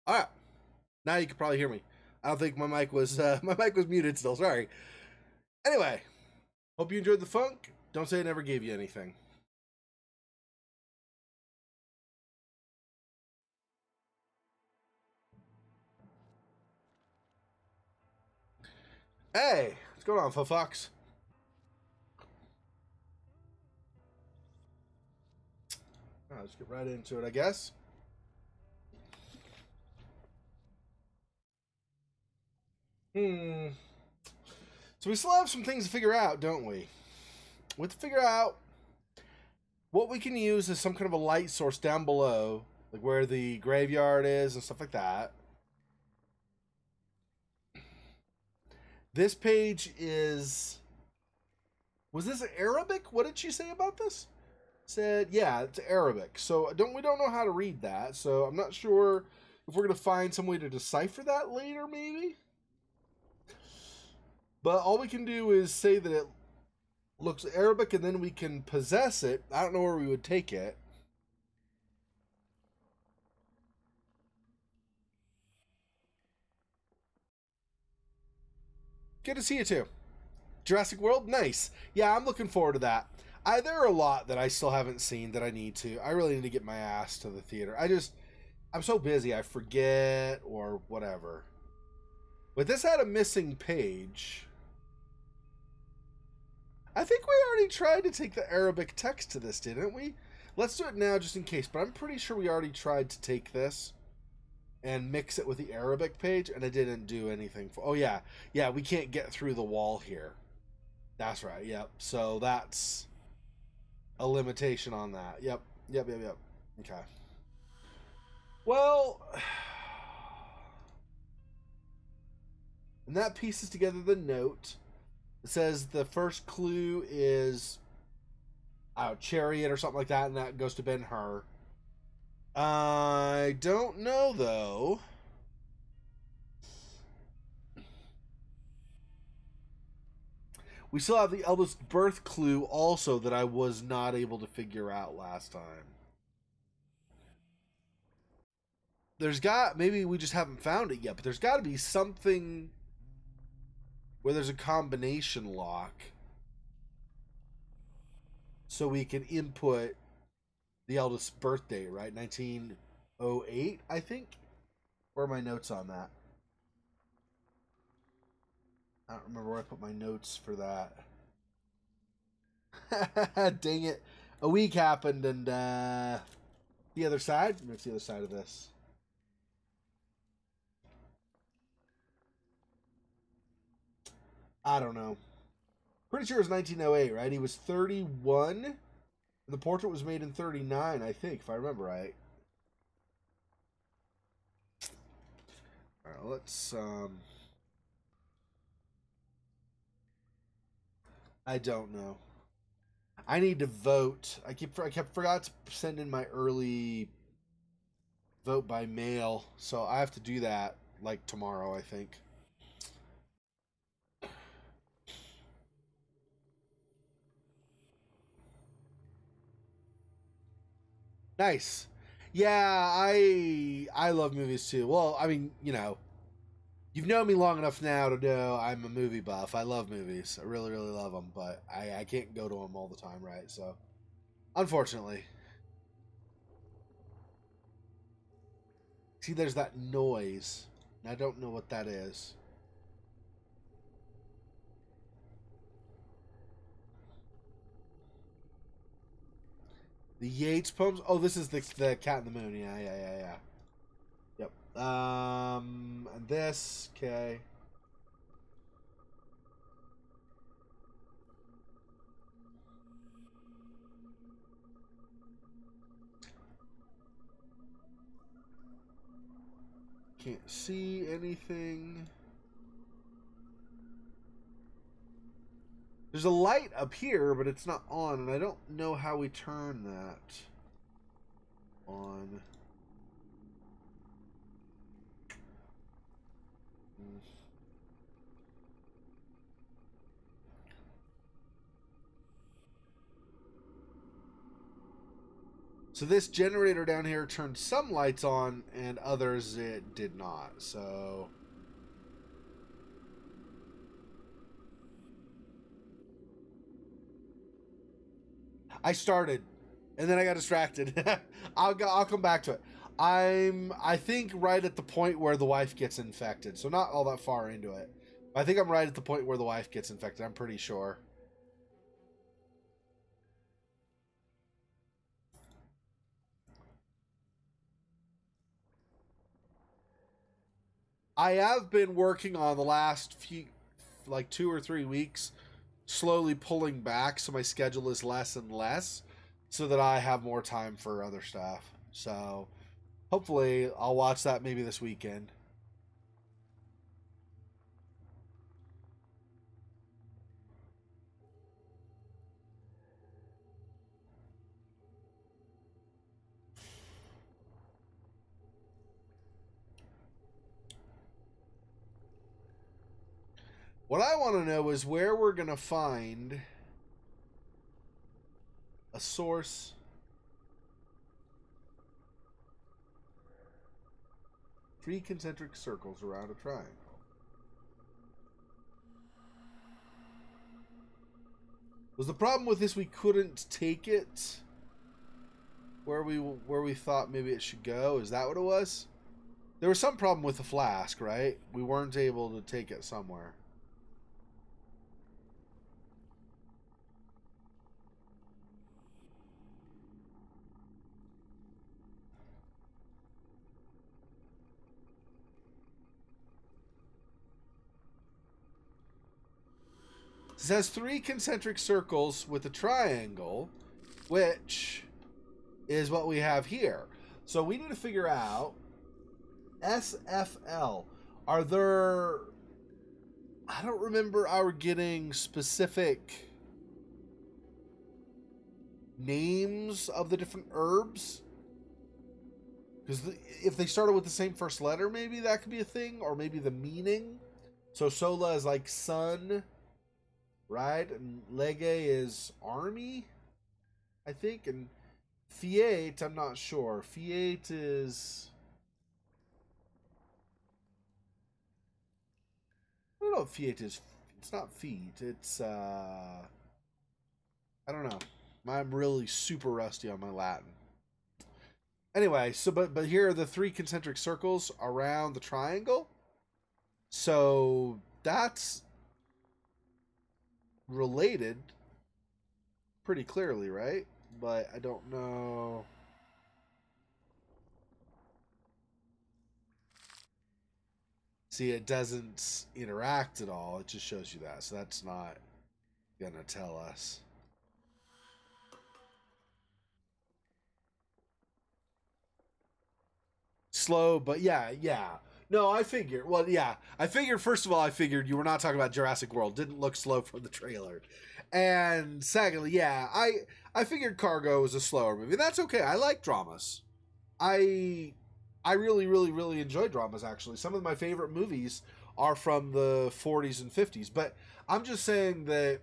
All right, now you can probably hear me. I don't think my mic was my mic was muted still. Sorry. Anyway, hope you enjoyed the funk. Don't say I never gave you anything. Hey, what's going on, Fox? Let's get right into it, I guess. So we still have some things to figure out, don't we? We have to figure out what we can use as some kind of a light source down below, like where the graveyard is and stuff like that. This page is... Was this Arabic? What did she say about this? Said, yeah, it's Arabic. So we don't know how to read that. So I'm not sure if we're going to find some way to decipher that later, maybe. But all we can do is say that it looks Arabic, and then we can possess it. I don't know where we would take it. Good to see you too. Jurassic World, nice. Yeah, I'm looking forward to that. There are a lot that I still haven't seen that I need to. I really need to get my ass to the theater. I'm so busy, I forget or whatever. But this had a missing page. I think we already tried to take the Arabic text to this, didn't we? Let's do it now just in case, but I'm pretty sure we already tried to take this and mix it with the Arabic page, and it didn't do anything. Oh, yeah. Yeah, we can't get through the wall here. That's right, yep. So that's a limitation on that. Yep. Okay. Well, and that pieces together the note. It says the first clue is chariot or something like that, and that goes to Ben-Hur. I don't know, though. We still have the eldest birth clue also that I was not able to figure out last time. Maybe we just haven't found it yet, but there's got to be something where there's a combination lock so we can input the eldest birth date, right? 1908, I think. Where are my notes on that? I don't remember where I put my notes for that. Dang it. A week happened, and the other side? What's the other side of this? I don't know. Pretty sure it was 1908, right? He was 31. And the portrait was made in 39, I think, if I remember right. All right, let's I don't know. I need to vote. I kept forgot to send in my early vote by mail, so I have to do that like tomorrow, I think. Nice. Yeah, I love movies too. Well, I mean, you've known me long enough now to know I'm a movie buff. I love movies. I really, really love them, but I can't go to them all the time, right? So, unfortunately. See, there's that noise. And I don't know what that is. The Yeats poems. Oh, this is the Cat in the Moon. Yeah. Yep. And this. Okay. Can't see anything. There's a light up here, but it's not on, and I don't know how we turn that on. So this generator down here turned some lights on and others it did not. So I started and then I got distracted. I'll come back to it. I think right at the point where the wife gets infected. So not all that far into it. I think I'm right at the point where the wife gets infected. I'm pretty sure. I have been working on the last few, like 2 or 3 weeks, slowly pulling back so my schedule is less and less so that I have more time for other stuff. So hopefully I'll watch that maybe this weekend. What I want to know is where we're going to find a source. Three concentric circles around a triangle. Was the problem with this we couldn't take it where we thought maybe it should go? Is that what it was? There was some problem with the flask, right? We weren't able to take it somewhere. It has 3 concentric circles with a triangle, which is what we have here. So we need to figure out SFL. Are there... I don't remember our getting specific names of the different herbs. Because if they started with the same first letter, maybe that could be a thing. Or maybe the meaning. So Sola is like sun, right? And Lege is army, I think. And Fiat, I'm not sure. Fiat is... I don't know if Fiat is... It's not feet. It's, I don't know. I'm really super rusty on my Latin. Anyway, so but here are the 3 concentric circles around the triangle. So that's related pretty clearly, right? But I don't know. See, it doesn't interact at all. It just shows you that. So that's not gonna tell us. Slow, but yeah. No, I figured. Well, yeah, I figured. First of all, I figured you were not talking about Jurassic World. Didn't look slow from the trailer. And secondly, yeah, I figured Cargo was a slower movie. That's okay. I like dramas. I really enjoy dramas. Actually, some of my favorite movies are from the 40s and 50s. But I'm just saying that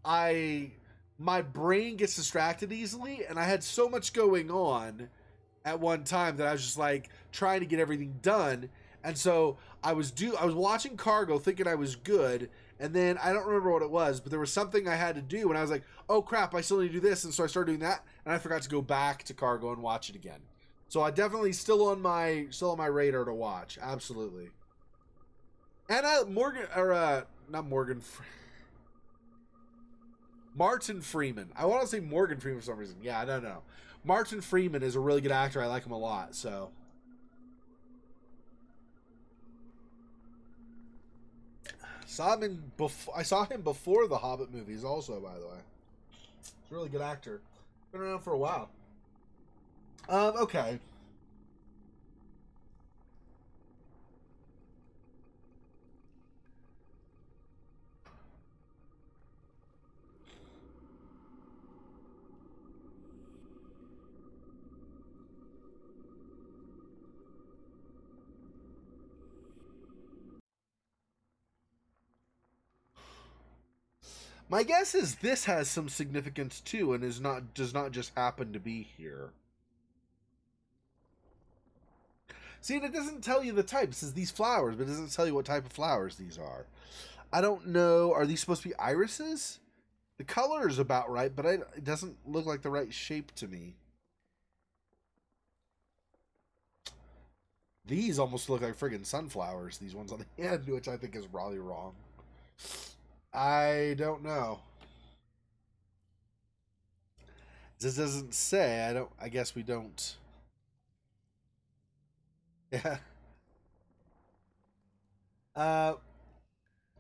my brain gets distracted easily, and I had so much going on at one time that I was just like trying to get everything done. And so I was watching Cargo thinking I was good, and then I don't remember what it was, but there was something I had to do and I was like, oh crap, I still need to do this. And so I started doing that, and I forgot to go back to Cargo and watch it again. So I definitely still on my radar to watch. Absolutely. And Martin Freeman. I want to say Morgan Freeman for some reason. Yeah, I don't know. Martin Freeman is a really good actor. I like him a lot. So I saw him before the Hobbit movies. Also, by the way, he's a really good actor. Been around for a while. Okay. My guess is this has some significance too, and does not just happen to be here. See, and it doesn't tell you the type. It says these flowers, but it doesn't tell you what type of flowers these are. I don't know. Are these supposed to be irises? The color is about right, but it doesn't look like the right shape to me. These almost look like friggin' sunflowers, these ones on the end, which I think is probably wrong. I don't know. This doesn't say. I guess we don't. Yeah. Well,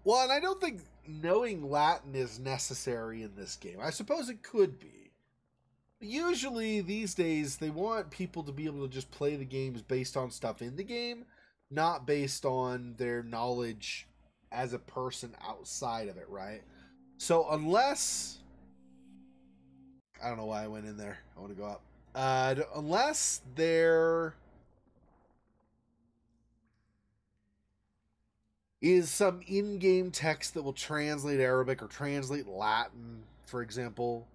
and I don't think knowing Latin is necessary in this game. I suppose it could be. Usually these days they want people to be able to just play the games based on stuff in the game, not based on their knowledge as a person outside of it, right? So unless I don't know why I went in there. I want to go up. Unless there is some in-game text that will translate Arabic or translate Latin, for example.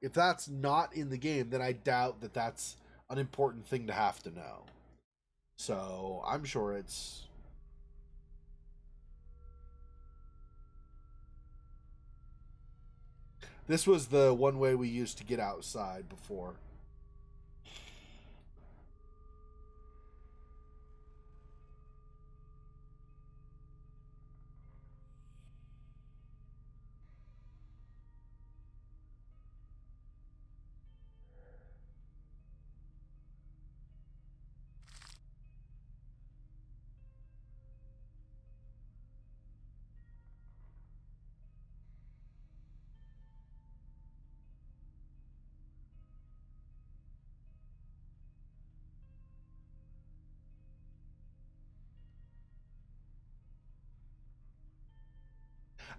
If that's not in the game, then I doubt that that's an important thing to have to know. So I'm sure it's... This was the one way we used to get outside before.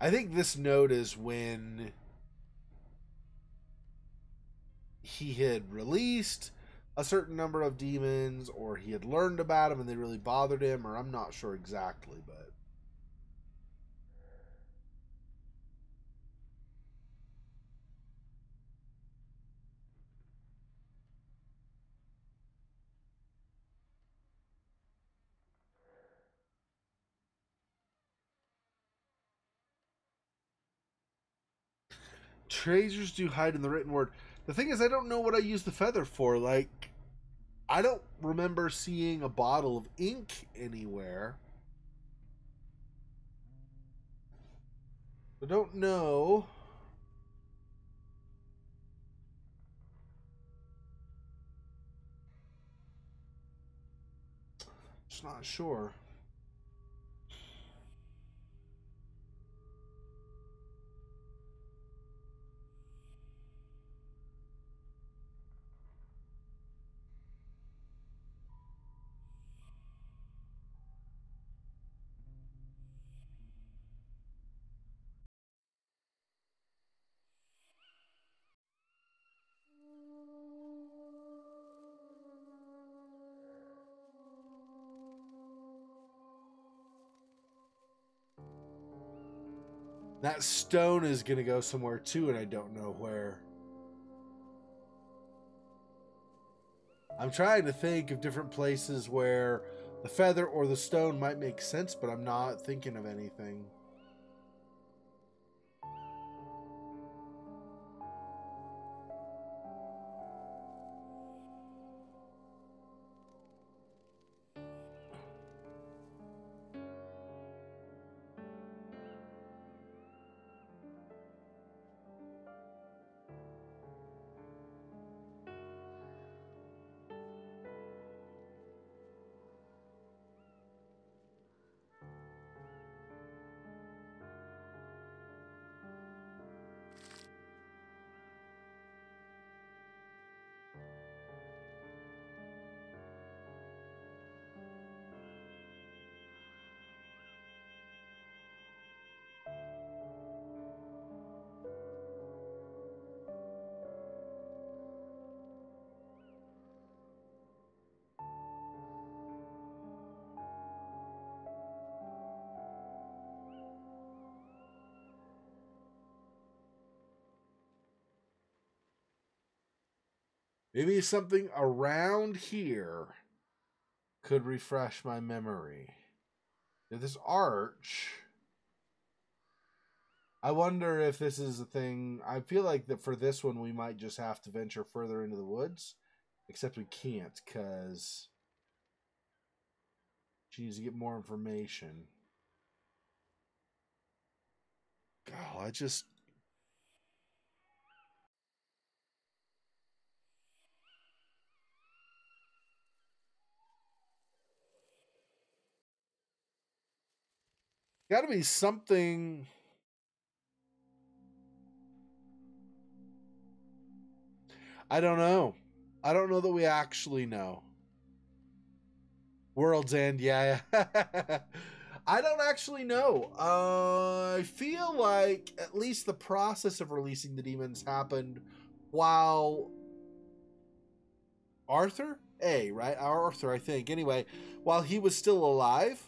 I think this note is when he had released a certain number of demons, or he had learned about them and they really bothered him, or I'm not sure exactly, but... Treasures do hide in the written word. The thing is, I don't know what I use the feather for. Like, I don't remember seeing a bottle of ink anywhere. I don't know. Just not sure. That stone is going to go somewhere too, and I don't know where. I'm trying to think of different places where the feather or the stone might make sense, but I'm not thinking of anything. Maybe something around here. could refresh my memory. This arch. I wonder if this is a thing. I feel like that for this one we might just have to venture further into the woods. Except we can't, because she needs to get more information. Oh, I just... Got to be something... I don't know. I don't know that we actually know. World's End, yeah. I don't actually know. I feel like at least the process of releasing the demons happened while Arthur? Right? Arthur, I think. Anyway, while he was still alive.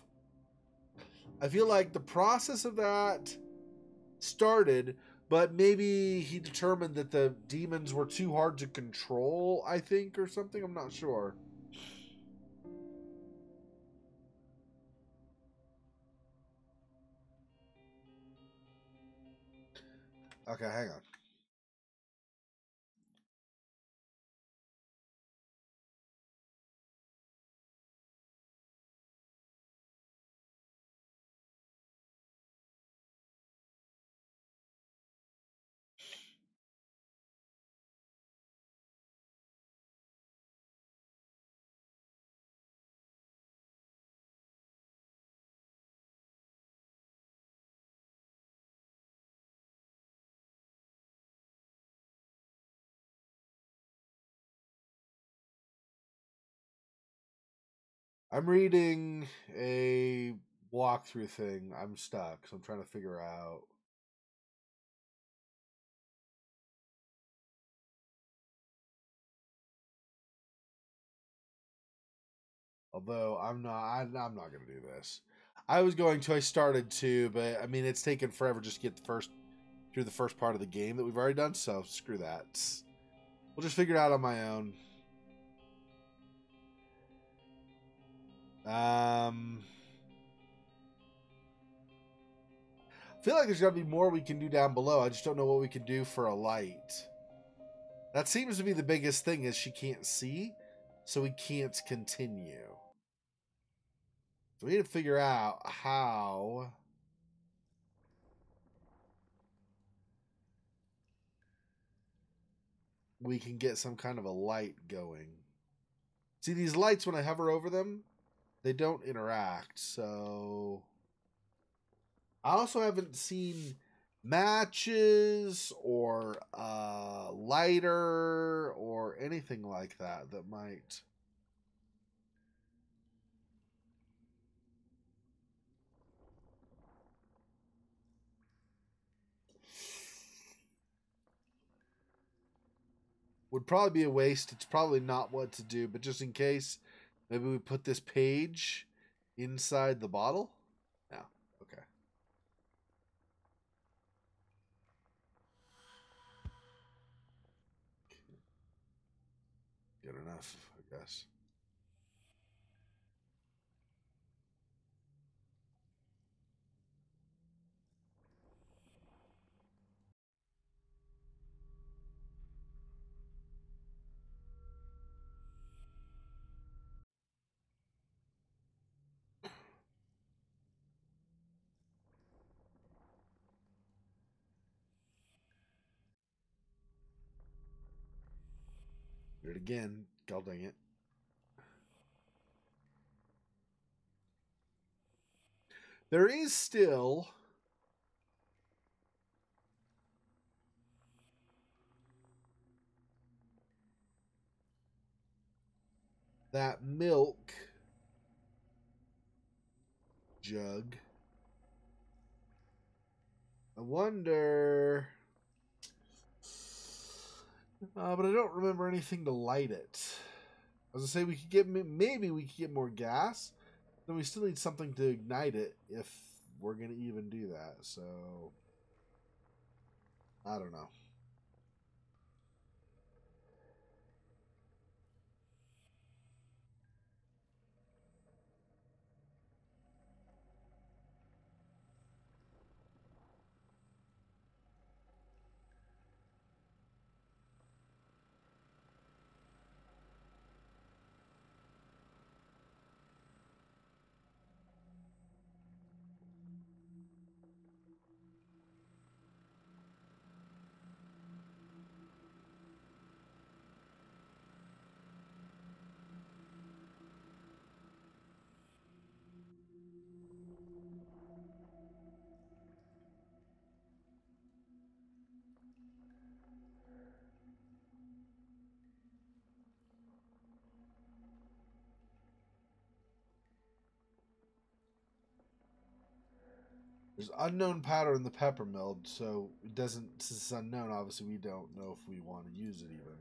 I feel like the process of that started, but maybe he determined that the demons were too hard to control, I think, or something. I'm not sure. Okay, hang on. I'm reading a walkthrough thing. I'm stuck, so I'm trying to figure out. Although I'm not going to do this. I was going to. I started to, but I mean, it's taken forever just to get through the first part of the game that we've already done. So screw that. We'll just figure it out on my own. I feel like there's got to be more we can do down below. I just don't know what we can do for a light. That seems to be the biggest thing, is she can't see, so we can't continue. So we need to figure out how we can get some kind of a light going. See, these lights, when I hover over them, they don't interact, so... I also haven't seen matches or lighter or anything like that that might... Would probably be a waste. It's probably not what to do, but just in case, maybe we put this page inside the bottle? No. Okay. Good enough, I guess. Do it again. God dang it. There is still that milk jug. I wonder... but I don't remember anything to light it. I was gonna say we could get, maybe we could get more gas. Then we still need something to ignite it if we're gonna even do that. So I don't know. There's unknown powder in the peppermill, so it doesn't. Since it's unknown, obviously we don't know if we want to use it even.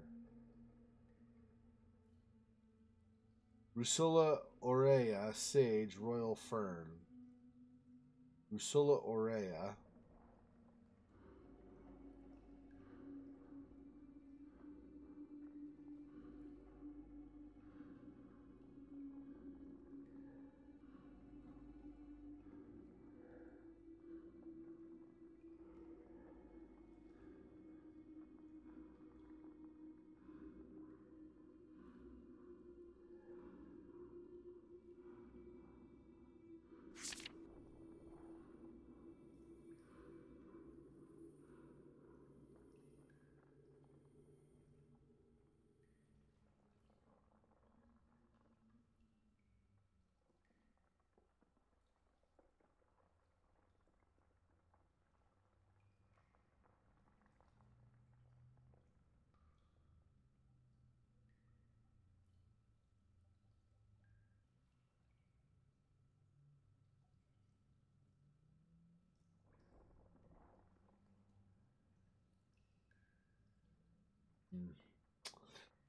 Rusula aurea, sage, royal fern. Rusula aurea.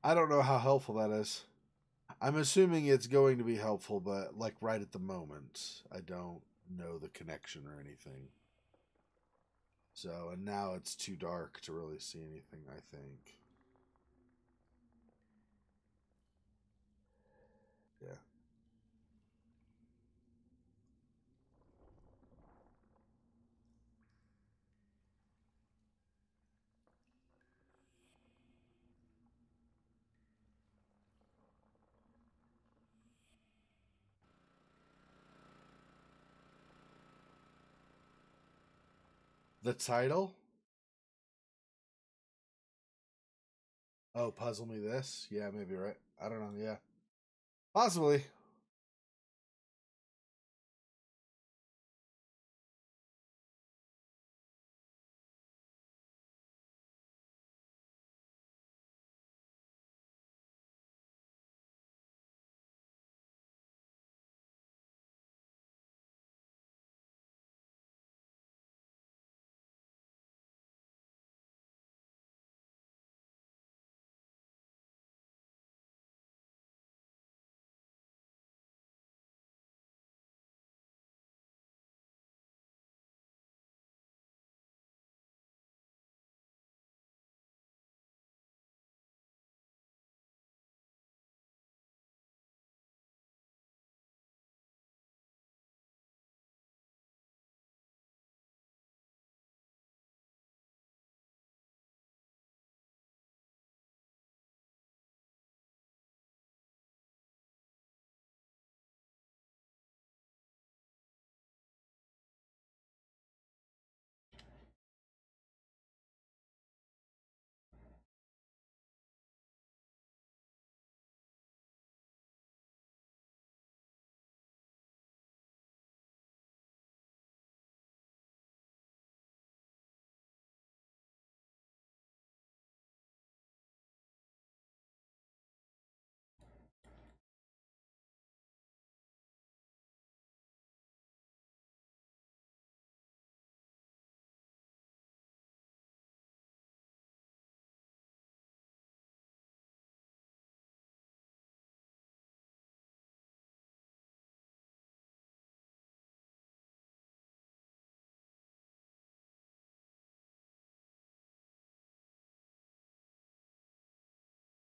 I don't know how helpful that is. I'm assuming it's going to be helpful, but like right at the moment, I don't know the connection or anything. So, and now it's too dark to really see anything, I think. Yeah. The title? Oh, Puzzle Me This? Yeah, maybe, right? I don't know. Yeah. Possibly.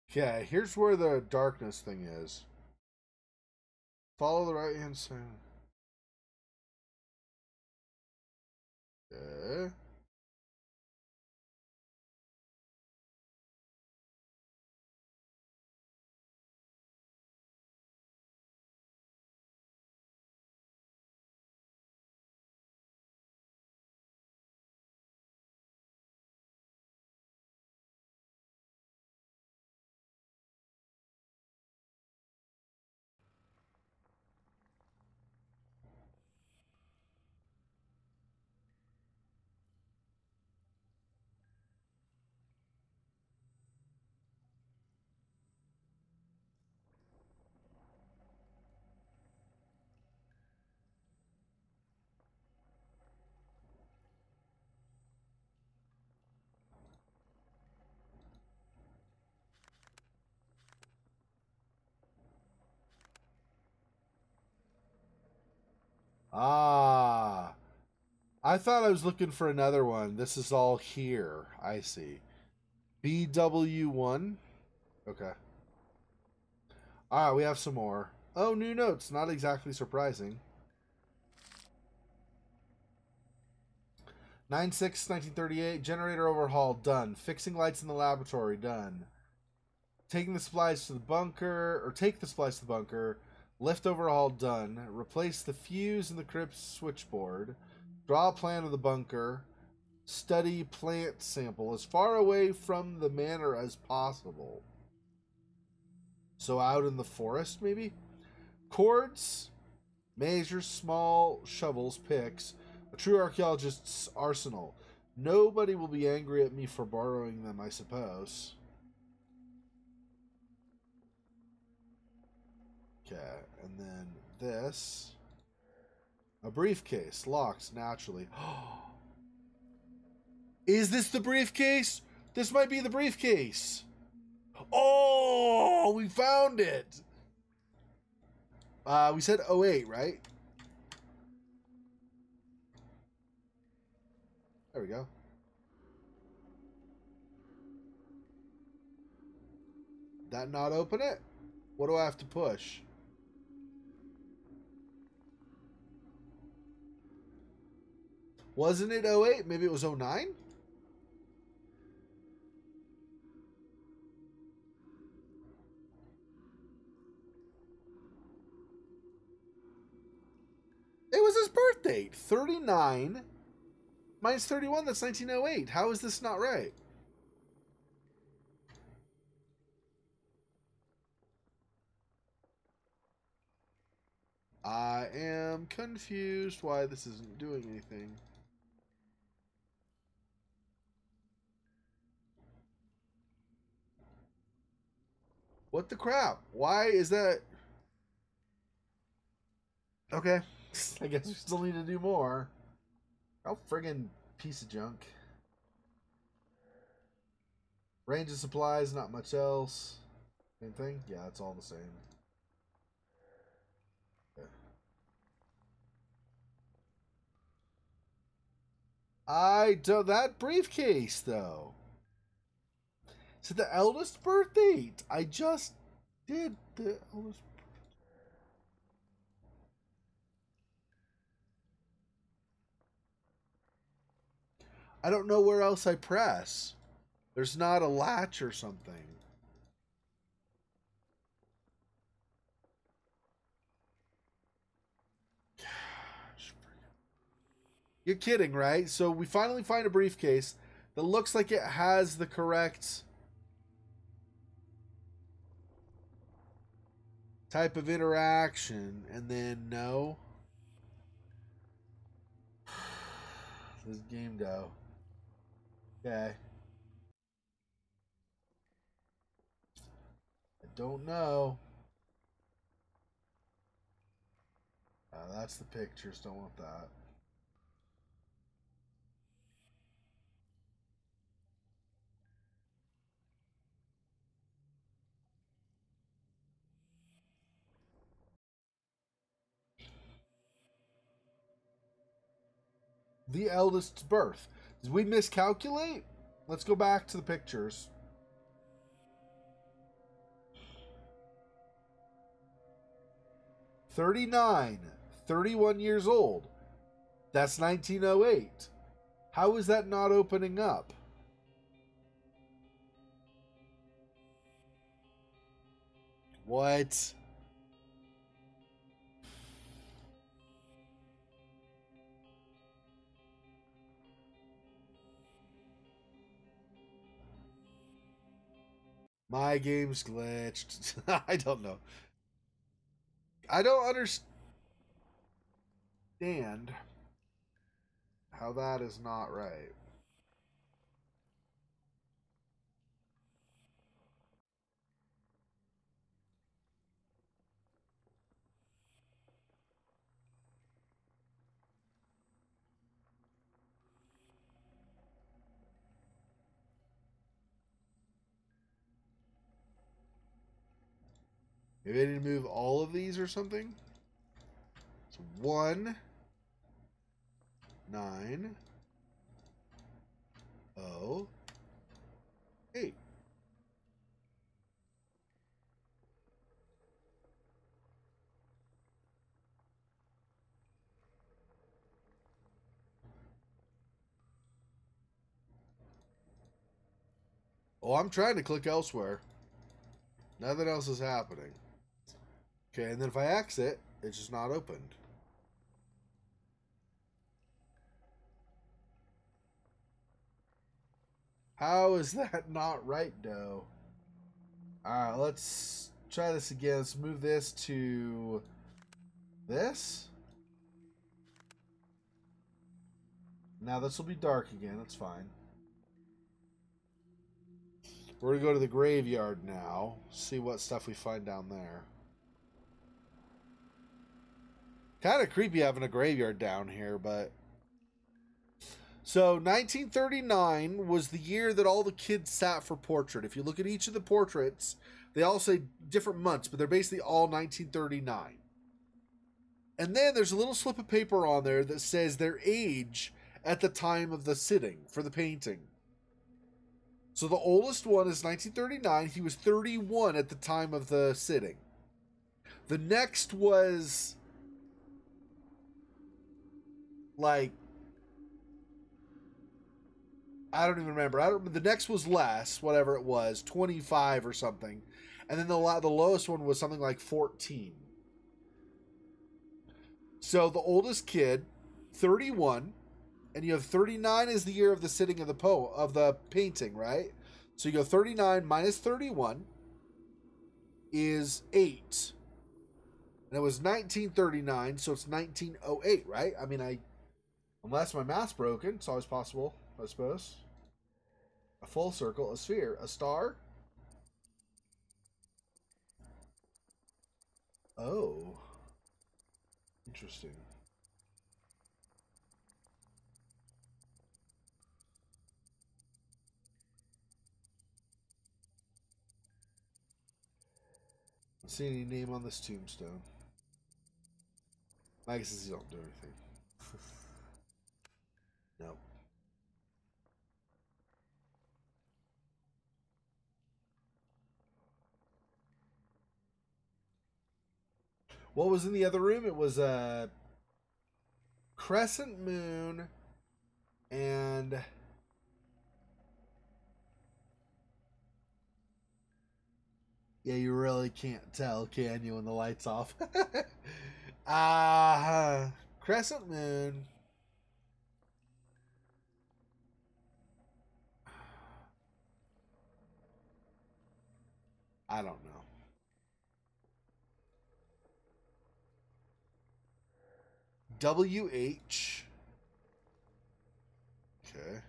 Okay, here's where the darkness thing is. Follow the right hand side. Okay. Ah. I thought I was looking for another one. This is all here. I see. BW1. Okay. Ah, we have some more. Oh, new notes. Not exactly surprising. 9/6/1938. Generator overhaul. Done. Fixing lights in the laboratory. Done. Taking the supplies to the bunker. Or take the supplies to the bunker. Lift overhaul. Done. Replace the fuse in the crypt switchboard. Draw a plan of the bunker. Study plant sample as far away from the manor as possible. So out in the forest, maybe? Cords, measures, small shovels, picks. A true archaeologist's arsenal. Nobody will be angry at me for borrowing them, I suppose. Okay, and then this. A briefcase, locked naturally. Is this the briefcase? This might be the briefcase. Oh, we found it. We said 08, right? There we go. That not open it? What do I have to push? Wasn't it 08? Maybe it was 09? It was his birth date. 39 minus 31, that's 1908. How is this not right? I am confused why this isn't doing anything. What the crap? Why is that? Okay. I guess we still need to do more. Oh, friggin' piece of junk. Range of supplies, not much else. Same thing? Yeah, it's all the same. Okay. I do that briefcase though. So the eldest birth date. I just did the eldest. I don't know where else I press. There's not a latch or something. Gosh, you're kidding, right? So we finally find a briefcase that looks like it has the correct type of interaction, and then no. This game go. Okay. I don't know. That's the pictures. Don't want that. The eldest's birth. Did we miscalculate? Let's go back to the pictures. 39, 31 years old. That's 1908. How is that not opening up? What? My game's glitched. I don't know. I don't understand how that is not right. Maybe I need to move all of these or something? So 1, 9 0 8. Oh, I'm trying to click elsewhere. Nothing else is happening. Okay, and then if I exit, it's just not opened. How is that not right, though? Alright, let's try this again. Let's move this to this. Now this will be dark again. That's fine. We're going to go to the graveyard now. See what stuff we find down there. Kind of creepy having a graveyard down here, but... So, 1939 was the year that all the kids sat for portrait. If you look at each of the portraits, they all say different months, but they're basically all 1939. And then there's a little slip of paper on there that says their age at the time of the sitting for the painting. So the oldest one is 1939. He was 31 at the time of the sitting. The next was like, I don't even remember. The next was less, whatever it was, 25 or something. And then the lowest one was something like 14. So the oldest kid, 31, and you have 39 is the year of the sitting of the painting, right? So you go 39 minus 31 is 8. And it was 1939, so it's 1908, right? I mean, unless my math's broken, it's always possible, I suppose. A full circle, a sphere, a star. Oh. Interesting. Don't see any name on this tombstone. I guess these don't do anything. No. What was in the other room? It was a crescent moon and yeah, you really can't tell, can you, when the light's off? Crescent moon. I don't know. WH. Okay.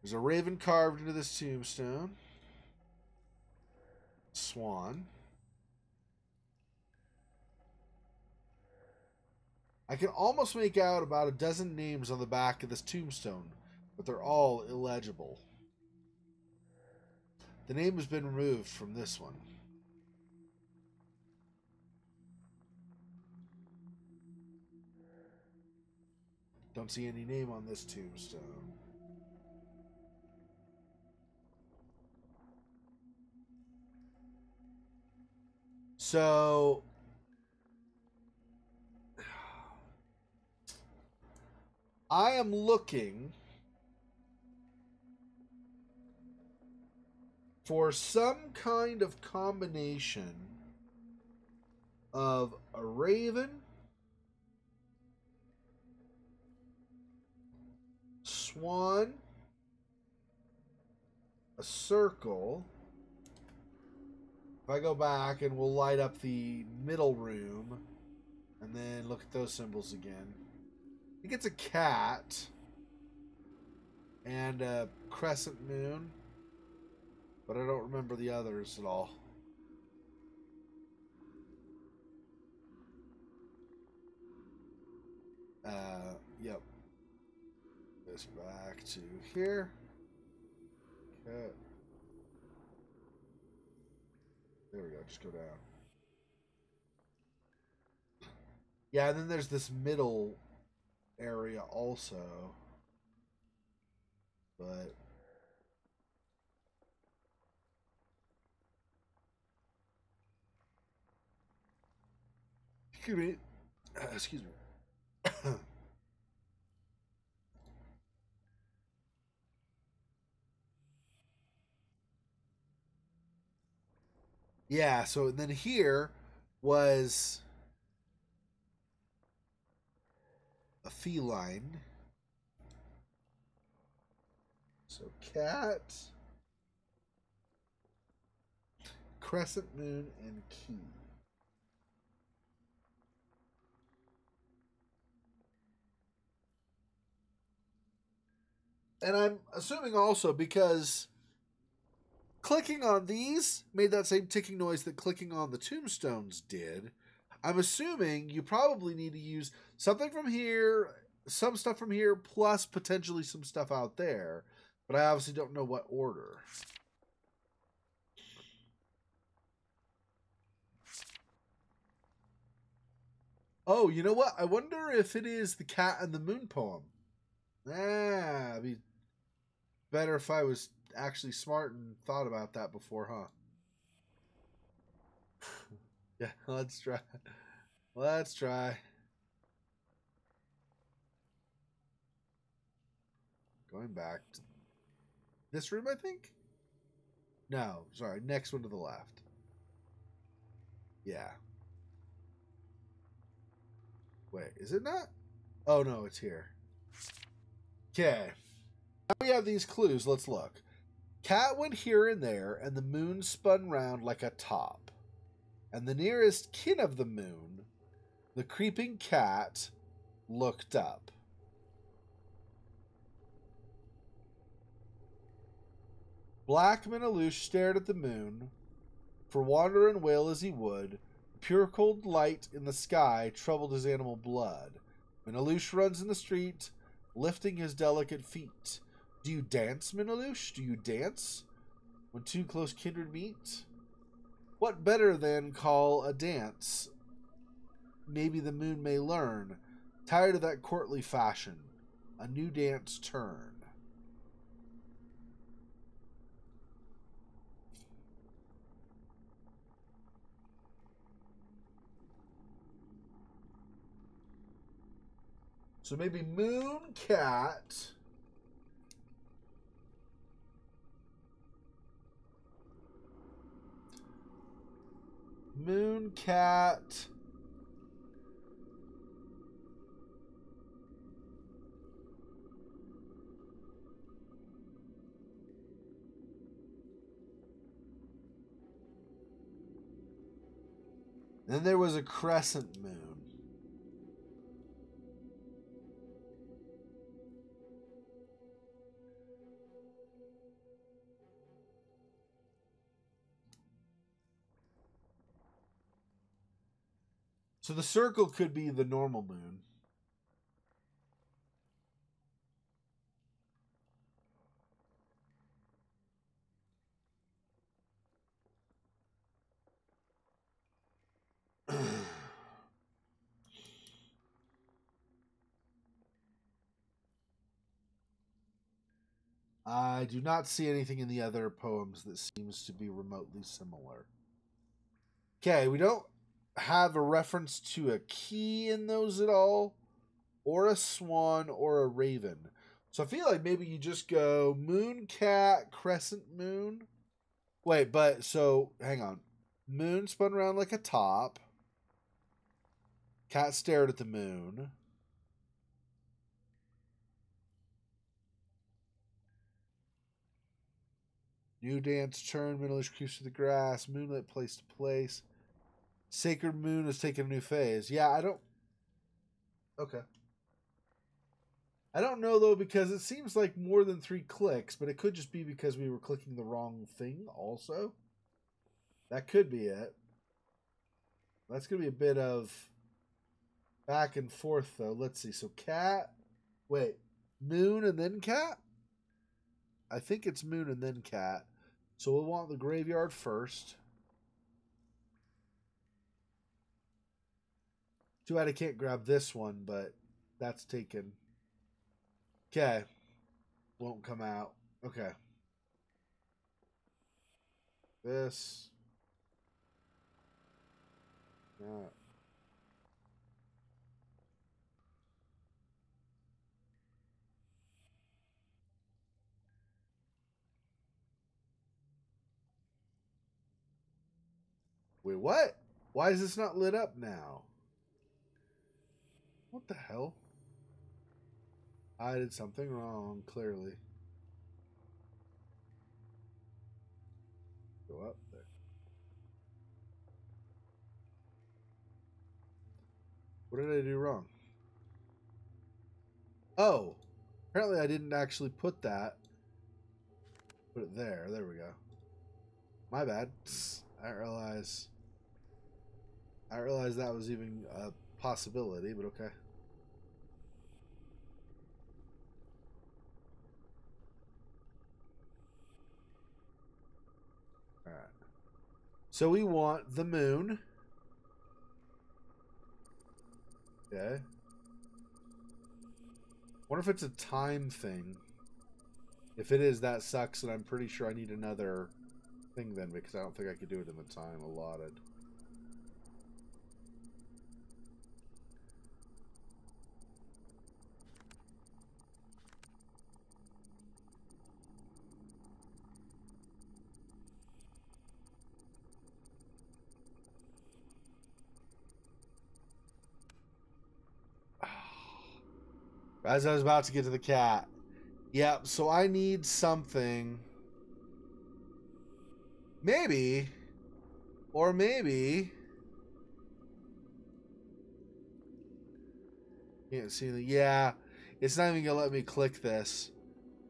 There's a raven carved into this tombstone. Swan. I can almost make out about a dozen names on the back of this tombstone, but they're all illegible. The name has been removed from this one. Don't see any name on this tombstone. So I am looking for some kind of combination of a raven, swan, a circle. If I go back and we'll light up the middle room and then look at those symbols again. I think it's a cat and a crescent moon, but I don't remember the others at all. Yep. This back to here. Okay. There we go. Just go down. Yeah, and then there's this middle area also. But excuse me. Excuse me. Yeah, so then here was a feline. So cat, crescent moon, and key. And I'm assuming also because clicking on these made that same ticking noise that clicking on the tombstones did. I'm assuming you probably need to use something from here, some stuff from here, plus potentially some stuff out there. But I obviously don't know what order. Oh, you know what? I wonder if it is the cat and the moon poem. Ah, it'd be better if I was actually smart and thought about that before, huh? Yeah, let's try. Let's try. Going back to this room, I think? No, sorry. Next one to the left. Yeah. Wait, is it not? Oh, no, it's here. Okay. Now we have these clues. Let's look. Cat went here and there, and the moon spun round like a top. And the nearest kin of the moon, the creeping cat, looked up. Black Minalouche stared at the moon, for wander and wail as he would. The pure cold light in the sky troubled his animal blood. Minalouche runs in the street, lifting his delicate feet. Do you dance, Minalouche? Do you dance? When two close kindred meet? What better than call a dance? Maybe the moon may learn. Tired of that courtly fashion, a new dance turn. So maybe moon cat. Moon cat. Then there was a crescent moon. So the circle could be the normal moon. I do not see anything in the other poems that seems to be remotely similar. Okay, we don't have a reference to a key in those at all, or a swan, or a raven. So I feel like maybe you just go moon cat, crescent moon. Wait, but so hang on. Moon spun around like a top. Cat stared at the moon. New dance turn, middle-ish creeps through the grass, moonlit place to place. Sacred moon has taken a new phase. Yeah, I don't. Okay. I don't know though because it seems like more than 3 clicks, but it could just be because we were clicking the wrong thing also. That could be it. That's going to be a bit of back and forth though. Let's see. So cat. Wait. Moon and then cat? I think it's moon and then cat. So we'll want the graveyard first. Too bad I can't grab this one, but that's taken. Okay. Won't come out. Okay. This. Wait, what? Why is this not lit up now? What the hell? I did something wrong, clearly. Go up there. What did I do wrong? Oh, apparently I didn't actually put that. Put it there. There we go. My bad. I didn't realize. I didn't realize that was even a possibility, but okay. All right. So we want the moon. Okay. Wonder if it's a time thing. If it is, that sucks, and I'm pretty sure I need another thing then, because I don't think I could do it in the time allotted. As I was about to get to the cat. Yep, so I need something. Maybe. Or maybe. Can't see the. Yeah. It's not even going to let me click this.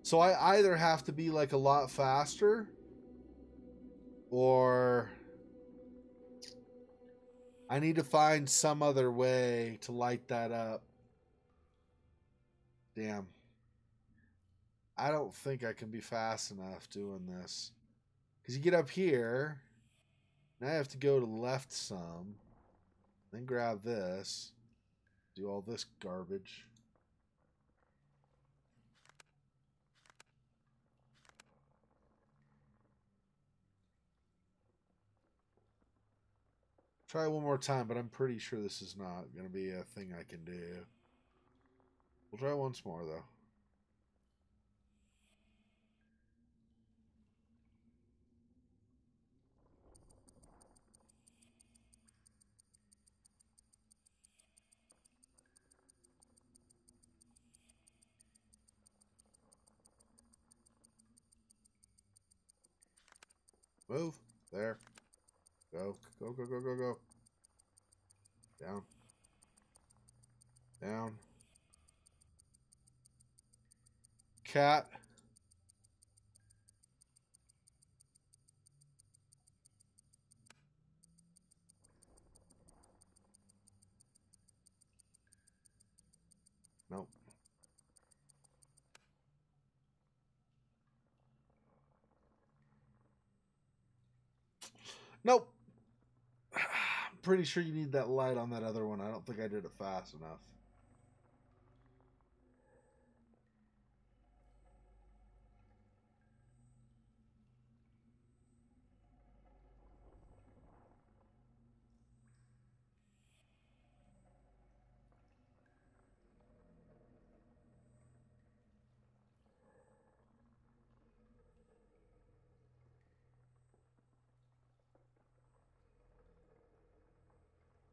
So I either have to be like a lot faster. Or I need to find some other way to light that up. Damn. I don't think I can be fast enough doing this. Because you get up here. Now I have to go to the left some. Then grab this. Do all this garbage. Try one more time, but I'm pretty sure this is not going to be a thing I can do. We'll try once more, though. Move. There. Go. Go, go, go, go, go. Down. Down. Cat. Nope. Nope. I'm pretty sure you need that light on that other one. I don't think I did it fast enough.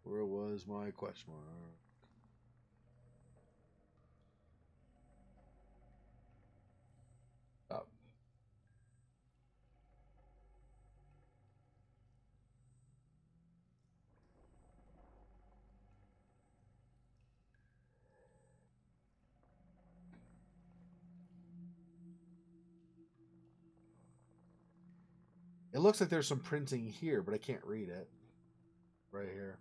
Where was my question mark? Up. It looks like there's some printing here, but I can't read it. Right here.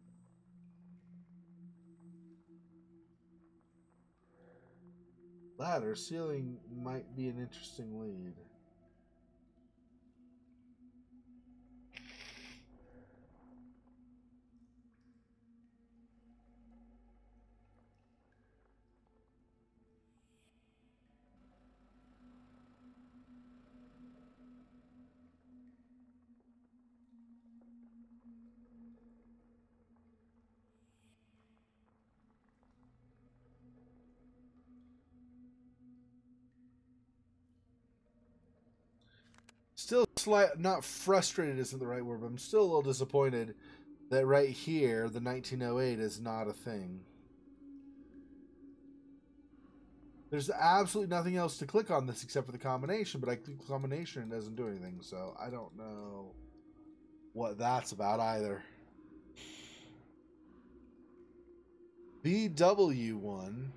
Ladder. Ceiling might be an interesting lead. still not frustrated isn't the right word, but I'm still a little disappointed that right here, the 1908 is not a thing. There's absolutely nothing else to click on this except for the combination, but I click combination and it doesn't do anything, so I don't know what that's about either. BW1.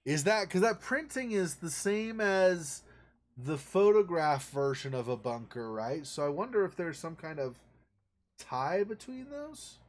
Is that because that printing is the same as the photograph version of a bunker, right? So I wonder if there's some kind of tie between those.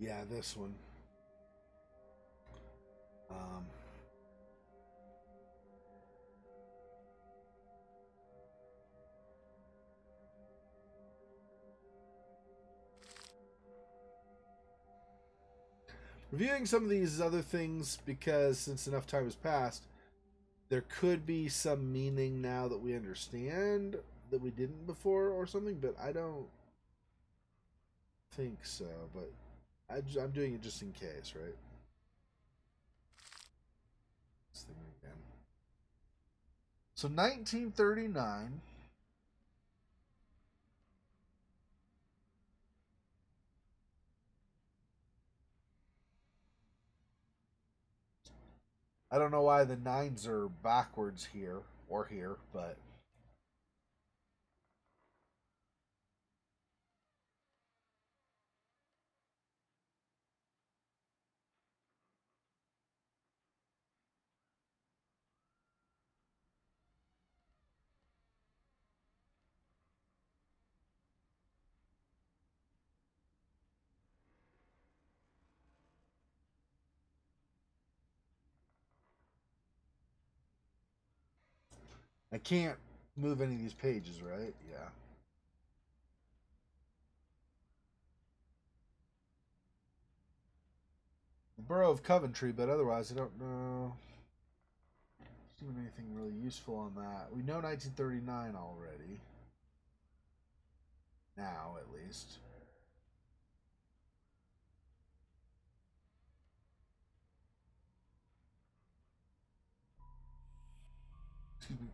Yeah, this one. Um, Reviewing some of these other things because since enough time has passed, there could be some meaning now that we understand that we didn't before or something, but I don't think so. But I'm doing it just in case, right? This thing again. So 1939. I don't know why the nines are backwards here or here, but I can't move any of these pages, right? Yeah. The borough of Coventry, but otherwise I don't know. Doing anything really useful on that. We know 1939 already. Now, at least. Excuse me.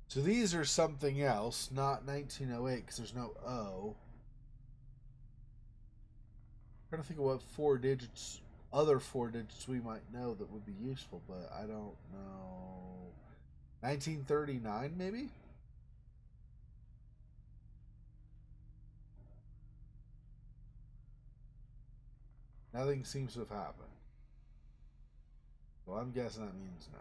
So these are something else, not 1908, because there's no O. I'm trying to think of what other four digits we might know that would be useful, but I don't know. 1939, maybe? Nothing seems to have happened. Well, I'm guessing that means no.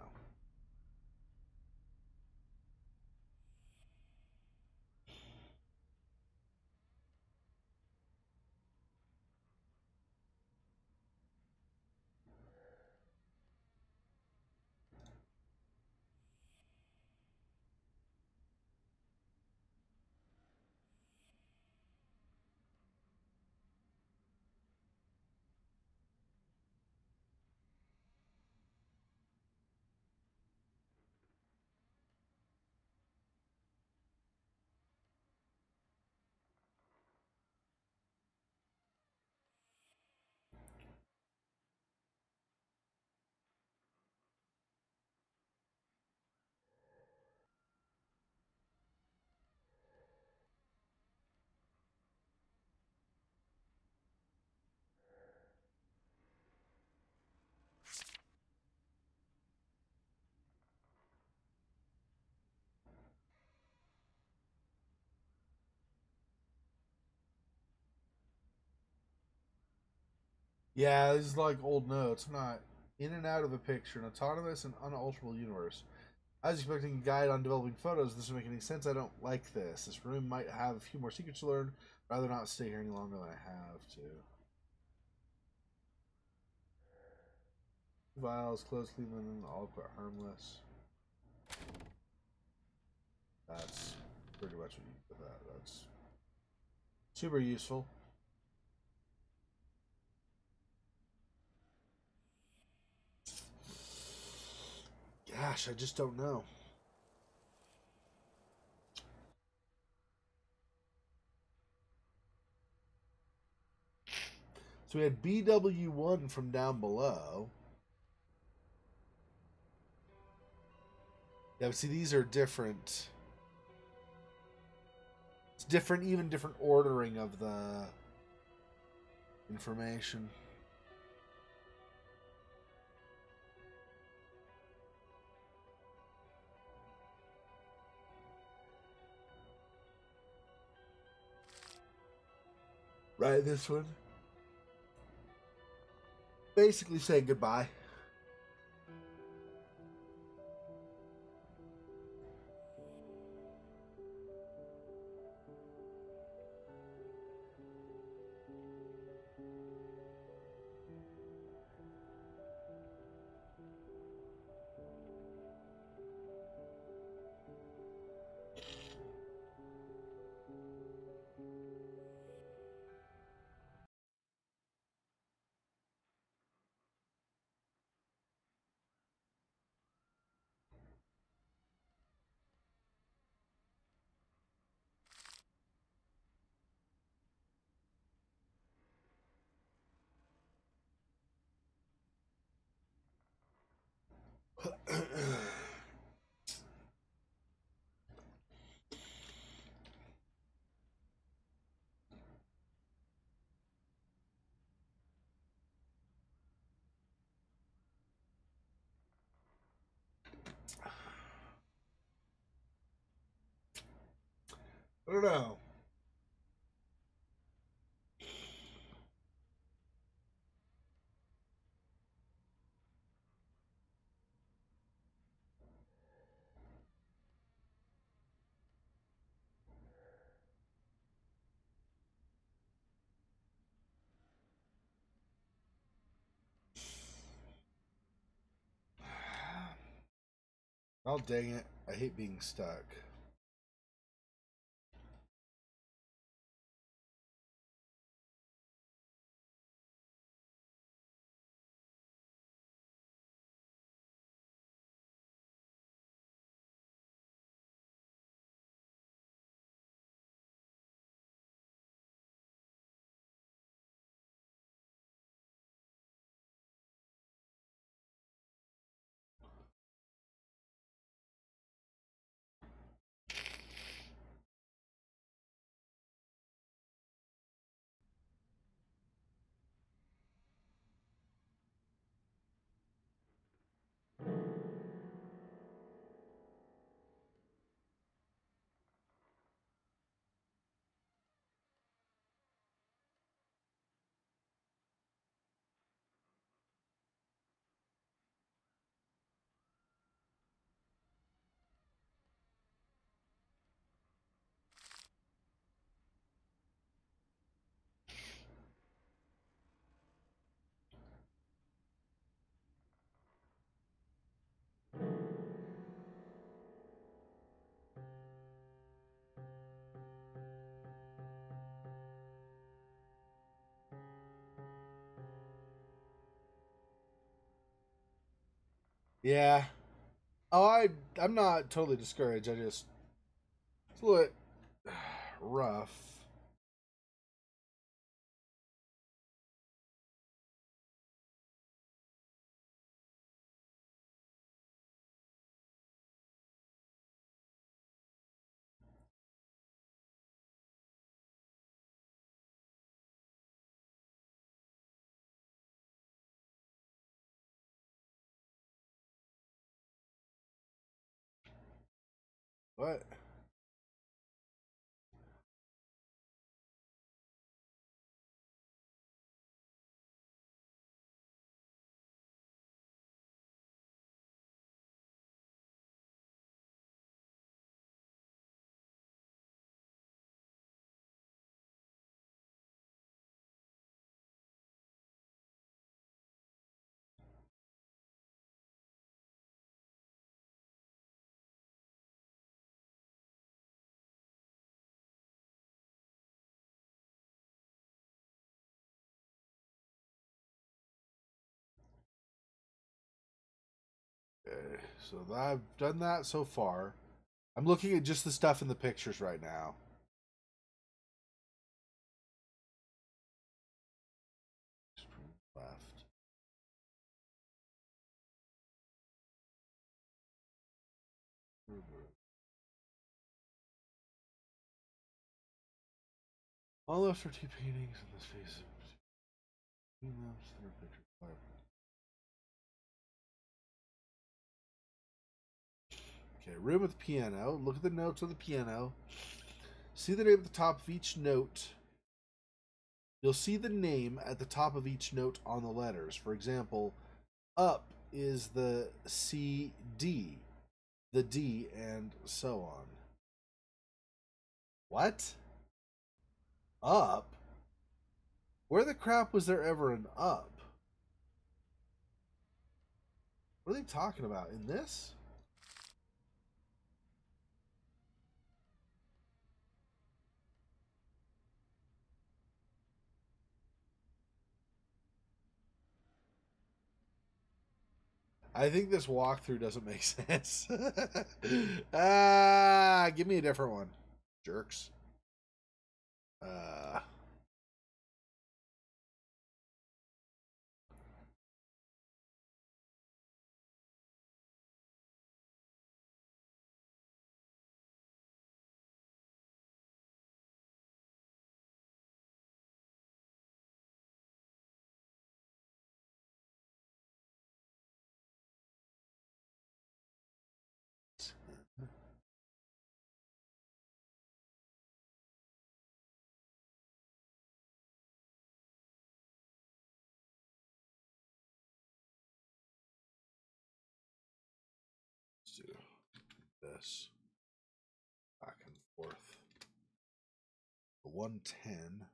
Yeah, this is like old notes. I'm not in and out of the picture, an autonomous and unalterable universe. I was expecting a guide on developing photos. This doesn't make any sense. I don't like this. This room might have a few more secrets to learn. Rather not stay here any longer than I have to. Vials, clothes, clean linen, all quite harmless. That's pretty much what you get with that. That's super useful. Gosh, I just don't know. So we had BW1 from down below. Yeah, but see, these are different. It's different, even different ordering of the information. Right, this one. Basically saying goodbye. I don't know. Oh, dang it. I hate being stuck. Yeah. Oh, I'm not totally discouraged. I just it's a little bit rough. What? Okay, so I've done that so far. I'm looking at just the stuff in the pictures right now. Left. All left are two paintings in this face. Okay, room with piano. Look at the notes on the piano. See the name at the top of each note. You'll see the name at the top of each note on the letters. For example, up is the C, D, the D, and so on. What? Up? Where the crap was there ever an up? What are they talking about? In this? I think this walkthrough doesn't make sense. Give me a different one. Jerks. Uh, let's do this. Back and forth. 110.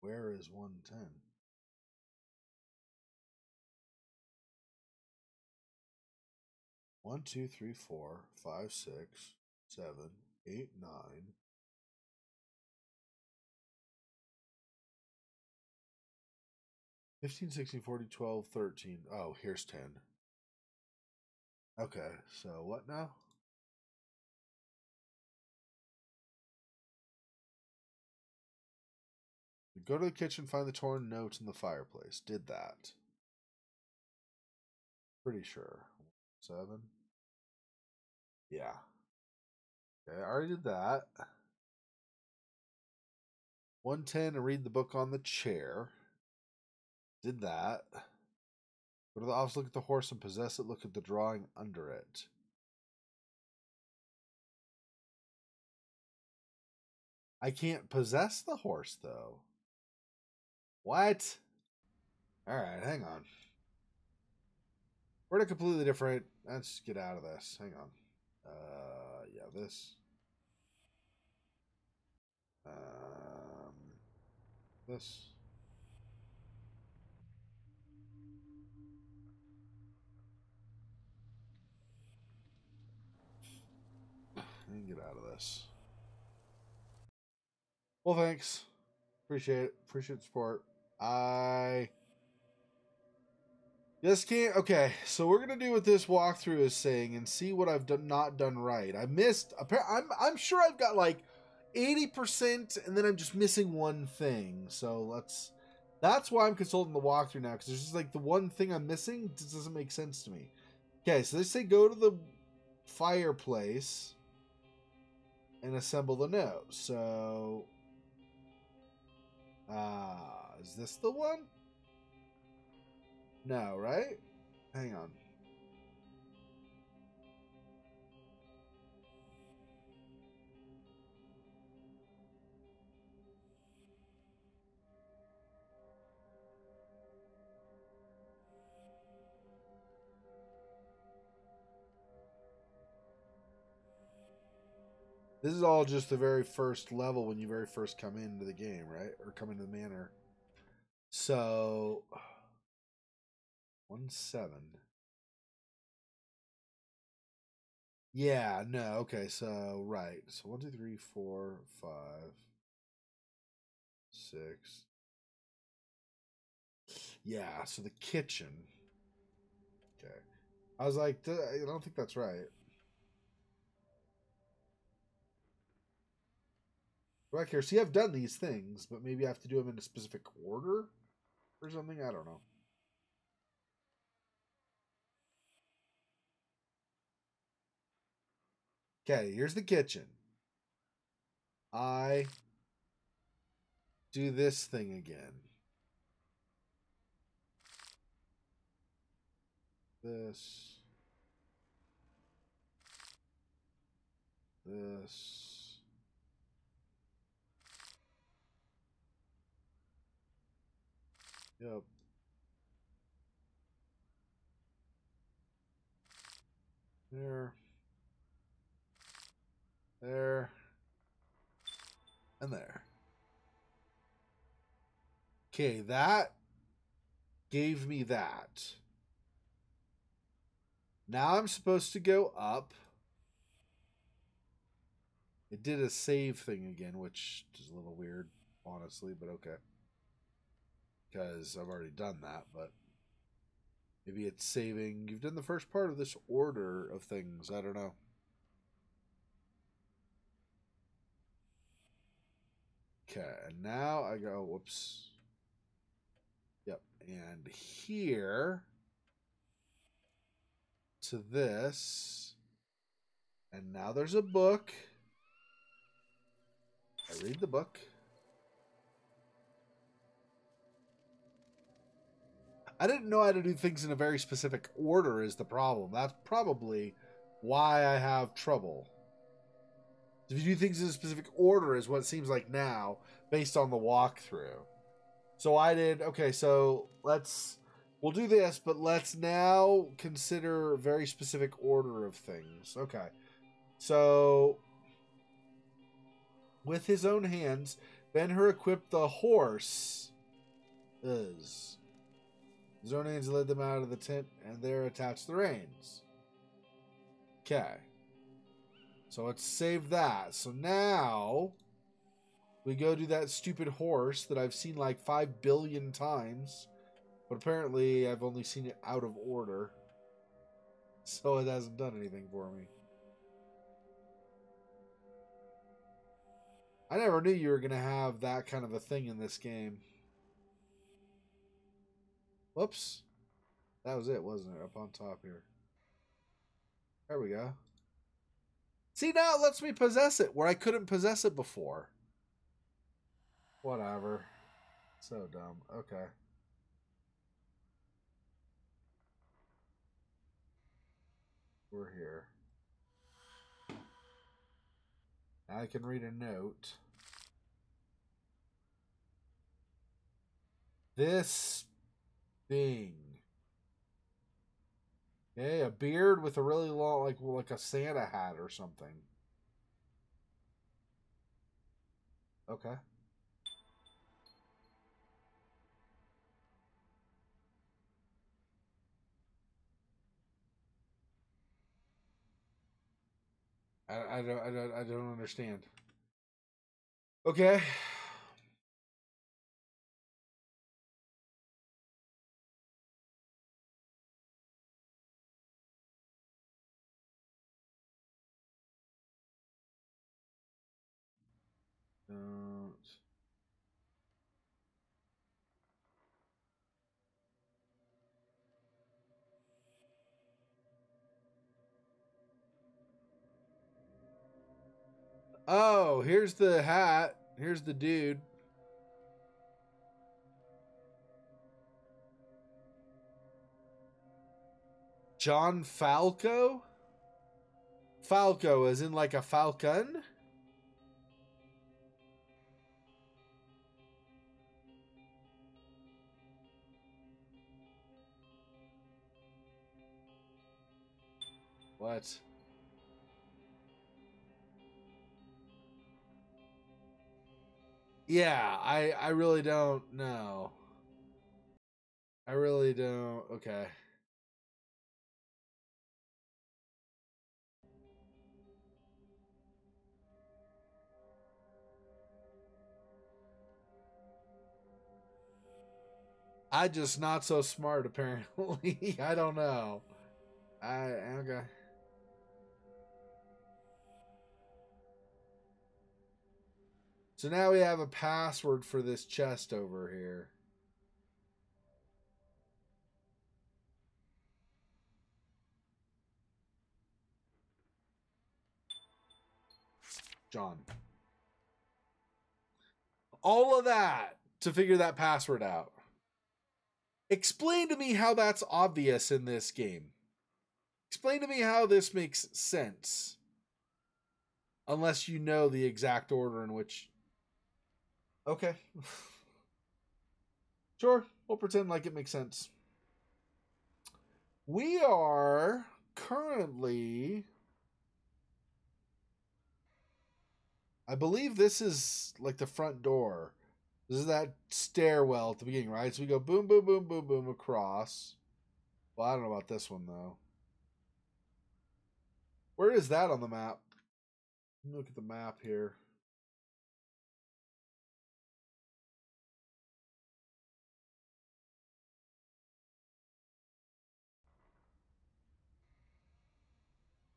Where is 110? 1, 2, 3, 4, 5, 6, 7, 8, 9. 15, 16, 40, 12, 13. Oh, here's 10. Okay, so what now? Go to the kitchen, find the torn notes in the fireplace. Did that. Pretty sure. 7. Yeah. Okay, I already did that. 110 and read the book on the chair. Did that. Go to the office, look at the horse and possess it. Look at the drawing under it. I can't possess the horse, though. What? Alright, hang on. We're in a completely different... Let's get out of this. Hang on. Yeah, this. This. And get out of this. Well, thanks. Appreciate it. Appreciate the support. I just can't. Okay, so we're gonna do what this walkthrough is saying and see what I've not done right. I missed. I'm sure I've got like 80%, and then I'm just missing one thing. So let's. That's why I'm consulting the walkthrough now, because there's just like the one thing I'm missing just doesn't make sense to me. Okay, so they say go to the fireplace and assemble the note. So, is this the one? No, right? Hang on. This is all just the very first level when you very first come into the game, right? Or come into the manor. So 1-7. Yeah, no, okay, so right. So 1, 2, 3, 4, 5, 6. Yeah, so the kitchen. Okay. I was like, I don't think that's right. Back here. See, I've done these things, but maybe I have to do them in a specific order or something. I don't know. Okay, here's the kitchen. I do this thing again. This. This. Yep. There. There. And there. Okay, that gave me that. Now I'm supposed to go up. It did a save thing again, which is a little weird, honestly, but okay. Because I've already done that, but maybe it's saving. You've done the first part of this order of things. I don't know. Okay, and now I go, whoops. Yep, and here to this. And now there's a book. I read the book. I didn't know how to do things in a very specific order is the problem. That's probably why I have trouble. If you do things in a specific order is what it seems like now, based on the walkthrough. So I did, okay, so we'll do this, but let's now consider very specific order of things. Okay. So, with his own hands, Ben-Hur equipped the horse. His own hands led them out of the tent, and there attached the reins. Okay. So let's save that. So now we go do that stupid horse that I've seen like 5 billion times. But apparently I've only seen it out of order. So it hasn't done anything for me. I never knew you were going to have that kind of a thing in this game. Whoops. That was it, wasn't it? Up on top here. There we go. See, now it lets me possess it where I couldn't possess it before. Whatever. So dumb. Okay. We're here. Now I can read a note. This thing. Okay, a beard with a really long, like a Santa hat or something. Okay. I don't understand. Okay. Don't. Oh, here's the hat. Here's the dude. John Falco? Falco is in like a falcon? What? Yeah, I really don't know. I really don't. Okay. I just not so smart, apparently. I don't know. Okay. So now we have a password for this chest over here. John. All of that to figure that password out. Explain to me how that's obvious in this game. Explain to me how this makes sense. Unless you know the exact order in which... Okay. Sure, we'll pretend like it makes sense. We are currently... I believe this is like the front door. This is that stairwell at the beginning, right? So we go boom, boom, boom, boom, boom across. Well, I don't know about this one, though. Where is that on the map? Look at the map here.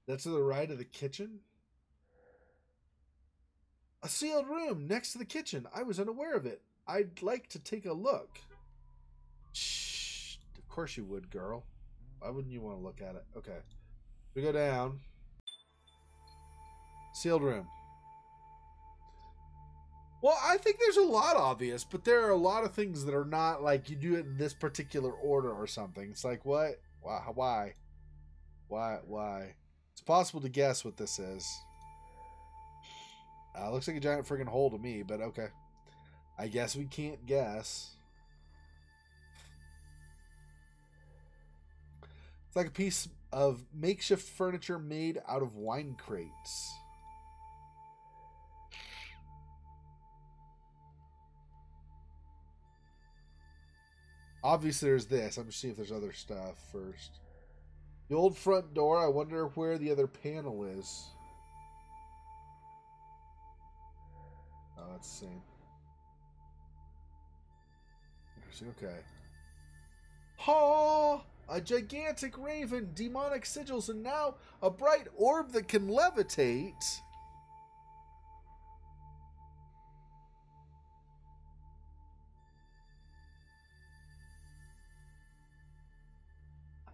That's to the right of the kitchen? A sealed room next to the kitchen. I was unaware of it. I'd like to take a look. Shh. Of course you would, girl. Why wouldn't you want to look at it? Okay. We go down. Sealed room. Well, I think there's a lot obvious, but there are a lot of things that are not like you do it in this particular order or something. It's like, what? Why? Why? It's possible to guess what this is. Looks like a giant friggin' hole to me, but okay. I guess we can't guess. It's like a piece of makeshift furniture made out of wine crates. Obviously there's this. I'm just seeing if there's other stuff first. The old front door. I wonder where the other panel is. Oh, that's the same. Okay. Ha! A gigantic raven, demonic sigils, and now a bright orb that can levitate.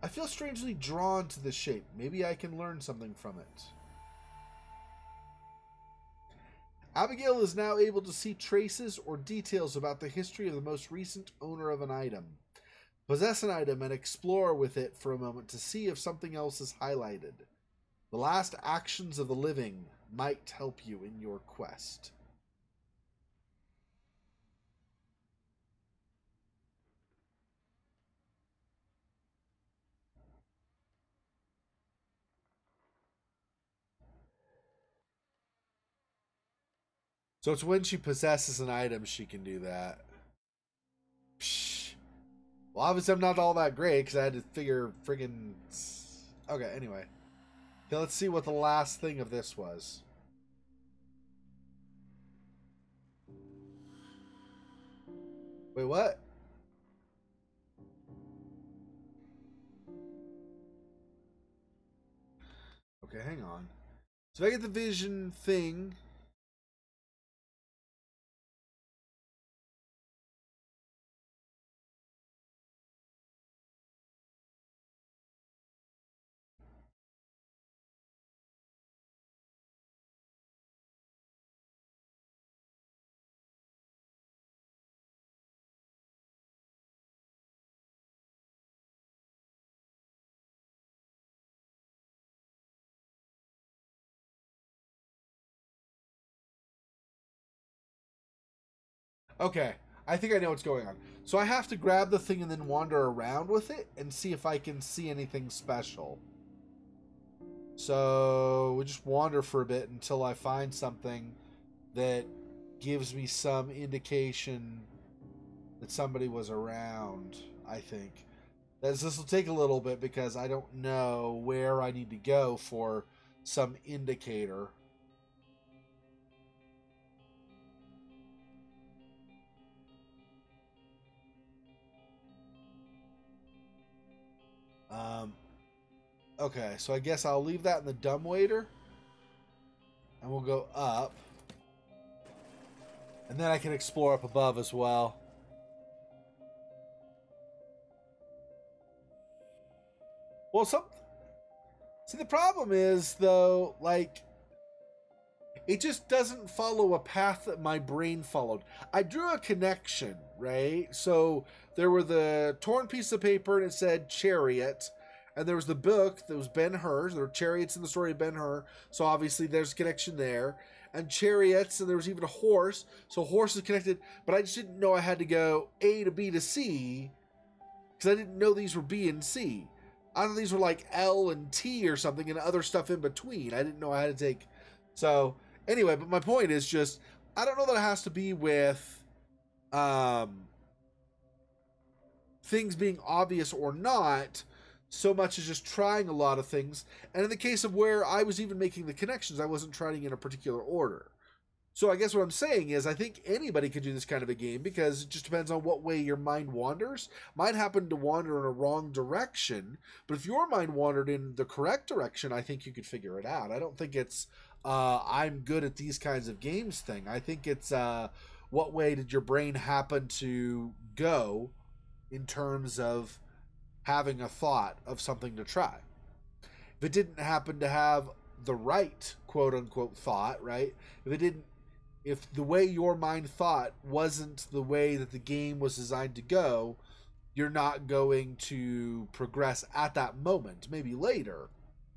I feel strangely drawn to this shape. Maybe I can learn something from it. Abigail is now able to see traces or details about the history of the most recent owner of an item. Possess an item and explore with it for a moment to see if something else is highlighted. The last actions of the living might help you in your quest. So it's when she possesses an item she can do that. Psh. Well, obviously I'm not all that great because I had to figure friggin'... Okay, anyway. Okay, let's see what the last thing of this was. Wait, what? Okay, hang on. So if I get the vision thing... Okay, I think I know what's going on. So I have to grab the thing and then wander around with it and see if I can see anything special. So we just wander for a bit until I find something that gives me some indication that somebody was around, I think. This will take a little bit because I don't know where I need to go for some indicator. Okay, so I guess I'll leave that in the dumbwaiter. And we'll go up. And then I can explore up above as well. Well, see, the problem is, though, like, it just doesn't follow a path that my brain followed. I drew a connection, right? So there were the torn piece of paper and it said chariot. And there was the book that was Ben-Hur. There were chariots in the story of Ben-Hur. So obviously there's a connection there. And chariots, and there was even a horse. So horse is connected. But I just didn't know I had to go A to B to C. Because I didn't know these were B and C. I thought these were like L and T or something and other stuff in between. I didn't know I had to take... So... Anyway, but my point is just, I don't know that it has to be with things being obvious or not, so much as just trying a lot of things. And in the case of where I was even making the connections, I wasn't trying in a particular order. So I guess what I'm saying is I think anybody could do this kind of a game because it just depends on what way your mind wanders. Mine happened to wander in a wrong direction, but if your mind wandered in the correct direction, I think you could figure it out. I don't think it's I'm good at these kinds of games thing. I think it's what way did your brain happen to go in terms of having a thought of something to try. If it didn't happen to have the right quote unquote thought, right? If the way your mind thought wasn't the way that the game was designed to go, you're not going to progress at that moment. Maybe later.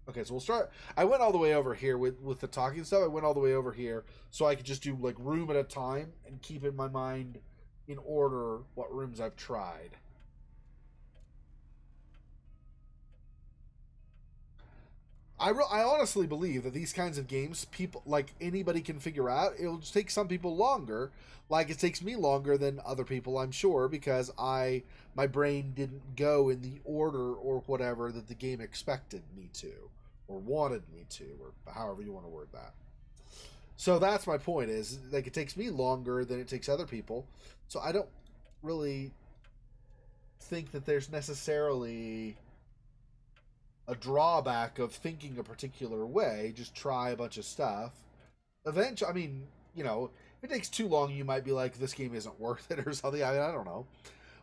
Okay, so we'll start. I went all the way over here with the talking stuff. I went all the way over here so I could just do like room at a time and keep in my mind in order what rooms I've tried. I honestly believe that these kinds of games, people like anybody can figure out. It'll just take some people longer, like it takes me longer than other people, I'm sure, because my brain didn't go in the order or whatever that the game expected me to, or wanted me to, or however you want to word that. So that's my point. Is like it takes me longer than it takes other people. So I don't really think that there's necessarily a drawback of thinking a particular way. Just try a bunch of stuff. Eventually, I mean, you know, if it takes too long, you might be like, this game isn't worth it or something. I don't know.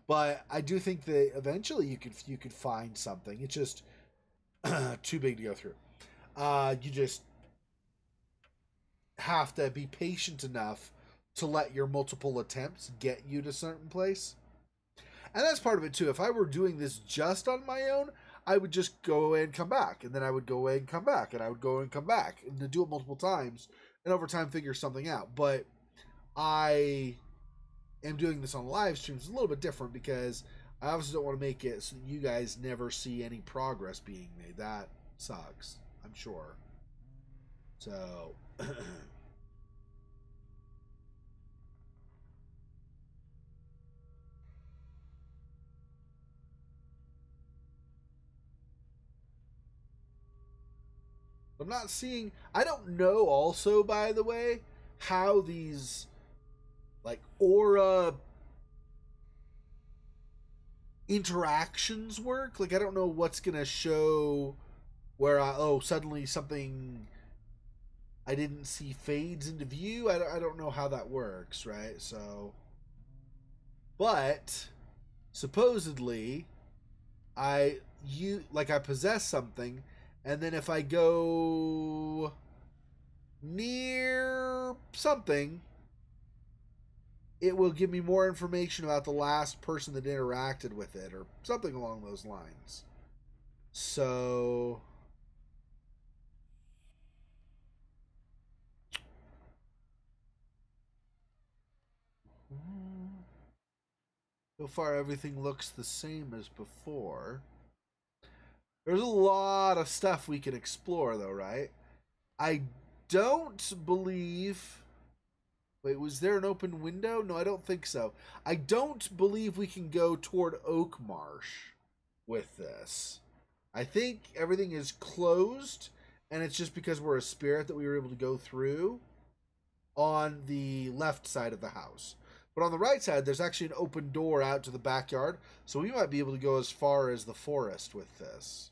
But I do think that eventually you could find something. It's just too big to go through. You just have to be patient enough to let your multiple attempts get you to a certain place. And that's part of it too. If I were doing this just on my own, I would just go away and come back, and then I would go away and come back, and I would go and come back, and to do it multiple times, and over time figure something out. But I am doing this on live streams a little bit different because I obviously don't want to make it so that you guys never see any progress being made. That sucks, I'm sure. So I'm not seeing... I don't know also, by the way, how these, like, aura interactions work. Like, I don't know what's going to show where suddenly something I didn't see fades into view. I don't know how that works, right? So... But, supposedly, I possess something... And then if I go near something, it will give me more information about the last person that interacted with it or something along those lines. So far everything looks the same as before. There's a lot of stuff we can explore, though, right? I don't believe... Wait, was there an open window? No, I don't think so. I don't believe we can go toward Oak Marsh with this. I think everything is closed, and it's just because we're a spirit that we were able to go through on the left side of the house. But on the right side, there's actually an open door out to the backyard, so we might be able to go as far as the forest with this.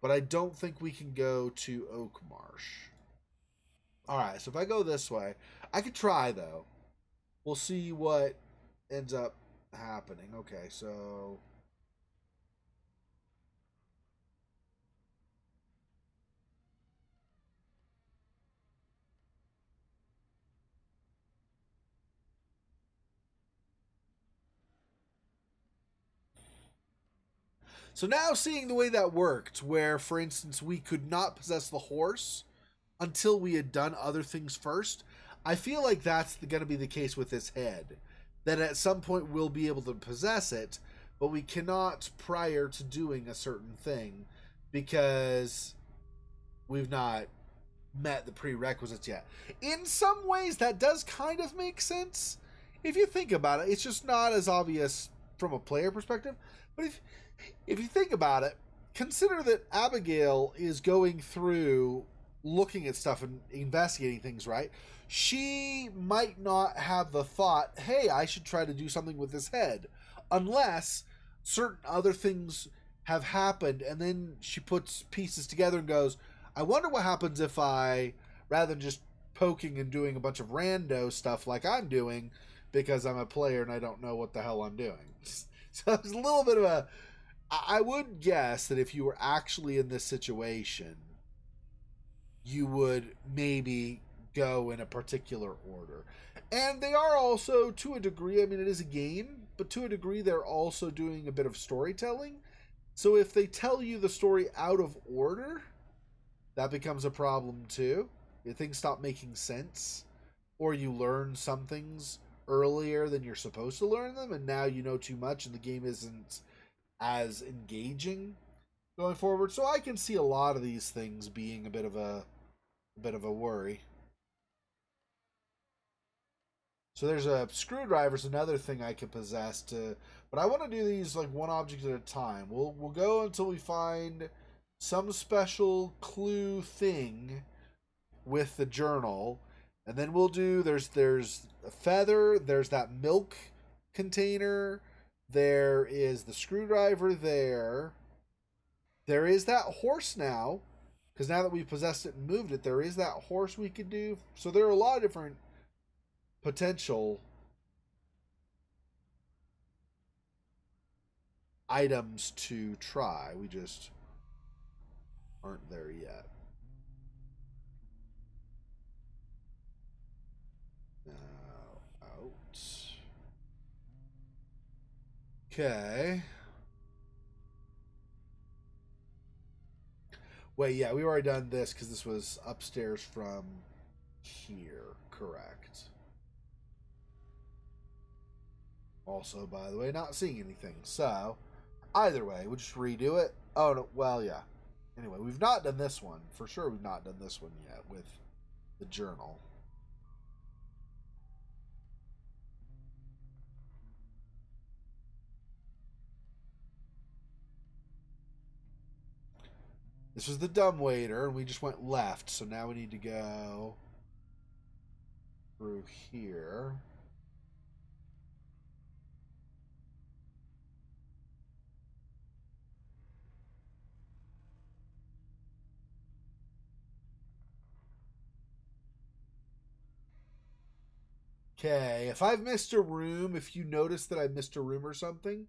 But I don't think we can go to Oak Marsh. Alright, so if I go this way, I could try, though. We'll see what ends up happening. Okay, so... So now seeing the way that worked, where, for instance, we could not possess the horse until we had done other things first, I feel like that's going to be the case with this head. That at some point we'll be able to possess it, but we cannot prior to doing a certain thing because we've not met the prerequisites yet. In some ways, that does kind of make sense. If you think about it, it's just not as obvious from a player perspective. But if you think about it, consider that Abigail is going through looking at stuff and investigating things, right? She might not have the thought, hey, I should try to do something with this head, unless certain other things have happened, and then she puts pieces together and goes, I wonder what happens if I, rather than just poking and doing a bunch of rando stuff like I'm doing, because I'm a player and I don't know what the hell I'm doing. So it's a little bit of a... I would guess that if you were actually in this situation, you would maybe go in a particular order. And they are also, to a degree, I mean, it is a game, but to a degree, they're also doing a bit of storytelling. So if they tell you the story out of order, that becomes a problem too. If things stop making sense, or you learn some things earlier than you're supposed to learn them, and now you know too much and the game isn't as engaging going forward. So I can see a lot of these things being a bit of a worry. So there's a screwdriver's another thing I can possess to, but I want to do these like one object at a time. We'll go until we find some special clue thing with the journal, and then we'll do there's a feather, there's that milk container, there is the screwdriver there. There is that horse now, because now that we've possessed it and moved it, there is that horse we could do. So there are a lot of different potential items to try. We just aren't there yet. Now out. Okay. Wait, yeah, we've already done this because this was upstairs from here. Correct. Also, by the way, not seeing anything. So, either way, we'll just redo it. Oh, no, well, yeah. Anyway, we've not done this one. For sure, we've not done this one yet with the journal. This was the dumbwaiter, and we just went left. So now we need to go through here. Okay, if I've missed a room, if you notice that I missed a room or something,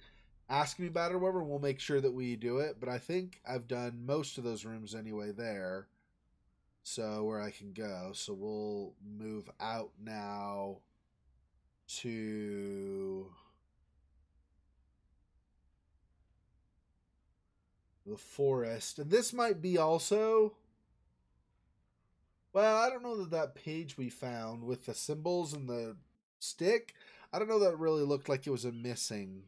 ask me about it or whatever, and we'll make sure that we do it. But I think I've done most of those rooms anyway there. So where I can go. So we'll move out now to the forest. And this might be also... Well, I don't know that page we found with the symbols and the stick, I don't know that it really looked like it was a missing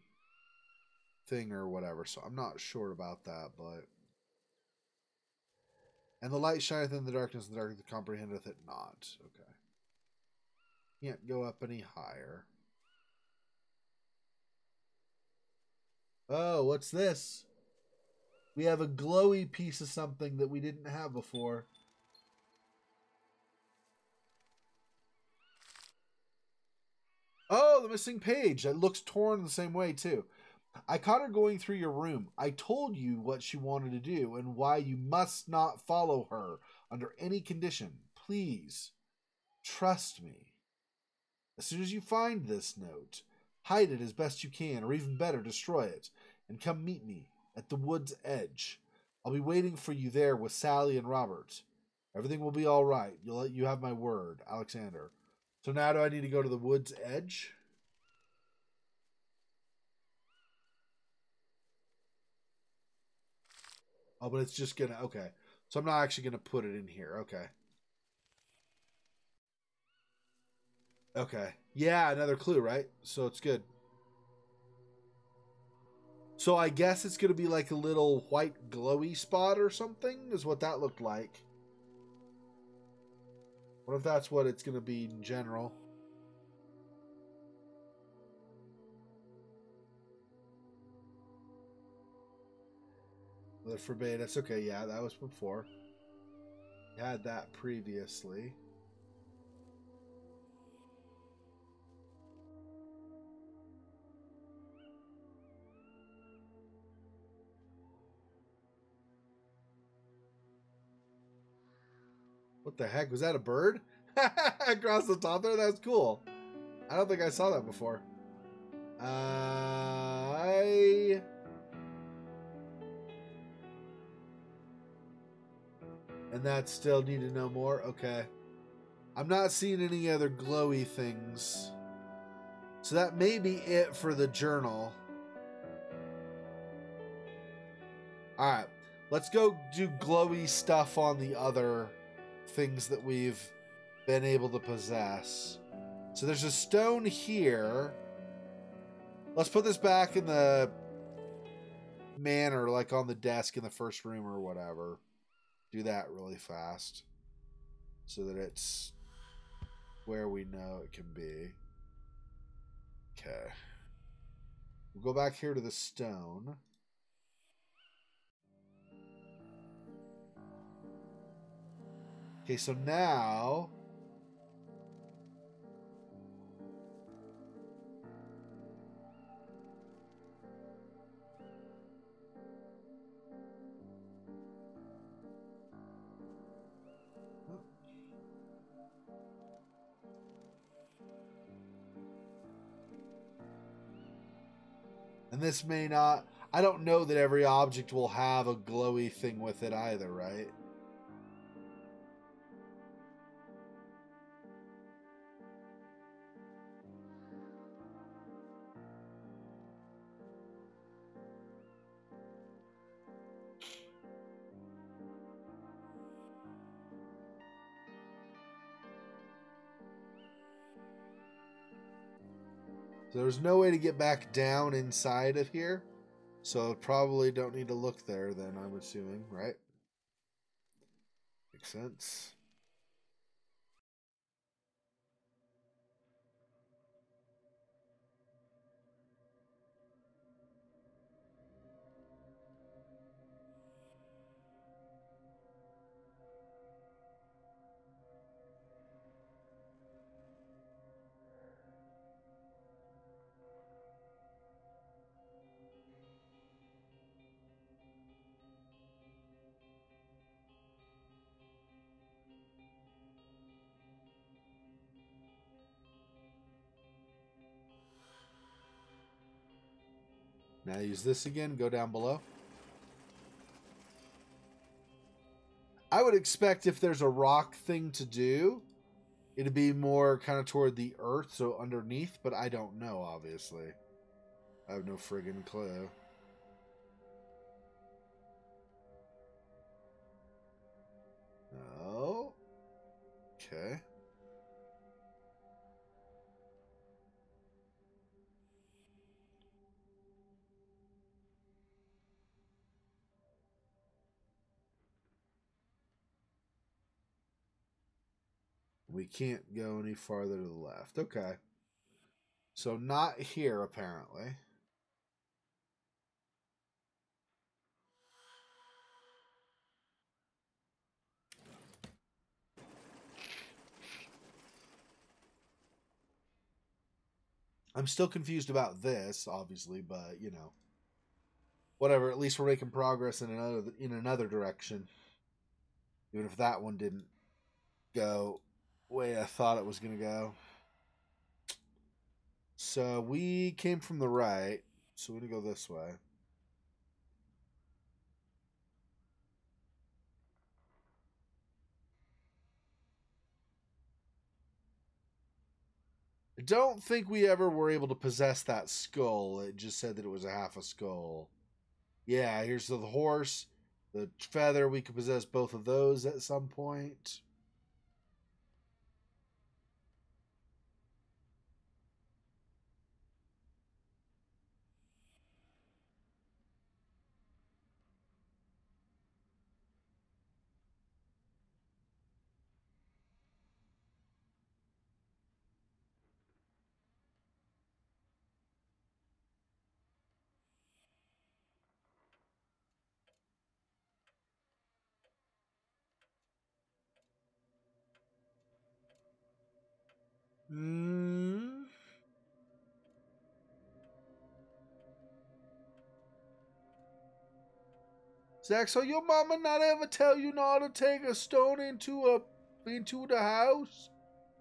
thing or whatever, so I'm not sure about that, but... And the light shineth in the darkness, and the darkness comprehendeth it not. Okay. Can't go up any higher. Oh, what's this? We have a glowy piece of something that we didn't have before. Oh, the missing page. It looks torn the same way, too. I caught her going through your room. I told you what she wanted to do and why you must not follow her under any condition. Please, trust me. As soon as you find this note, hide it as best you can, or even better, destroy it, and come meet me at the wood's edge. I'll be waiting for you there with Sally and Robert. Everything will be all right. You have my word, Alexander. So now do I need to go to the wood's edge? Oh, but it's just gonna... Okay. So I'm not actually gonna put it in here. Okay. Okay. Yeah, another clue, right? So it's good. So I guess it's gonna be like a little white glowy spot or something, is what that looked like. What if that's what it's gonna be in general? The forbade. That's okay. Yeah, that was before. You had that previously. What the heck? Was that a bird? Across the top there? That's cool. I don't think I saw that before. And that still need to know more? Okay. I'm not seeing any other glowy things. So that may be it for the journal. Alright. Let's go do glowy stuff on the other things that we've been able to possess. So there's a stone here. Let's put this back in the manor, like on the desk in the first room or whatever. Do that really fast so that it's where we know it can be. Okay. We'll go back here to the stone. Okay, so now... And this may not... I don't know that every object will have a glowy thing with it either, right? So there's no way to get back down inside of here. So probably don't need to look there then, I'm assuming, right? Makes sense. Now use this again, go down below. I would expect if there's a rock thing to do, it'd be more kind of toward the earth, so underneath, but I don't know, obviously. I have no friggin' clue. Oh. Okay. We can't go any farther to the left. Okay. So not here, apparently. I'm still confused about this, obviously, but, you know. whatever. At least we're making progress in another direction, even if that one didn't go the way I thought it was gonna go. So we came from the right, so we're gonna go this way. I don't think we ever were able to possess that skull. It just said that it was a half a skull. Yeah, here's the horse, the feather. We could possess both of those at some point. Hmm. Zach, so your mama not ever tell you not to take a stone into the house?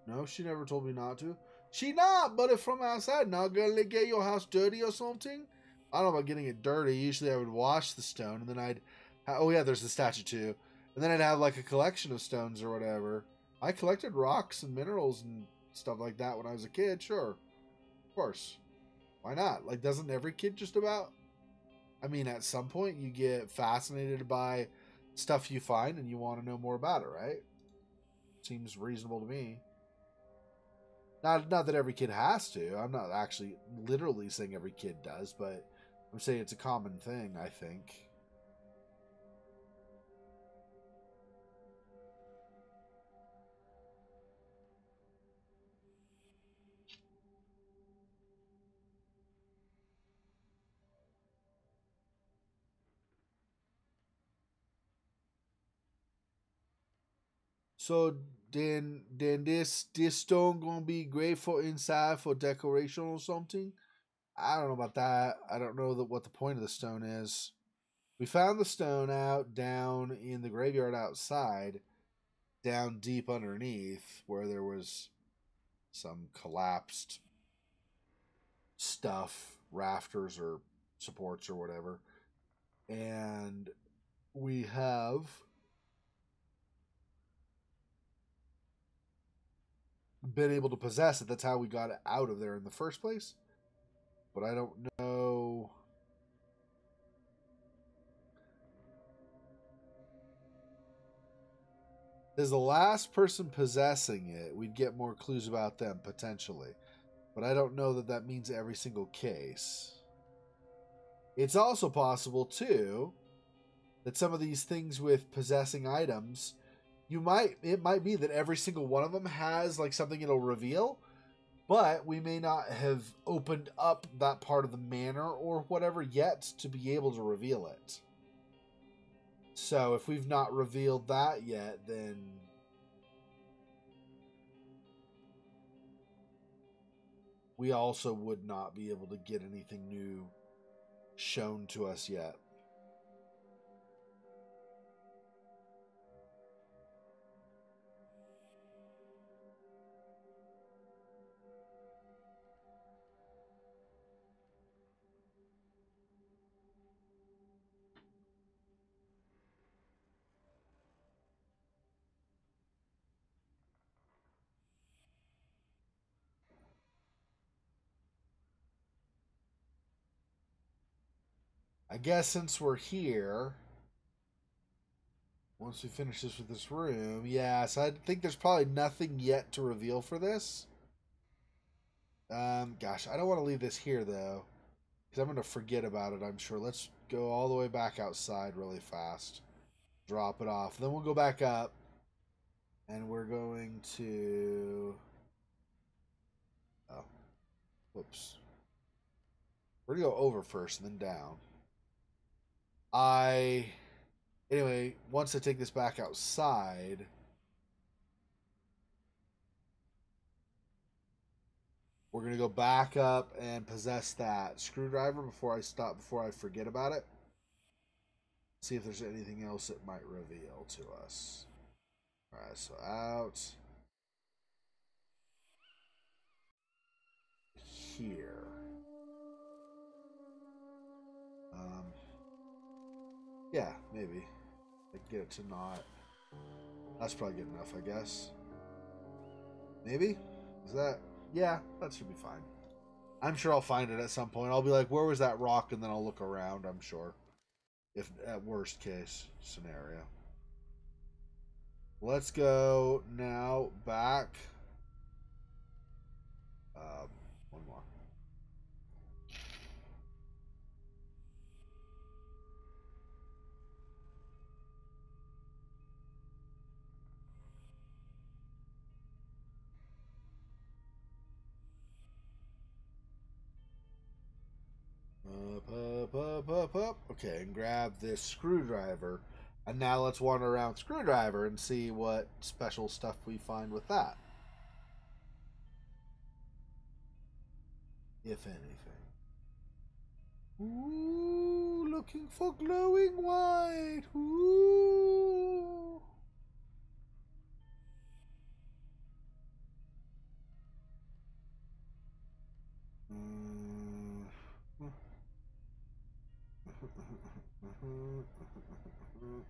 No, she never told me not to. She not, but if from outside, not gonna get your house dirty or something. I don't know about getting it dirty. Usually I would wash the stone and then oh yeah, there's the statue too. And then I'd have like a collection of stones or whatever. I collected rocks and minerals and stuff like that when I was a kid, sure. Of course. Why not? Like, doesn't every kid just about? I mean, at some point you get fascinated by stuff you find and you want to know more about it, right? Seems reasonable to me. Not that every kid has to. I'm not actually literally saying every kid does, but I'm saying it's a common thing, I think. So then this stone gonna be great for inside for decoration or something? I don't know about that. I don't know what the point of the stone is. We found the stone out down in the graveyard outside, down deep underneath where there was some collapsed stuff, rafters or supports or whatever. And we have been able to possess it. That's how we got it out of there in the first place. But I don't know. As the last person possessing it, we'd get more clues about them potentially. But I don't know that that means every single case. It's also possible, too, that some of these things with possessing items, it might be that every single one of them has like something it'll reveal, but we may not have opened up that part of the manor or whatever yet to be able to reveal it. So if we've not revealed that yet, then we also would not be able to get anything new shown to us yet. I guess since we're here, once we finish this with this room, yeah, so I think there's probably nothing yet to reveal for this. Gosh, I don't want to leave this here, though, because I'm going to forget about it, I'm sure. Let's go all the way back outside really fast. Drop it off. Then we'll go back up, and we're going to... Oh, whoops. We're going to go over first and then down. Anyway, once I take this back outside, we're going to go back up and possess that screwdriver before I forget about it. See if there's anything else it might reveal to us. Alright, so out. Here. Yeah, maybe. Like get it to not. That's probably good enough, I guess. Maybe? Is that? Yeah, that should be fine. I'm sure I'll find it at some point. I'll be like, where was that rock? And then I'll look around, I'm sure. If at worst case scenario. Let's go now back. One more. Up. Okay, and grab this screwdriver. And now let's wander around screwdriver and see what special stuff we find with that. If anything. Ooh, looking for glowing white. Ooh.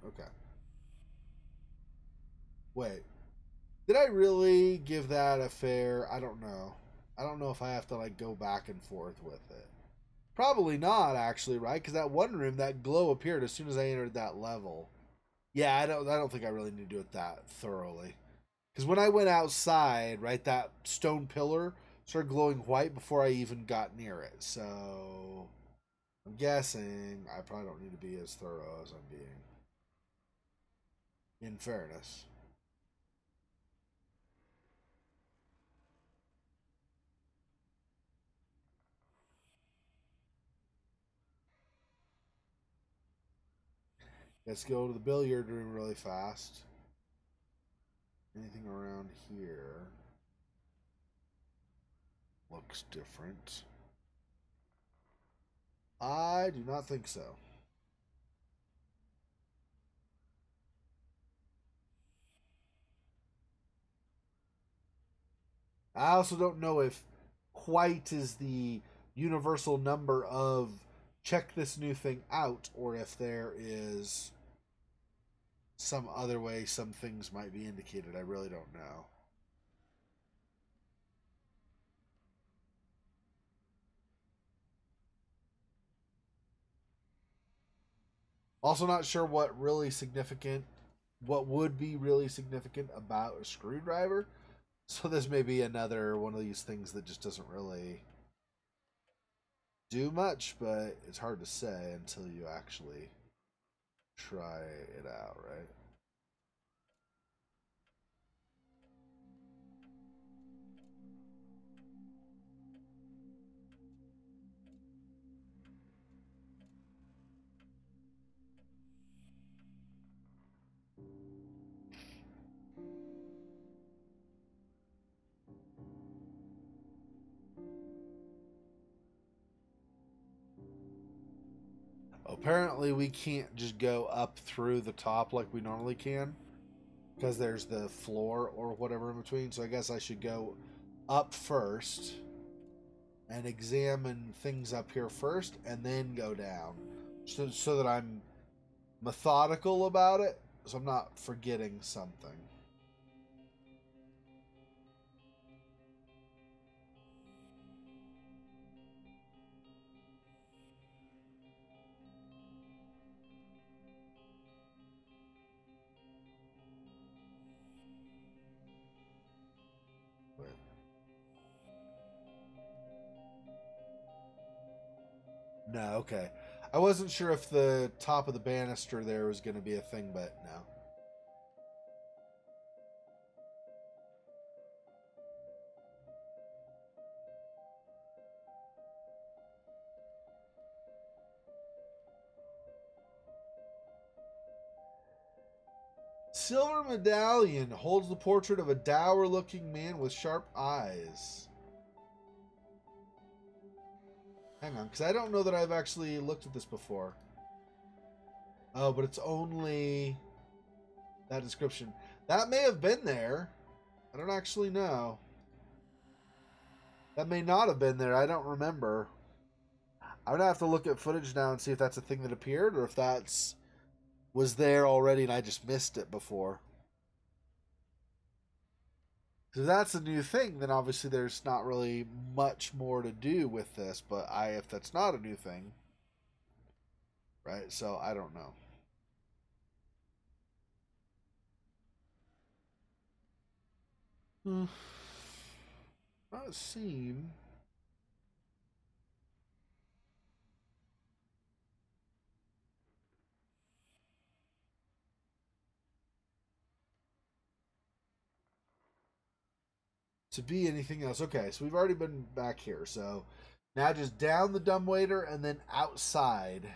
Okay. Wait. Did I really give that a fair? I don't know. I don't know if I have to like go back and forth with it. Probably not, actually, right? Because that one room, that glow appeared as soon as I entered that level. Yeah, I don't think I really need to do it that thoroughly. Because when I went outside, right, that stone pillar started glowing white before I even got near it. So I'm guessing I probably don't need to be as thorough as I'm being. In fairness. Let's go to the billiard room really fast. Anything around here looks different. I do not think so. I also don't know if white is the universal number of check this new thing out, or if there is some other way some things might be indicated. I really don't know. Also, not sure what would be really significant about a screwdriver. So this may be another one of these things that just doesn't really do much, but it's hard to say until you actually try it out, right? Apparently, we can't just go up through the top like we normally can because there's the floor or whatever in between. So I guess I should go up first and examine things up here first and then go down so that I'm methodical about it, so I'm not forgetting something. No, okay. I wasn't sure if the top of the banister there was going to be a thing, but no. Silver medallion holds the portrait of a dour looking man with sharp eyes. Hang on, because I don't know that I've actually looked at this before. Oh, but it's only that description. That may have been there. I don't actually know. That may not have been there. I don't remember. I'm gonna have to look at footage now and see if that's a thing that appeared or if that's was there already and I just missed it before. If that's a new thing, then obviously there's not really much more to do with this. But if that's not a new thing, right? So I don't know. Not seem. To be anything else. Okay, so we've already been back here. So now just down the dumbwaiter and then outside.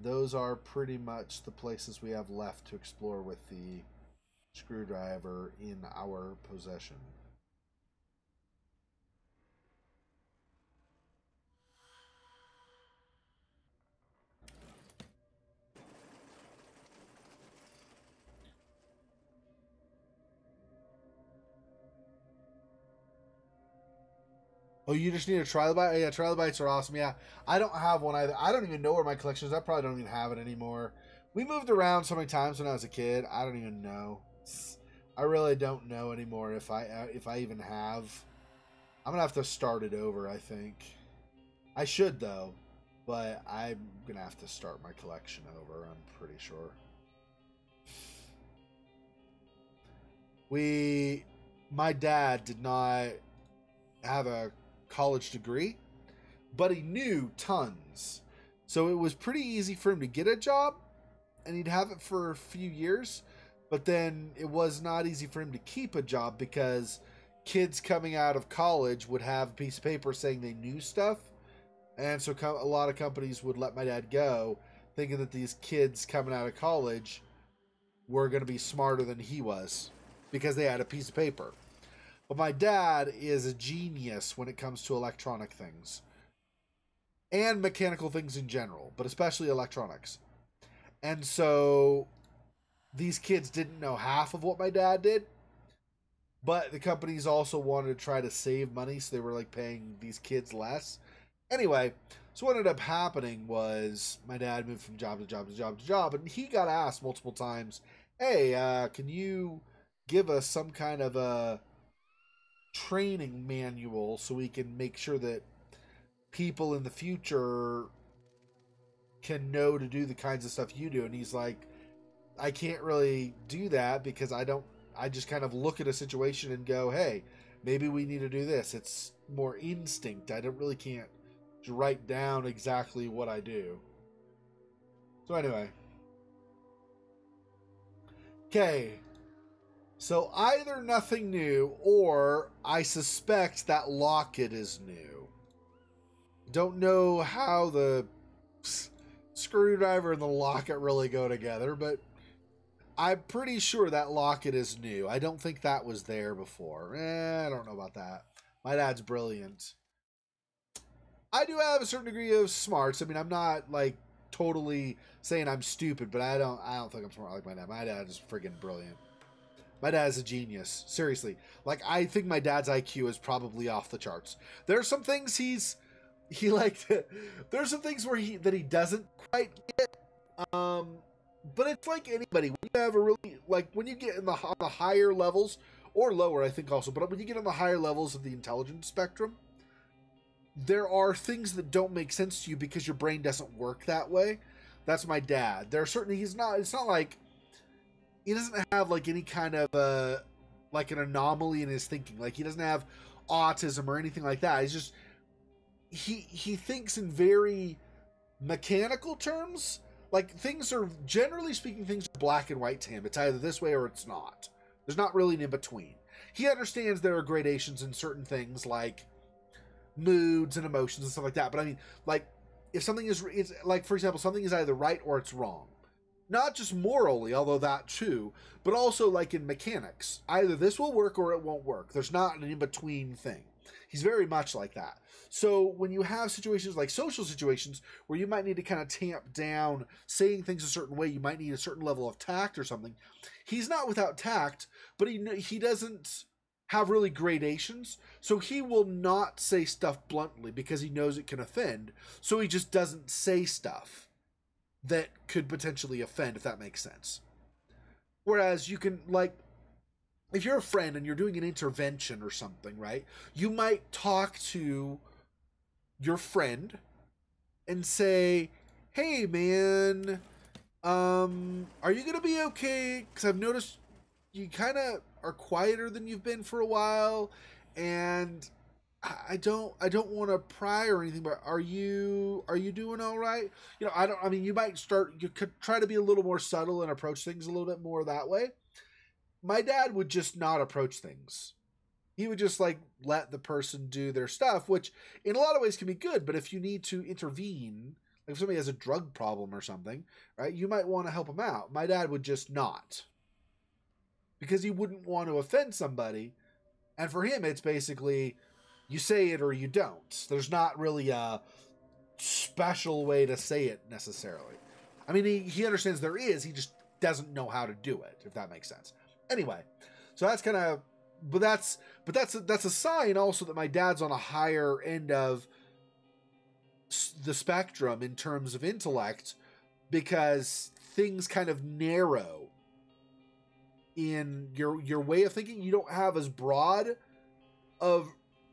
Those are pretty much the places we have left to explore with the screwdriver in our possession. Oh, you just need a trilobite? Oh, yeah, trilobites are awesome. Yeah, I don't have one either. I don't even know where my collection is. I probably don't even have it anymore. We moved around so many times when I was a kid. I don't even know. I really don't know anymore if I even have. I'm gonna have to start it over. I think I should though, but I'm gonna have to start my collection over. I'm pretty sure. My dad did not have a college degree, but he knew tons. So it was pretty easy for him to get a job, and he'd have it for a few years. But then it was not easy for him to keep a job because kids coming out of college would have a piece of paper saying they knew stuff. And so a lot of companies would let my dad go, thinking that these kids coming out of college were going to be smarter than he was because they had a piece of paper. But my dad is a genius when it comes to electronic things and mechanical things in general, but especially electronics. And so these kids didn't know half of what my dad did, but the companies also wanted to try to save money, so they were like paying these kids less. Anyway, so what ended up happening was my dad moved from job to job to job to job, and he got asked multiple times, hey, can you give us some kind of a training manual so we can make sure that people in the future can know to do the kinds of stuff you do? And he's like, I can't really do that because I just kind of look at a situation and go, hey, maybe we need to do this. It's more instinct. I can't write down exactly what I do. So anyway. Okay. So either nothing new, or I suspect that locket is new. Don't know how the screwdriver and the locket really go together, but I'm pretty sure that locket is new. I don't think that was there before. I don't know about that. My dad's brilliant. I do have a certain degree of smarts. I mean, I'm not like totally saying I'm stupid, but I don't think I'm smart like my dad. My dad is friggin' brilliant. My dad's a genius. Seriously. Like, I think my dad's IQ is probably off the charts. There are some things there's some things where he doesn't quite get. But it's like anybody. When you have a really, like, when you get on the higher levels, or lower, I think also, but when you get on the higher levels of the intelligence spectrum, there are things that don't make sense to you because your brain doesn't work that way. That's my dad. There are certainly, it's not like, he doesn't have like any kind of like an anomaly in his thinking. Like he doesn't have autism or anything like that. He's just he thinks in very mechanical terms. Like things are, generally speaking, things are black and white to him. It's either this way or it's not. There's not really an in between. He understands there are gradations in certain things like moods and emotions and stuff like that. But I mean, like if something it's like, for example, something is either right or it's wrong. Not just morally, although that too, but also like in mechanics. Either this will work or it won't work. There's not an in-between thing. He's very much like that. So when you have situations like social situations where you might need to kind of tamp down saying things a certain way, you might need a certain level of tact or something. He's not without tact, but he doesn't have really gradations. So he will not say stuff bluntly because he knows it can offend. So he just doesn't say stuff that could potentially offend, if that makes sense. Whereas you can, like, if you're a friend and you're doing an intervention or something, right? You might talk to your friend and say, "Hey, man, are you gonna be okay? Because I've noticed you kind of are quieter than you've been for a while, and I don't want to pry or anything, but are you doing all right? You know, I mean, you could try to be a little more subtle and approach things a little bit more that way. My dad would just not approach things. He would just like let the person do their stuff, which in a lot of ways can be good. But if you need to intervene, like if somebody has a drug problem or something, right, you might want to help them out. My dad would just not, because he wouldn't want to offend somebody. And for him, it's basically you say it or you don't. There's not really a special way to say it necessarily. I mean, he understands there is, he just doesn't know how to do it, if that makes sense. Anyway, so that's kind of, but that's a sign also that my dad's on a higher end of the spectrum in terms of intellect, because things kind of narrow in your way of thinking. You don't have as broad of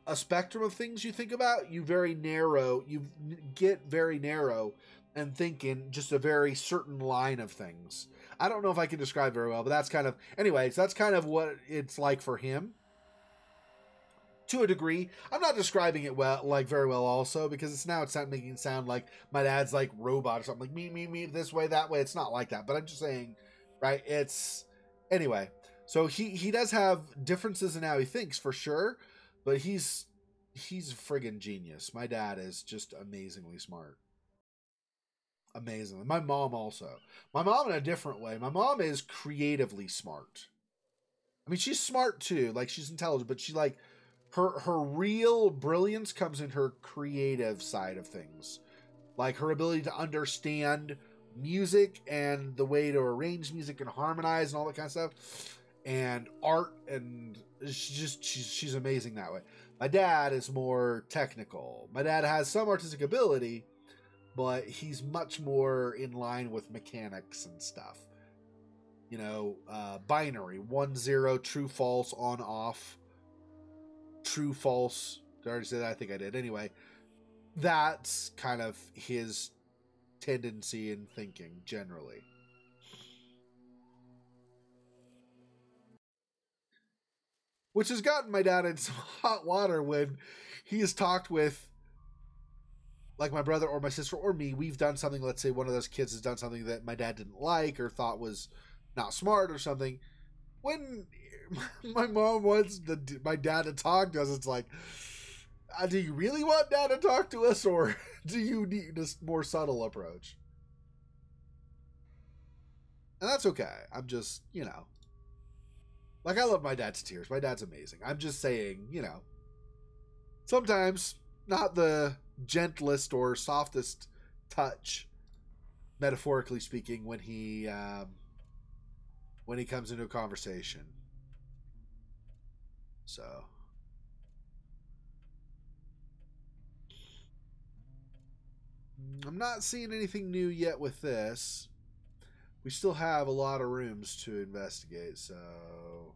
a spectrum of things you think about. You get very narrow and think in just a very certain line of things. I don't know if I can describe very well, but that's kind of, anyways, that's kind of what it's like for him. To a degree, I'm not describing it very well also, because it's not making it sound like my dad's like robot or something, like me, this way, that way. It's not like that, but I'm just saying, right? Anyway, so he does have differences in how he thinks for sure, but he's a friggin' genius. My dad is just amazingly smart. Amazingly. My mom also. My mom in a different way. My mom is creatively smart. I mean, she's smart too. Like, she's intelligent, but she like her real brilliance comes in her creative side of things. Like her ability to understand music and the way to arrange music and harmonize and all that kind of stuff, and art, and she's amazing that way. My dad is more technical. My dad has some artistic ability, but he's much more in line with mechanics and stuff. You know, binary, 1-0, true, false, on, off, true, false. Did I already say that? I think I did. Anyway, that's kind of his tendency in thinking generally. Which has gotten my dad in some hot water when he has talked with, like, my brother or my sister or me. We've done something, let's say one of those kids has done something that my dad didn't like or thought was not smart or something. When my mom wants my dad to talk to us, it's like, do you really want dad to talk to us, or do you need a more subtle approach? And that's okay. I'm just, like, I love my dad to tears. My dad's amazing. I'm just saying, sometimes not the gentlest or softest touch, metaphorically speaking, when he comes into a conversation. So I'm not seeing anything new yet with this. We still have a lot of rooms to investigate, so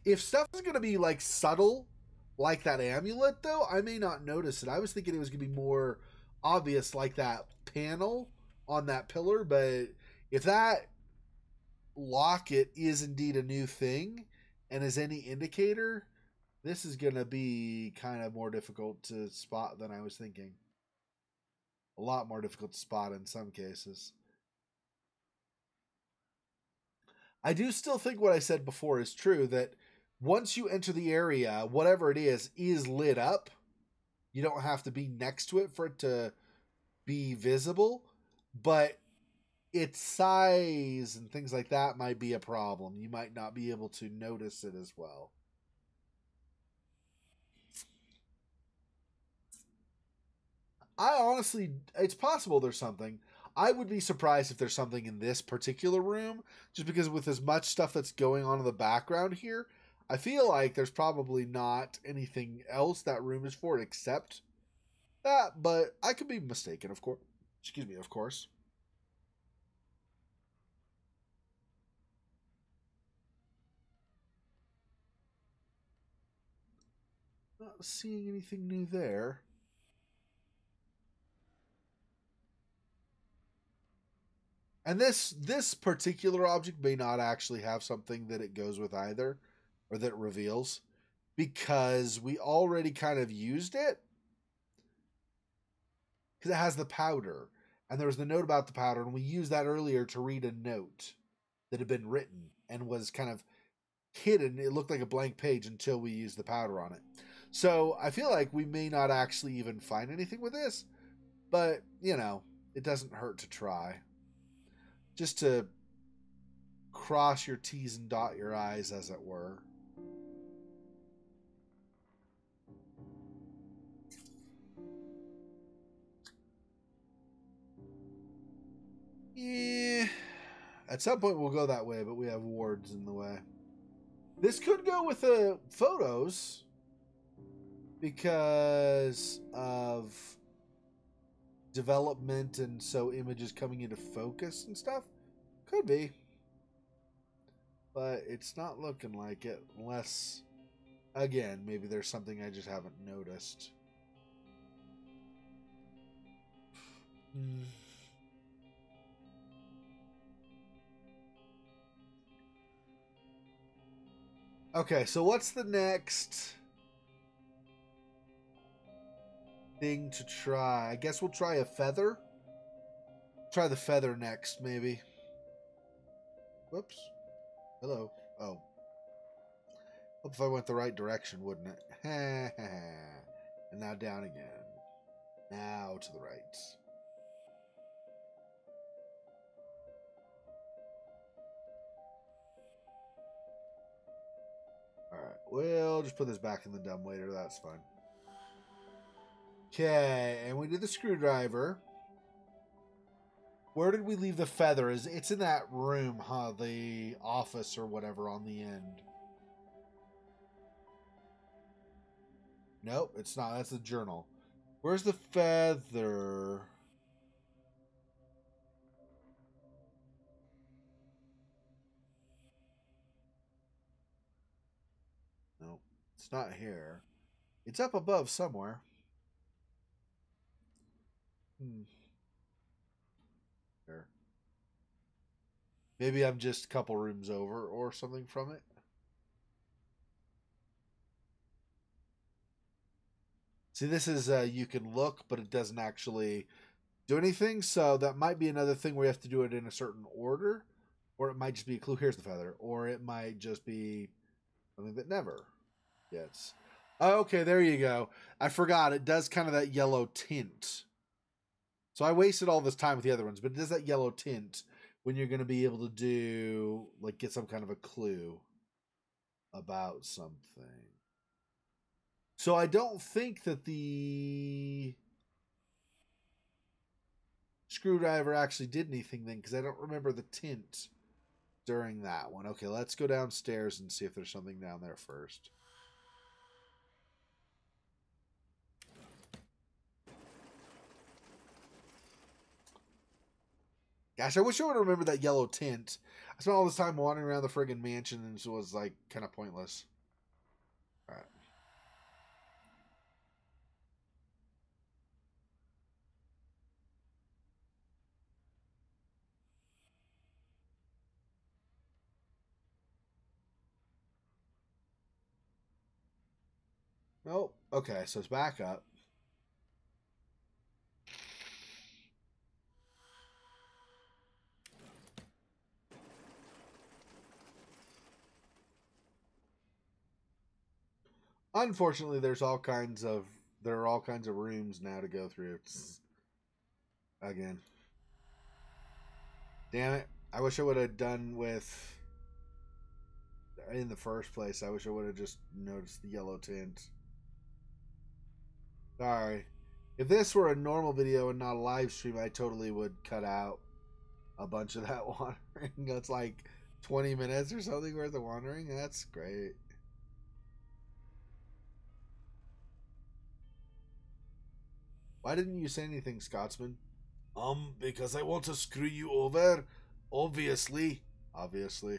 if stuff is going to be like subtle, like that amulet, though, I may not notice it. I was thinking it was going to be more obvious, like that panel on that pillar, but if that locket is indeed a new thing and is any indicator, this is going to be kind of more difficult to spot than I was thinking. A lot more difficult to spot in some cases. I do still think what I said before is true, that once you enter the area, whatever it is lit up. You don't have to be next to it for it to be visible. But its size and things like that might be a problem. You might not be able to notice it as well. I honestly, it's possible there's something. I would be surprised if there's something in this particular room, just because with as much stuff that's going on in the background here, I feel like there's probably not anything else that room is for except that, but I could be mistaken, of course. Excuse me, of course. Not seeing anything new there. And this particular object may not actually have something that it goes with either, or that it reveals, because we already kind of used it. Because it has the powder, and there was the note about the powder, and we used that earlier to read a note that had been written and was kind of hidden. It looked like a blank page until we used the powder on it. So I feel like we may not actually even find anything with this, but you know, it doesn't hurt to try. Just to cross your T's and dot your I's, as it were. Yeah. At some point we'll go that way, but we have wards in the way. This could go with the photos because of development and so images coming into focus and stuff. Could be. But it's not looking like it unless, again, maybe there's something I just haven't noticed. Okay, so what's the next thing to try? I guess we'll try a feather. Try the feather next, maybe. Whoops. Hello. Oh. Hope if I went the right direction, wouldn't it? And now down again. Now to the right. Alright, we'll just put this back in the dumbwaiter. That's fine. Okay, and we did the screwdriver. Where did we leave the feather? It's in that room, huh? The office or whatever on the end. Nope, it's not. That's the journal. Where's the feather? Nope, it's not here. It's up above somewhere. There. Maybe I'm just a couple rooms over or something from it. See, this is you can look, but it doesn't actually do anything. So that might be another thing where you have to do it in a certain order. Or it might just be a clue, here's the feather. Or it might just be something that never gets. Oh, okay, there you go. I forgot. It does kind of that yellow tint. So I wasted all this time with the other ones, but it does that yellow tint when you're going to be able to do, like, get some kind of a clue about something. So I don't think that the screwdriver actually did anything then, because I don't remember the tint during that one. Okay, let's go downstairs and see if there's something down there first. Gosh, I wish I would remember that yellow tint. I spent all this time wandering around the friggin' mansion and it was like kind of pointless. All right. Nope. Okay, so it's back up. Unfortunately, there are all kinds of rooms now to go through. Again. Damn it. I wish I would have done with... In the first place, I wish I would have just noticed the yellow tint. Sorry. If this were a normal video and not a live stream, I totally would cut out a bunch of that wandering. That's like 20 minutes or something worth of wandering. That's great. Why didn't you say anything, Scotsman? Because I want to screw you over. Obviously. Obviously.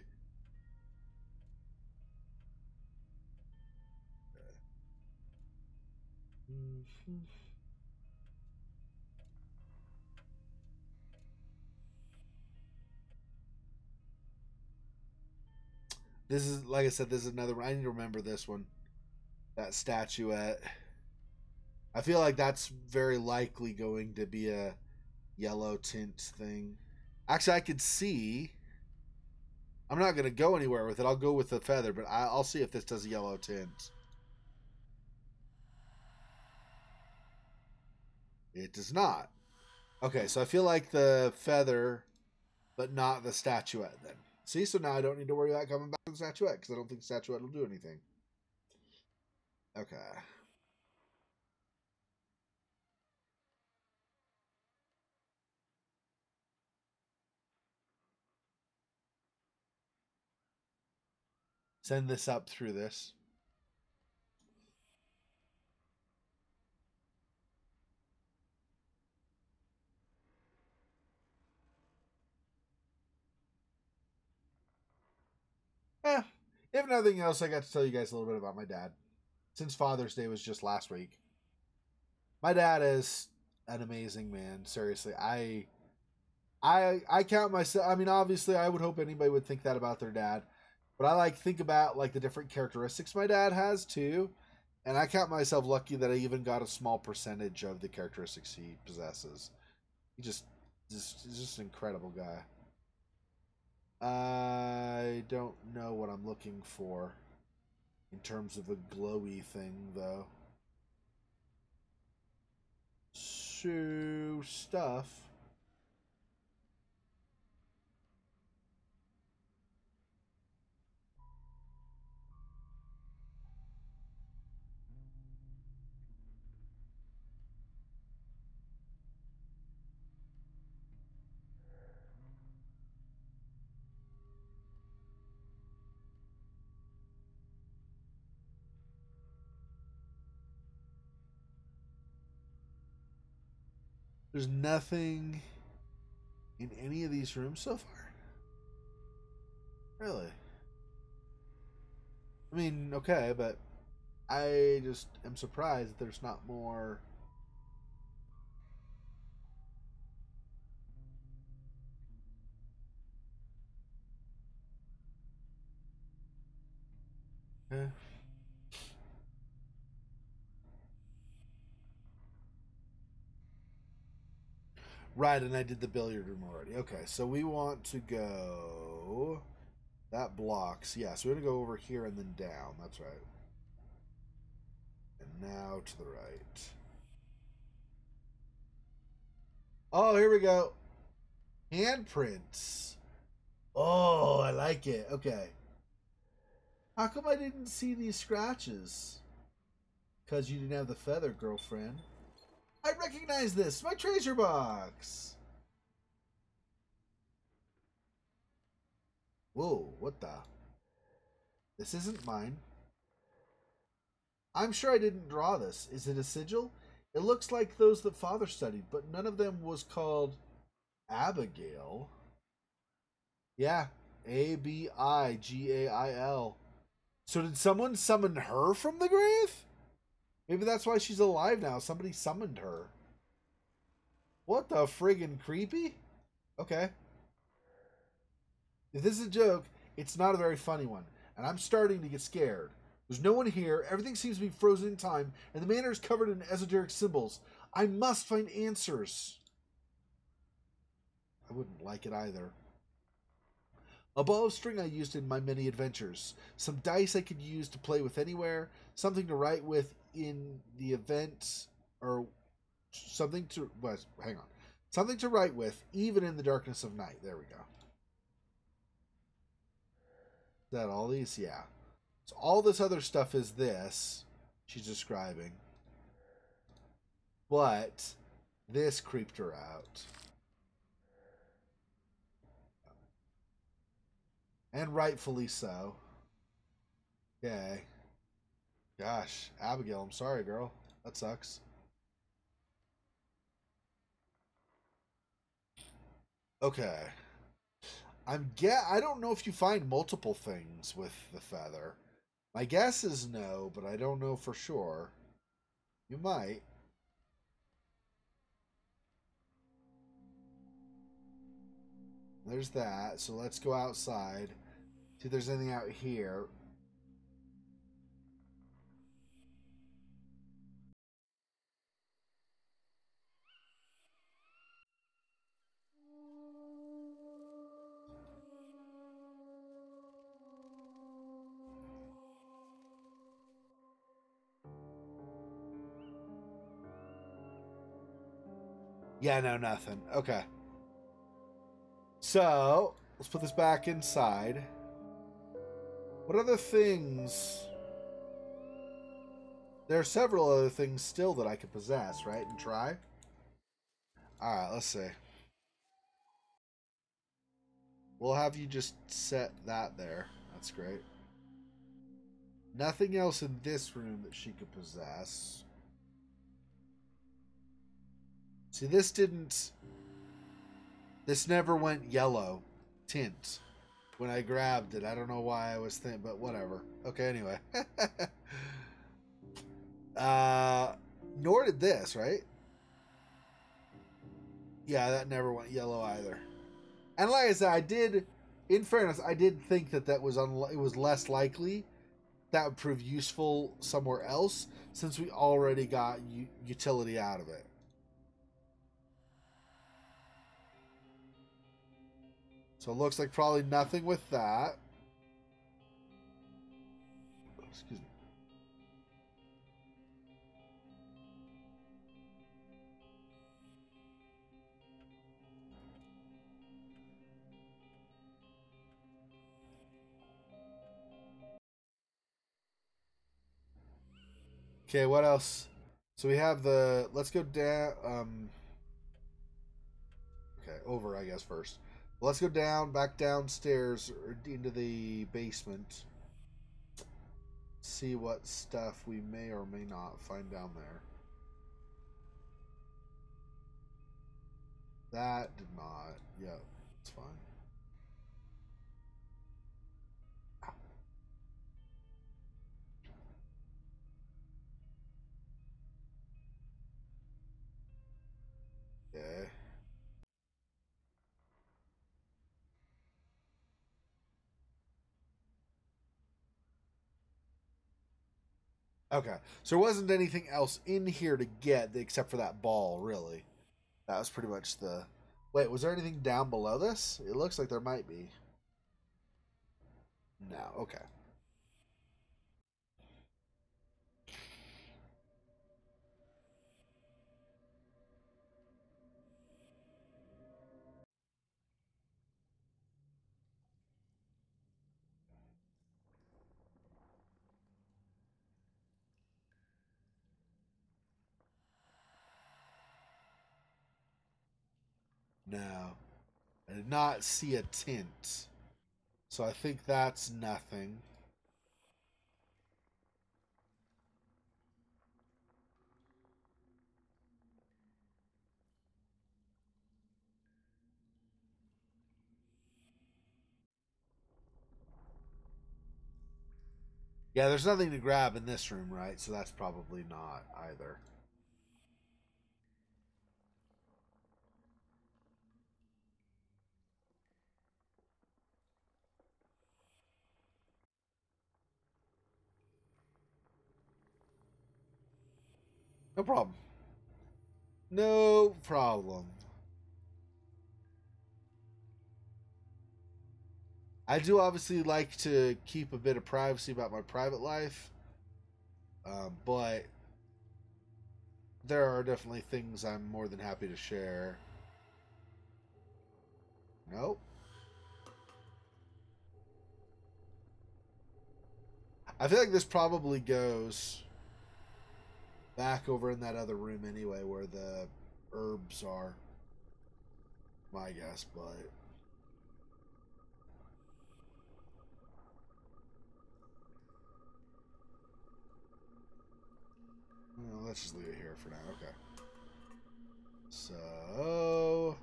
This is, like I said, this is another one. I need to remember this one. That statuette. I feel like that's very likely going to be a yellow tint thing. Actually, I could see. I'm not going to go anywhere with it. I'll go with the feather, but I'll see if this does a yellow tint. It does not. Okay, so I feel like the feather, but not the statuette then. See, so now I don't need to worry about coming back to the statuette because I don't think the statuette will do anything. Okay. Send this up through this. If nothing else, I got to tell you guys a little bit about my dad. Since Father's Day was just last week. My dad is an amazing man. Seriously, I count myself. I mean, obviously, I would hope anybody would think that about their dad, but I think about like the different characteristics my dad has too, and I count myself lucky that I even got a small percentage of the characteristics he possesses. He's just an incredible guy. I don't know what I'm looking for in terms of a glowy thing, though. So, stuff. There's nothing in any of these rooms so far. Really? I mean, okay, but I just am surprised that there's not more. Eh. Right, and I did the billiard room already. Okay, so we want to go. That blocks. Yeah, so we're going to go over here and then down. That's right. And now to the right. Oh, here we go. Handprints. Oh, I like it. Okay. How come I didn't see these scratches? Because you didn't have the feather, girlfriend. I recognize this. My treasure box. Whoa, what the? This isn't mine. I'm sure I didn't draw this. Is it a sigil? It looks like those that Father studied, but none of them was called Abigail. Yeah, Abigail. So did someone summon her from the grave? Maybe that's why she's alive now. Somebody summoned her. What the friggin' creepy? Okay. If this is a joke, it's not a very funny one, and I'm starting to get scared. There's no one here, everything seems to be frozen in time, and the manor is covered in esoteric symbols. I must find answers. I wouldn't like it either. A ball of string I used in my many adventures. Some dice I could use to play with anywhere. Something to write with in the event, or something to... Well, hang on. Something to write with, even in the darkness of night. There we go. Is that all these? Yeah. So all this other stuff is this she's describing. But this creeped her out. And rightfully so. Okay. Gosh, Abigail, I'm sorry, girl. That sucks. Okay. I don't know if you find multiple things with the feather. My guess is no, but I don't know for sure. You might. There's that. So let's go outside. See if there's anything out here. Yeah, no, nothing. Okay. So, let's put this back inside. What other things? There are several other things still that I could possess, right? And try? Alright, let's see. We'll have you just set that there. That's great. Nothing else in this room that she could possess. See, this didn't... This never went yellow tint when I grabbed it. I don't know why I was thinking, but whatever. Okay, anyway. Nor did this, right? Yeah, that never went yellow either. And like I said, in fairness, I did think that was it was less likely that would prove useful somewhere else since we already got utility out of it. So it looks like probably nothing with that. Excuse me. Okay, what else? So we have the... Let's go down... okay, over, I guess, first. Let's go down, back downstairs, or into the basement. See what stuff we may or may not find down there. That did not. Yep, it's fine. Okay. Okay, so there wasn't anything else in here to get except for that ball, really. That was pretty much the... Wait, was there anything down below this? It looks like there might be. No, okay. No. I did not see a tint. So I think that's nothing. Yeah, there's nothing to grab in this room, right? So that's probably not either. No problem. No problem. I do obviously like to keep a bit of privacy about my private life, but there are definitely things I'm more than happy to share. Nope. I feel like this probably goes back over in that other room anyway, where the herbs are. My guess, but well, let's just leave it here for now. Okay. So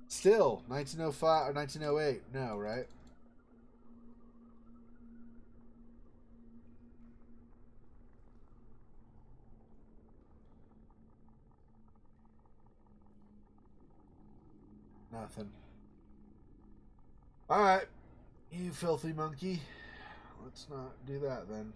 still 1905 or 1908? No, right? Nothing. All right, you filthy monkey. Let's not do that then.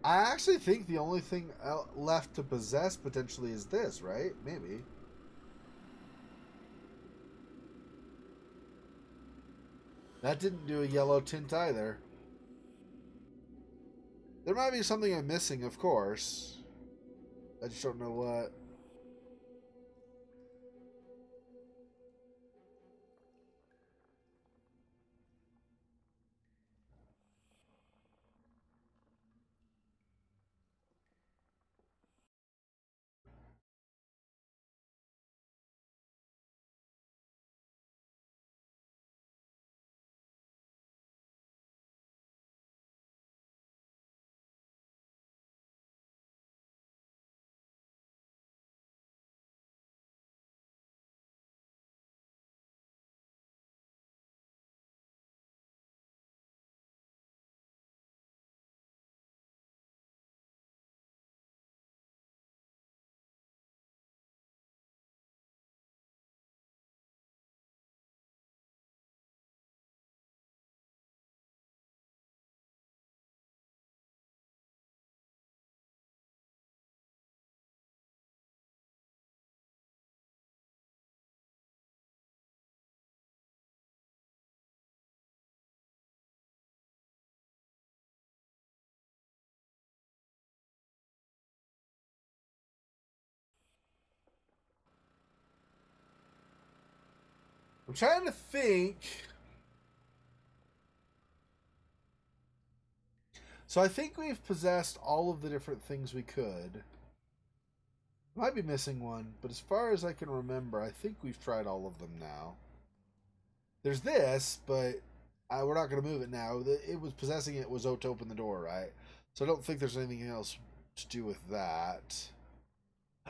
I actually think the only thing left to possess potentially is this, right? Maybe. That didn't do a yellow tint either. There might be something I'm missing, of course. I just don't know what. I'm trying to think. So I think we've possessed all of the different things we could. Might be missing one, but as far as I can remember, I think we've tried all of them now. There's this, but we're not going to move it now. It was possessing it was to open the door, right? So I don't think there's anything else to do with that.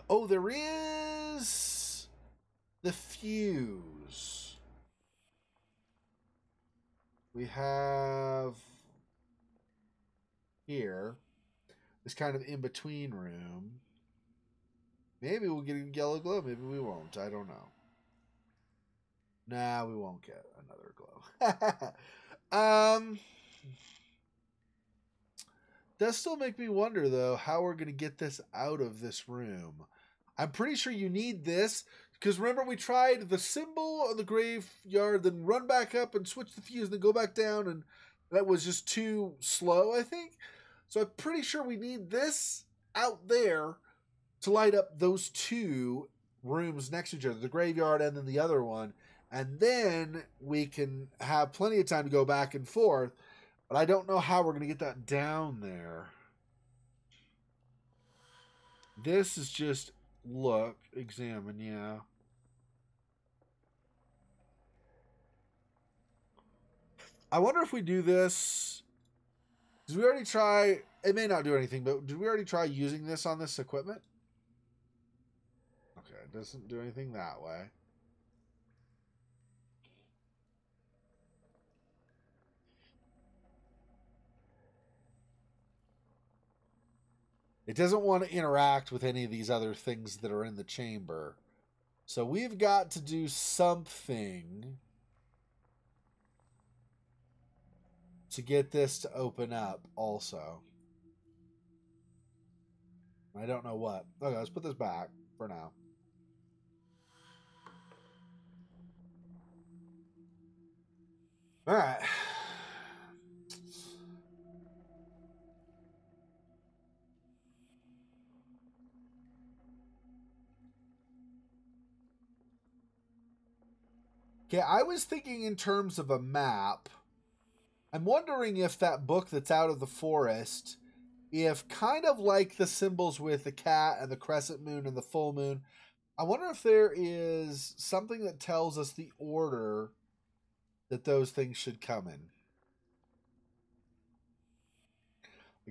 Oh, there is the fuse. We have here this kind of in-between room. Maybe we'll get a yellow glow. Maybe we won't. I don't know. Nah, we won't get another glow. Does still make me wonder, though, how we're going to get this out of this room. I'm pretty sure you need this, because remember we tried the symbol on the graveyard, then run back up and switch the fuse, then go back down, and that was just too slow, I think. So I'm pretty sure we need this out there to light up those two rooms next to each other, the graveyard and then the other one, and then we can have plenty of time to go back and forth. But I don't know how we're going to get that down there. This is just look, examine, yeah. I wonder if we do this. Did we already try? It may not do anything, but did we already try using this on this equipment? Okay, it doesn't do anything that way. It doesn't want to interact with any of these other things that are in the chamber. So we've got to do something to get this to open up also. I don't know what. Okay, let's put this back for now. All right. Okay, I was thinking in terms of a map. I'm wondering if that book that's out of the forest, if kind of like the symbols with the cat and the crescent moon and the full moon, I wonder if there is something that tells us the order that those things should come in.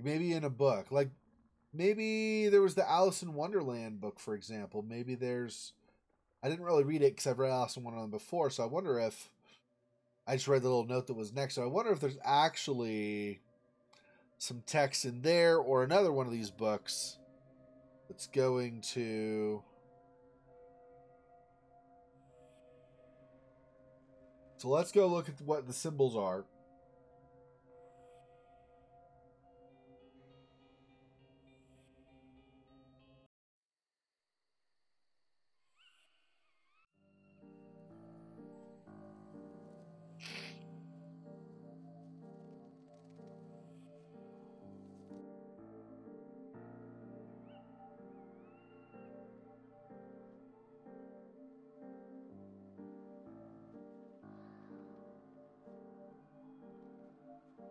Maybe in a book. Like, maybe there was the Alice in Wonderland book, for example. Maybe there's... I didn't really read it because I've read Alice in Wonderland before, so I wonder if... I just read the little note that was next, so I wonder if there's actually some text in there or another one of these books that's going to... So let's go look at what the symbols are.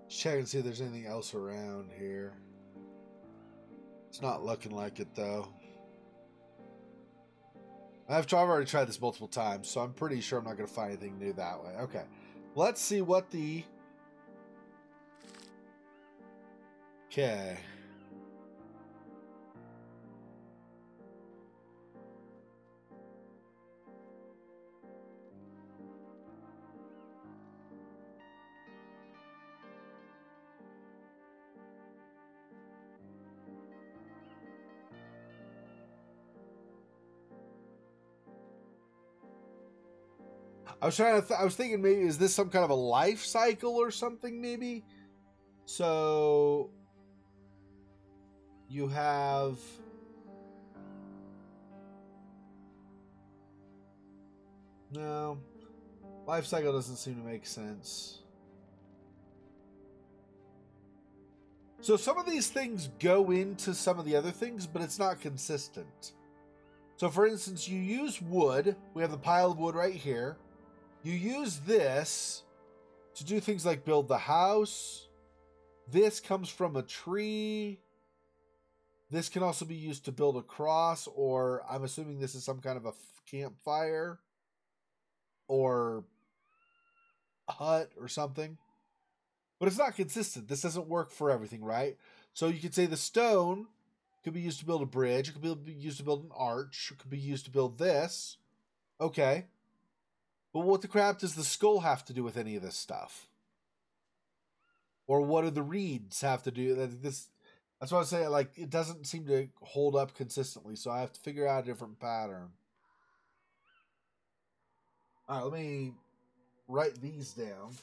Check and see if there's anything else around here. It's not looking like it, though. I've already tried this multiple times, so I'm pretty sure I'm not going to find anything new that way. Okay. Let's see what the... Okay. I was thinking maybe is this some kind of a life cycle or something maybe? So you have no life cycle doesn't seem to make sense. So some of these things go into some of the other things, but it's not consistent. So for instance, you use wood. We have the pile of wood right here. You use this to do things like build the house. This comes from a tree. This can also be used to build a cross, or I'm assuming this is some kind of a campfire or a hut or something. But it's not consistent. This doesn't work for everything, right? So you could say the stone could be used to build a bridge. It could be used to build an arch. It could be used to build this. Okay. But what the crap does the skull have to do with any of this stuff? Or what do the reeds have to do? That's what I was saying. Like, it doesn't seem to hold up consistently, so I have to figure out a different pattern. All right, let me write these down.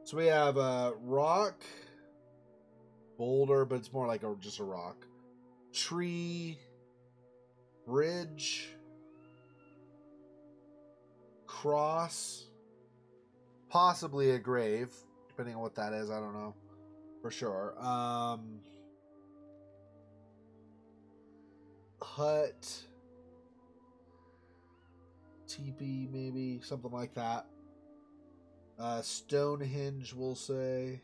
So we have a rock, boulder, but it's more like just a rock. Tree, bridge, cross, possibly a grave, depending on what that is. I don't know for sure. Hut, teepee, maybe something like that. Stonehenge, we'll say.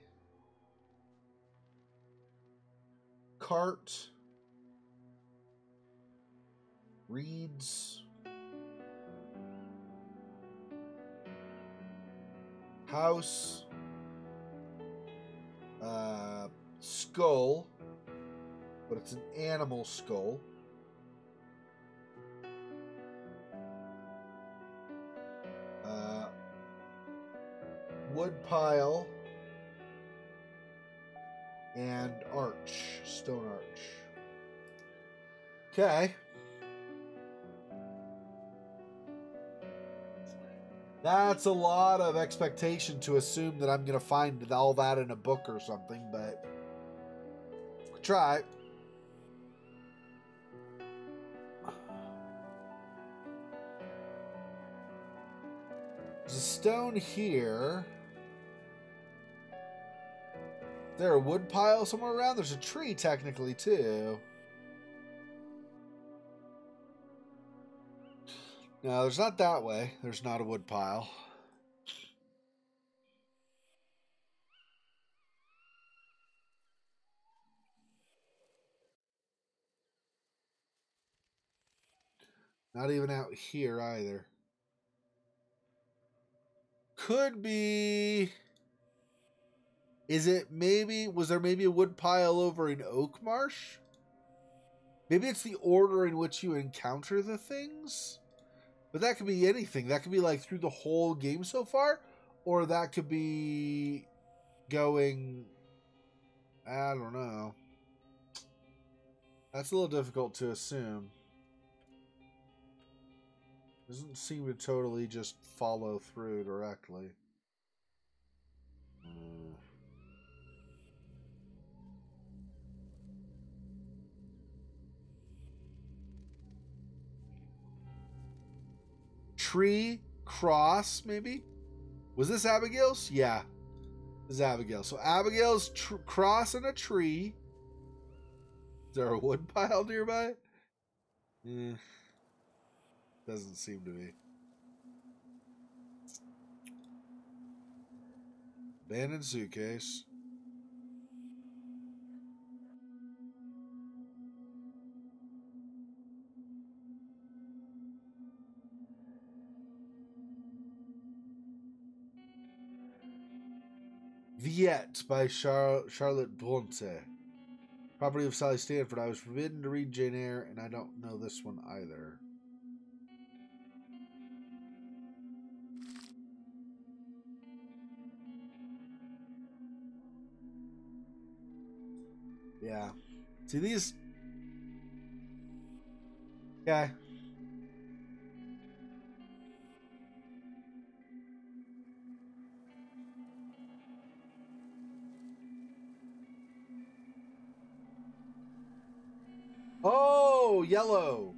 Cart, reeds, house, skull, but it's an animal skull. Wood pile and arch, stone arch. Okay. That's a lot of expectation to assume that I'm going to find all that in a book or something, but we'll try. There's a stone here. Is there a wood pile somewhere around? There's a tree technically too. No, there's not that way. There's not a wood pile. Not even out here either. Could be... Is it maybe... Was there maybe a wood pile over in Oak Marsh? Maybe it's the order in which you encounter the things? But that could be anything. That could be like through the whole game so far. Or that could be going... I don't know. That's a little difficult to assume. Doesn't seem to totally just follow through directly. Tree cross, maybe? Was this Abigail's? Yeah. This is Abigail. So Abigail's cross in a tree. Is there a wood pile nearby? Doesn't seem to be. Abandoned suitcase. Viet by Charlotte Bronte. Property of Sally Stanford. I was forbidden to read Jane Eyre, and I don't know this one either. Yeah. See these? Yeah. Oh, yellow.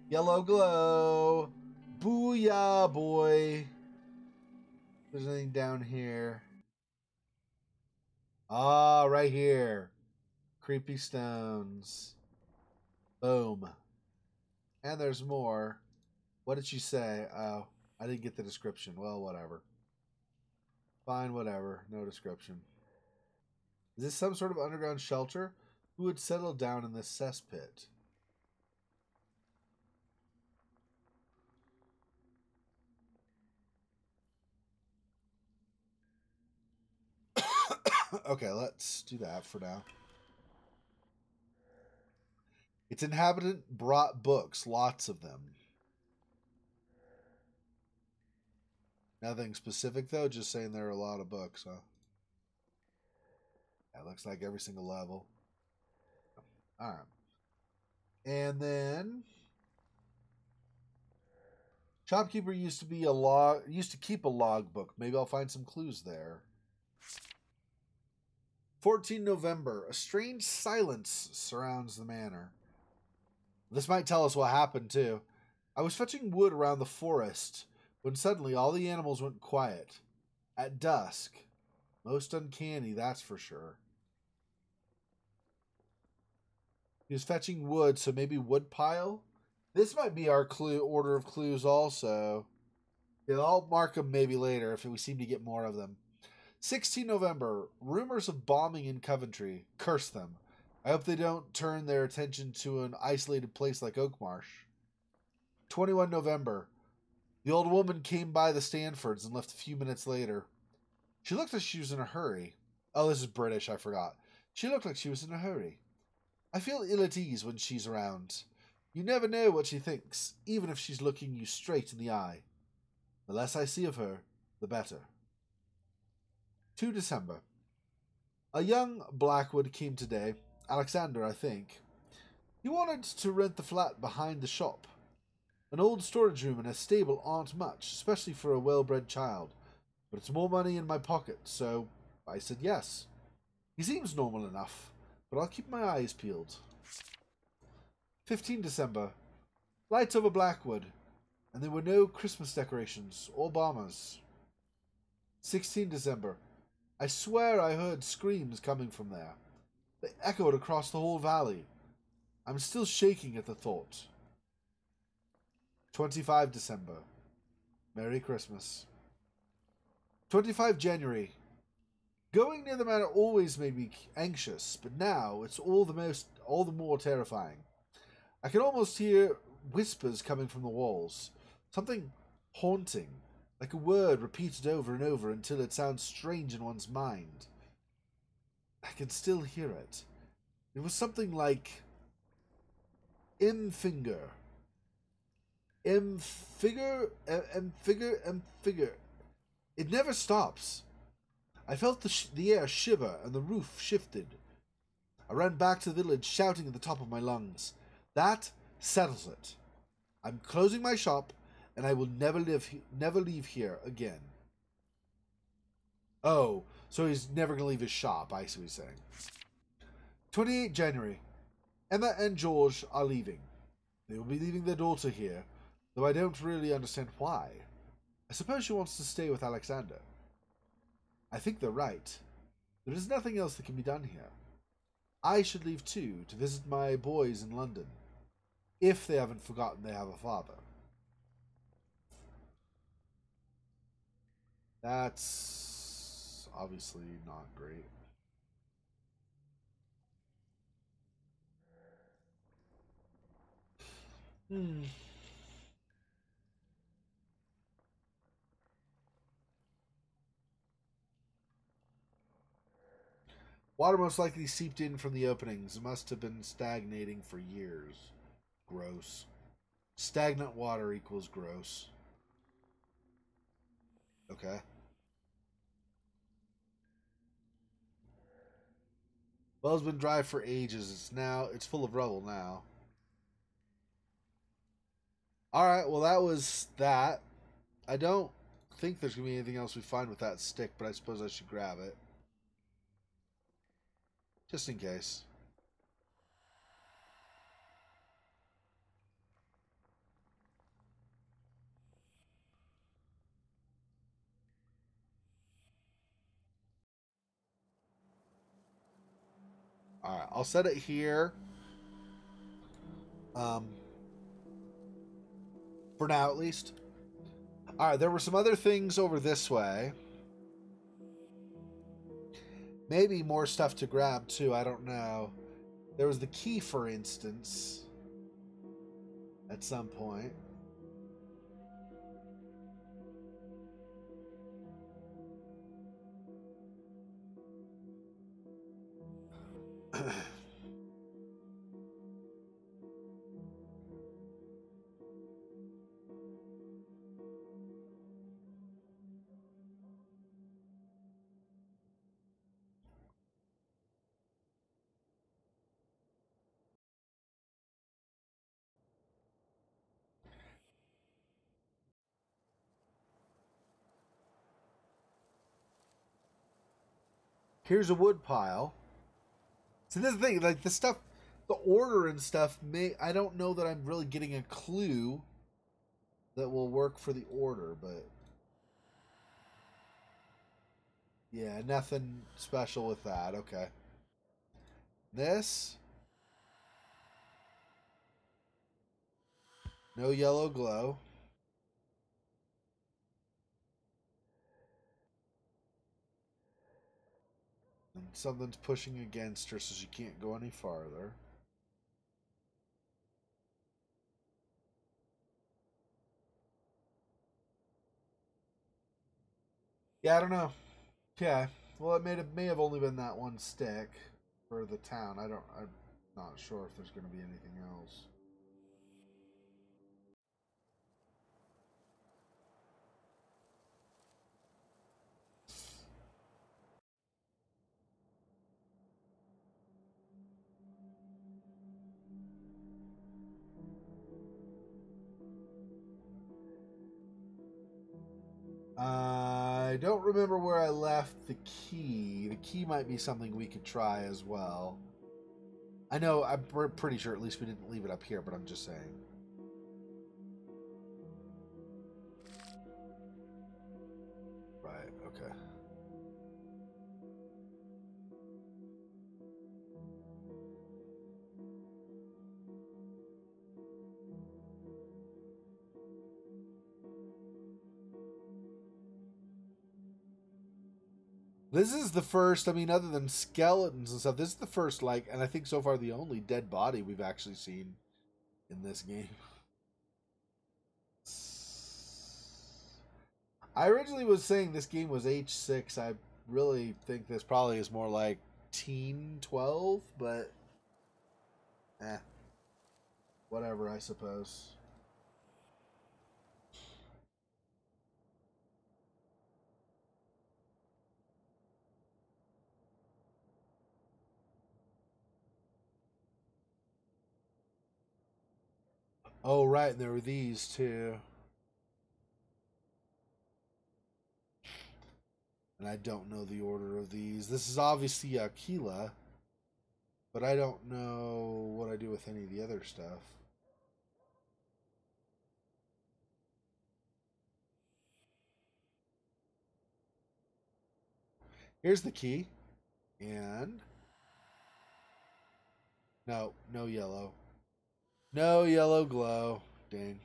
Yellow glow. Booyah, boy. There's anything down here. Ah, right here. Creepy stones. Boom. And there's more. What did she say? Oh, I didn't get the description. Well, whatever. Fine, whatever. No description. Is this some sort of underground shelter? Who would settle down in this cesspit? Okay, let's do that for now. Its inhabitant brought books, lots of them. Nothing specific, though, just saying there are a lot of books, huh? That looks like every single level. Alright. And then... Shopkeeper used to keep a logbook. Maybe I'll find some clues there. 14 November. A strange silence surrounds the manor. This might tell us what happened, too. I was fetching wood around the forest when suddenly all the animals went quiet. At dusk. Most uncanny, that's for sure. He was fetching wood, so maybe woodpile? This might be our order of clues also. Yeah, I'll mark them maybe later if we seem to get more of them. 16 November. Rumors of bombing in Coventry. Curse them. I hope they don't turn their attention to an isolated place like Oakmarsh. 21 November. The old woman came by the Stanfords and left a few minutes later. She looked like she was in a hurry. Oh, this is British, I forgot. She looked like she was in a hurry. I feel ill at ease when she's around. You never know what she thinks, even if she's looking you straight in the eye. The less I see of her, the better. 2 December. A young Blackwood came today. Alexander, I think. He wanted to rent the flat behind the shop. An old storage room and a stable aren't much, especially for a well-bred child. But it's more money in my pocket, so I said yes. He seems normal enough, but I'll keep my eyes peeled. 15 December. Lights over Blackwood, and there were no Christmas decorations or bombers. 16 December. I swear I heard screams coming from there. They echoed across the whole valley. I'm still shaking at the thought. 25 December. Merry Christmas. 25 January. Going near the manor always made me anxious, but now it's all the more terrifying. I can almost hear whispers coming from the walls. Something haunting, like a word repeated over and over until it sounds strange in one's mind. I can still hear it. It was something like M-finger. M-figure, M-figure, M-figure. It never stops. I felt the air shiver and the roof shifted. I ran back to the village shouting at the top of my lungs. That settles it. I'm closing my shop and I will never leave here again. Oh, so he's never going to leave his shop. I see what he's saying. 28 January. Emma and George are leaving. They will be leaving their daughter here, though I don't really understand why. I suppose she wants to stay with Alexander. I think they're right. There is nothing else that can be done here. I should leave too, to visit my boys in London, if they haven't forgotten they have a father. That's obviously not great. Water most likely seeped in from the openings. It must have been stagnating for years. Gross. Stagnant water equals gross. Okay. Well, it's been dry for ages. It's full of rubble now. Alright, well that was that. I don't think there's going to be anything else we find with that stick, but I suppose I should grab it. Just in case. Alright, I'll set it here. For now, at least. Alright, there were some other things over this way. Maybe more stuff to grab, too. I don't know. There was the key, for instance. At some point. Here's a wood pile. So this is the thing, like the stuff, the order and stuff, I don't know that I'm really getting a clue that will work for the order, but yeah, nothing special with that. Okay. This. No yellow glow. And something's pushing against her so she can't go any farther. Yeah, I don't know. Yeah. Well, may have only been that one stick for the town. I'm not sure if there's going to be anything else. I don't remember where I left the key. The key might be something we could try as well. I know, I'm pretty sure at least we didn't leave it up here, but I'm just saying. Right, okay. This is the first, I mean, other than skeletons and stuff, this is the first, like, and I think so far the only dead body we've actually seen in this game. I originally was saying this game was H6. I really think this probably is more like teen 12, but whatever, I suppose. Oh, right, and there were these too. And I don't know the order of these. This is obviously Aquila, but I don't know what I do with any of the other stuff. Here's the key. And no, no yellow. No yellow glow. Dang.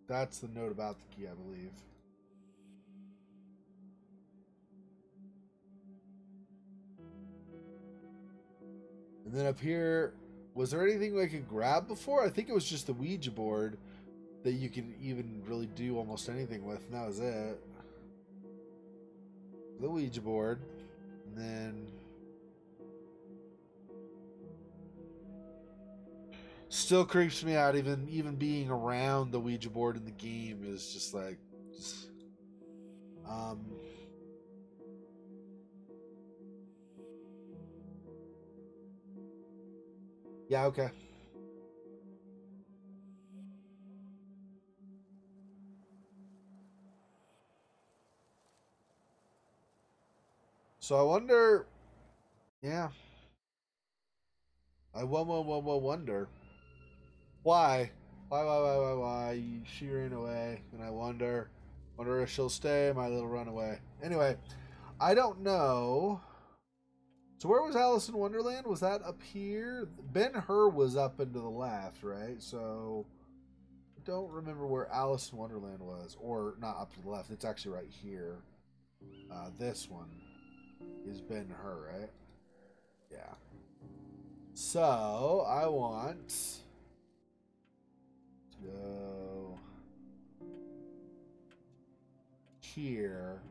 That's the note about the key, I believe. And then up here, was there anything I could grab before? I think it was just the Ouija board that you can even really do almost anything with, and that was it. The Ouija board, and then still creeps me out. Even being around the Ouija board in the game is just like, um, yeah, okay. So I wonder, yeah, I wonder why, why she ran away, and I wonder if she'll stay, my little runaway. Anyway, I don't know. So where was Alice in Wonderland? Was that up here? Ben-Hur was up and to the left, right? So I don't remember where Alice in Wonderland was, or not up to the left. It's actually right here. This one is Ben-Hur, right? Yeah. So I want to go here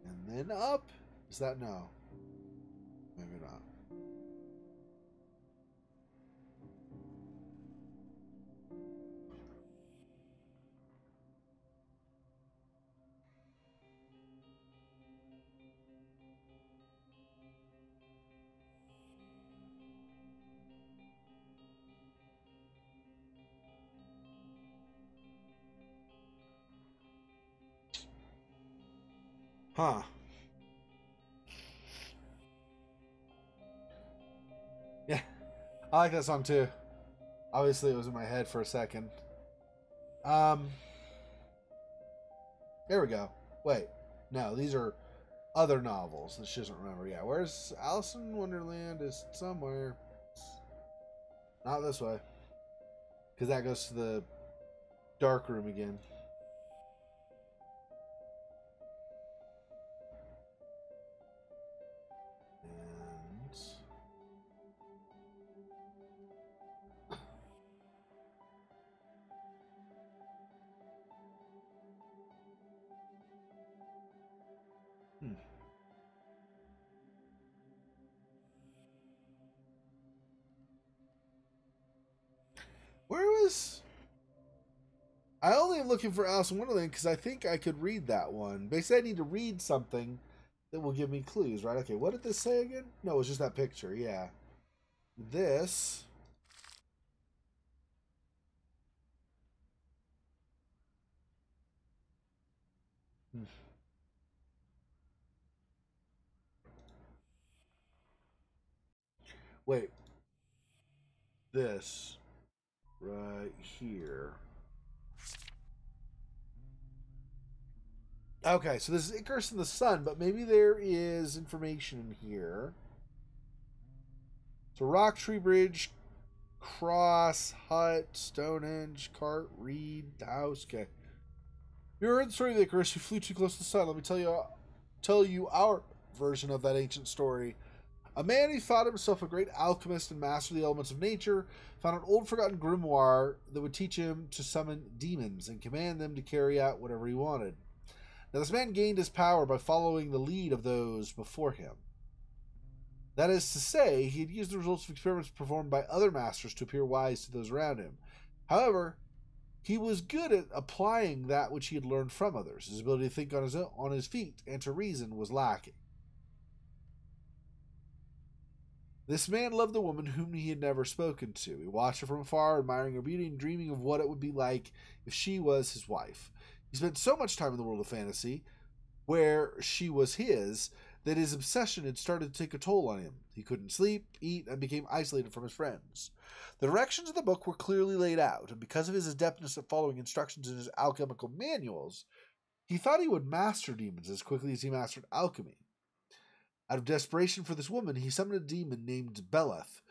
and then up. Is that no? Maybe not. Huh. Yeah. I like that song too. Obviously it was in my head for a second. Um There we go. Wait. No, these are other novels that she doesn't remember. Yeah, where's Alice in Wonderland is somewhere. Not this way. Because that goes to the dark room again. And where was I only am looking for Alice in Wonderland because I think I could read that one. Basically, I need to read something that will give me clues, right? Okay, what did this say again? No, it was just that picture, yeah. This. Wait. This. Right here. Okay, so this is Icarus and the Sun, but maybe there is information in here. So Rock Tree Bridge, Cross, Hut, Stonehenge, Cart, Reed, House. Okay. You heard the story of Icarus who flew too close to the sun. Let me tell you our version of that ancient story. A man who thought himself a great alchemist and master of the elements of nature found an old forgotten grimoire that would teach him to summon demons and command them to carry out whatever he wanted. Now, this man gained his power by following the lead of those before him. That is to say, he had used the results of experiments performed by other masters to appear wise to those around him. However, he was good at applying that which he had learned from others. His ability to think on his feet and to reason was lacking. This man loved the woman whom he had never spoken to. He watched her from afar, admiring her beauty and dreaming of what it would be like if she was his wife. He spent so much time in the world of fantasy, where she was his, that his obsession had started to take a toll on him. He couldn't sleep, eat, and became isolated from his friends. The directions of the book were clearly laid out, and because of his adeptness at following instructions in his alchemical manuals, he thought he would master demons as quickly as he mastered alchemy. Out of desperation for this woman, he summoned a demon named Beleth,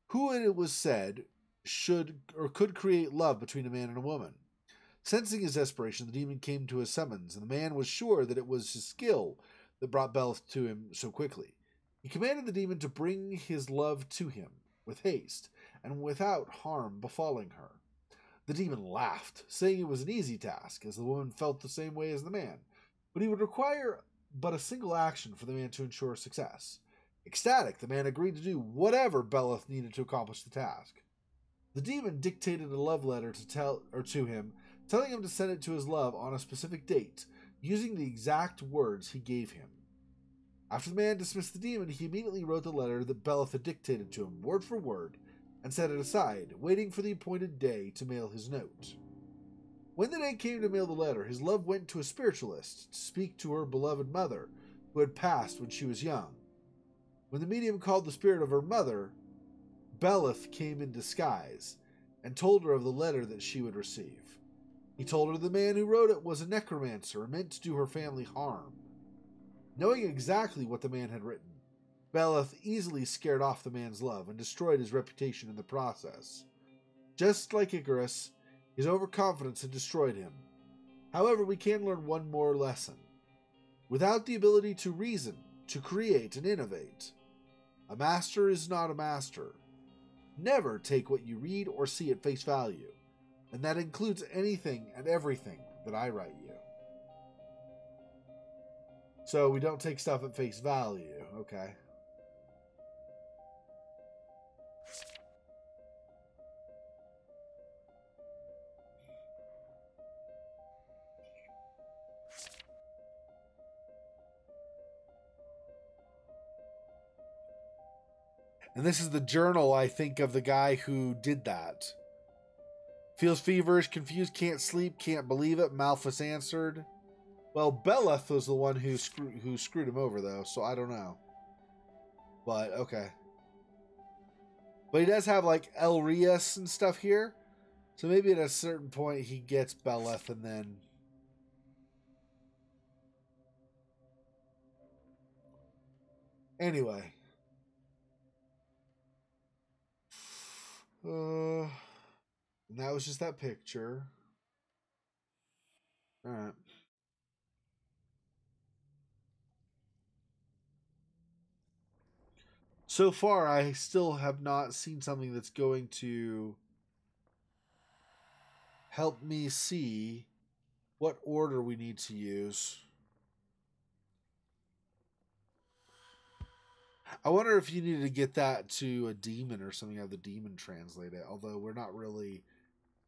who it was said should or could create love between a man and a woman. Sensing his desperation, the demon came to his summons, and the man was sure that it was his skill that brought Beleth to him so quickly. He commanded the demon to bring his love to him with haste and without harm befalling her. The demon laughed, saying it was an easy task, as the woman felt the same way as the man, but he would require but a single action for the man to ensure success. Ecstatic, the man agreed to do whatever Beleth needed to accomplish the task. The demon dictated a love letter to him, telling him to send it to his love on a specific date, using the exact words he gave him. After the man dismissed the demon, he immediately wrote the letter that Beleth had dictated to him, word for word, and set it aside, waiting for the appointed day to mail his note. When the day came to mail the letter, his love went to a spiritualist to speak to her beloved mother, who had passed when she was young. When the medium called the spirit of her mother, Beleth came in disguise and told her of the letter that she would receive. He told her the man who wrote it was a necromancer and meant to do her family harm. Knowing exactly what the man had written, Beleth easily scared off the man's love and destroyed his reputation in the process. Just like Icarus, his overconfidence had destroyed him. However, we can learn one more lesson. Without the ability to reason, to create and innovate, a master is not a master. Never take what you read or see at face value, and that includes anything and everything that I write you. So we don't take stuff at face value, okay? And this is the journal, I think, of the guy who did that. Feels feverish, confused, can't sleep, can't believe it. Malphus answered. Well, Beleth was the one who screwed him over, though, so I don't know. But, okay. But he does have, like, Elrias and stuff here. So maybe at a certain point he gets Beleth and then... Anyway. And that was just that picture. Alright. So far, I still have not seen something that's going to help me see what order we need to use. I wonder if you need to get that to a demon or something, have the demon translate it. Although we're not really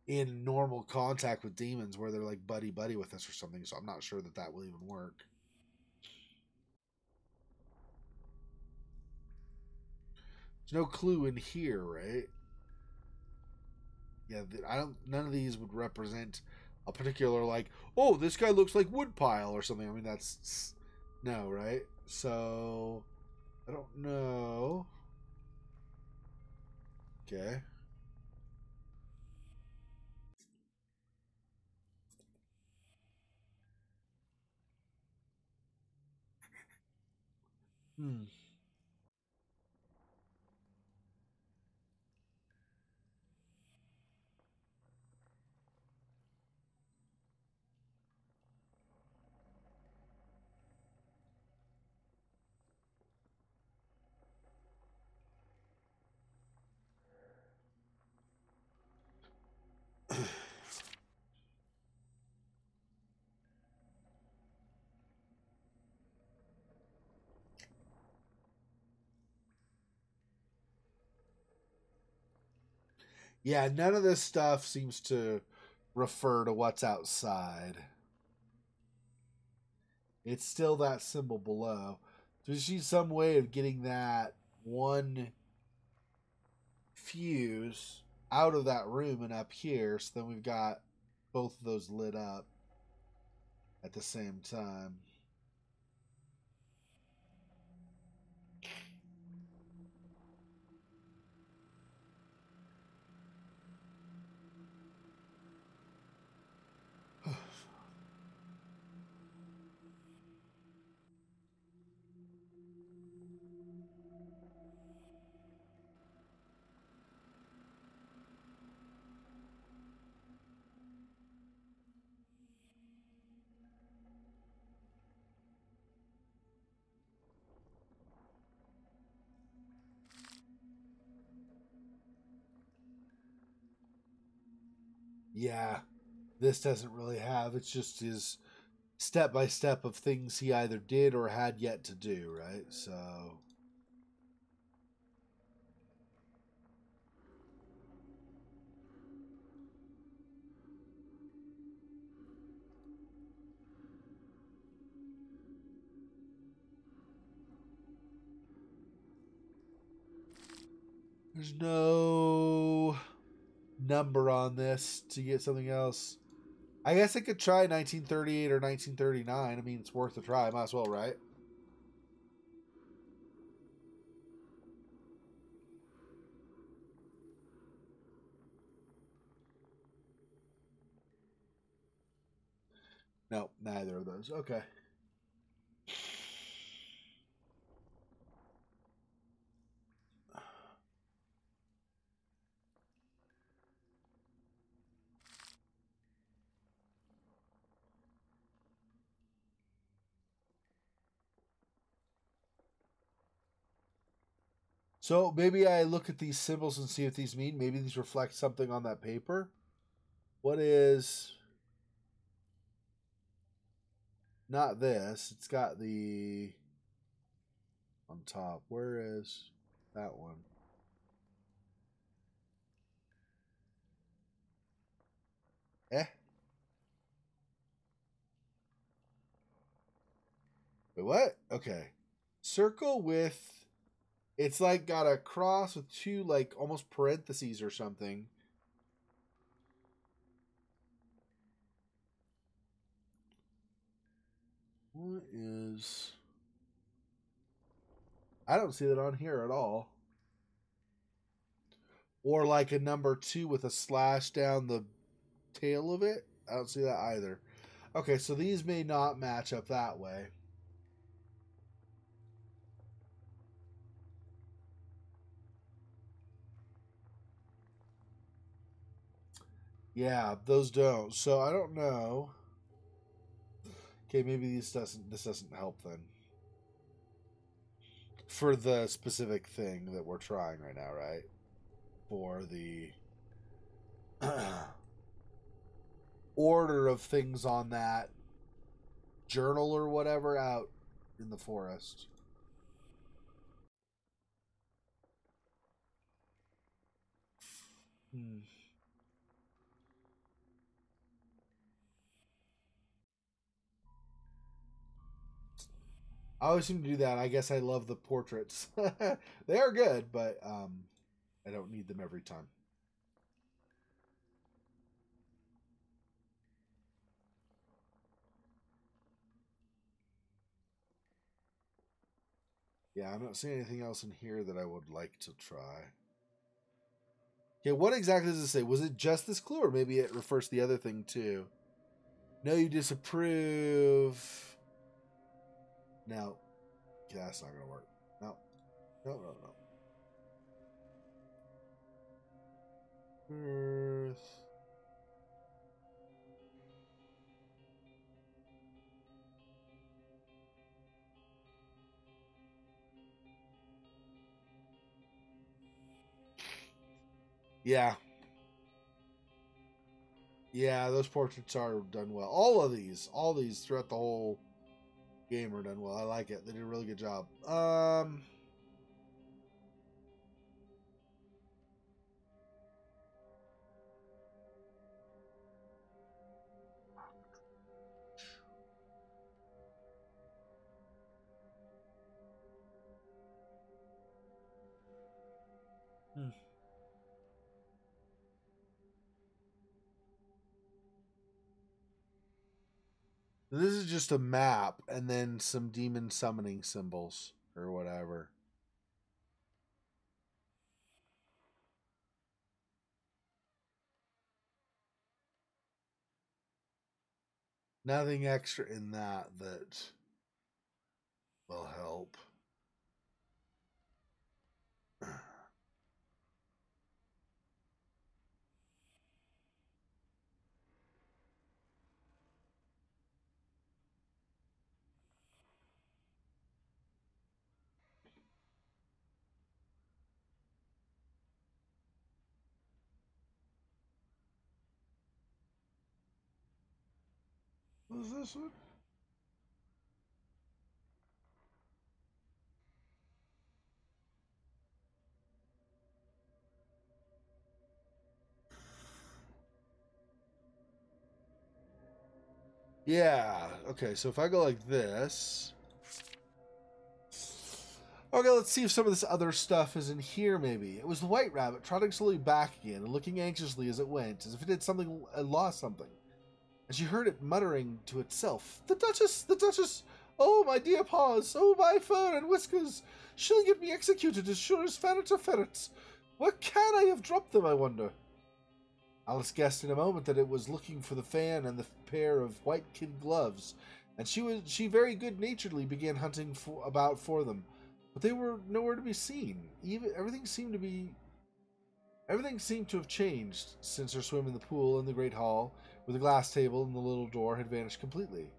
in normal contact with demons where they're like buddy-buddy with us or something. So I'm not sure that that will even work. There's no clue in here, right? Yeah, none of these would represent a particular, like, oh, this guy looks like woodpile or something. I mean, that's... No, right? So... I don't know. Okay. Hmm. Yeah, none of this stuff seems to refer to what's outside. It's still that symbol below. So there's some way of getting that one fuse out of that room and up here, so then we've got both of those lit up at the same time. Yeah, this doesn't really have. It's just his step by step of things he either did or had yet to do, right? So. There's no number on this to get something else. I guess I could try 1938 or 1939. I mean, it's worth a try. Might as well, right? No, neither of those. Okay. So maybe I look at these symbols and see what these mean. Maybe these reflect something on that paper. What is... Not this. It's got the... On top. Where is that one? Eh? Wait, what? Okay. Circle with... It's like got a cross with two like almost parentheses or something. What is... I don't see that on here at all. Or like a number 2 with a slash down the tail of it. I don't see that either. Okay, so these may not match up that way. Yeah, those don't. So I don't know. Okay, maybe this doesn't help then. For the specific thing that we're trying right now, right? For the order of things on that journal or whatever out in the forest. Hmm. I always seem to do that. I guess I love the portraits. They are good, but I don't need them every time. Yeah, I'm not seeing anything else in here that I would like to try. Okay, what exactly does it say? Was it just this clue, or maybe it refers to the other thing too? No, you disapprove. No. Yeah, that's not going to work. No. No, no, no. Earth. Yeah. Yeah, those portraits are done well. All these throughout the whole game are done well. I like it. They did a really good job. Hmm. This is just a map and then some demon summoning symbols or whatever. Nothing extra in that will help. What is this one? Yeah. Okay, so if I go like this. Okay, let's see if some of this other stuff is in here, maybe. It was the white rabbit trotting slowly back again and looking anxiously as it went, as if it had something, lost something. And she heard it muttering to itself, "The Duchess! The Duchess! Oh, my dear paws! Oh, my fur and whiskers! She'll get me executed as sure as ferrets are ferrets! Where can I have dropped them, I wonder?" Alice guessed in a moment that it was looking for the fan and the pair of white kid gloves, and she very good-naturedly began hunting about for them, but they were nowhere to be seen. Everything seemed to have changed since her swim in the pool in the great hall, where the glass table and the little door had vanished completely.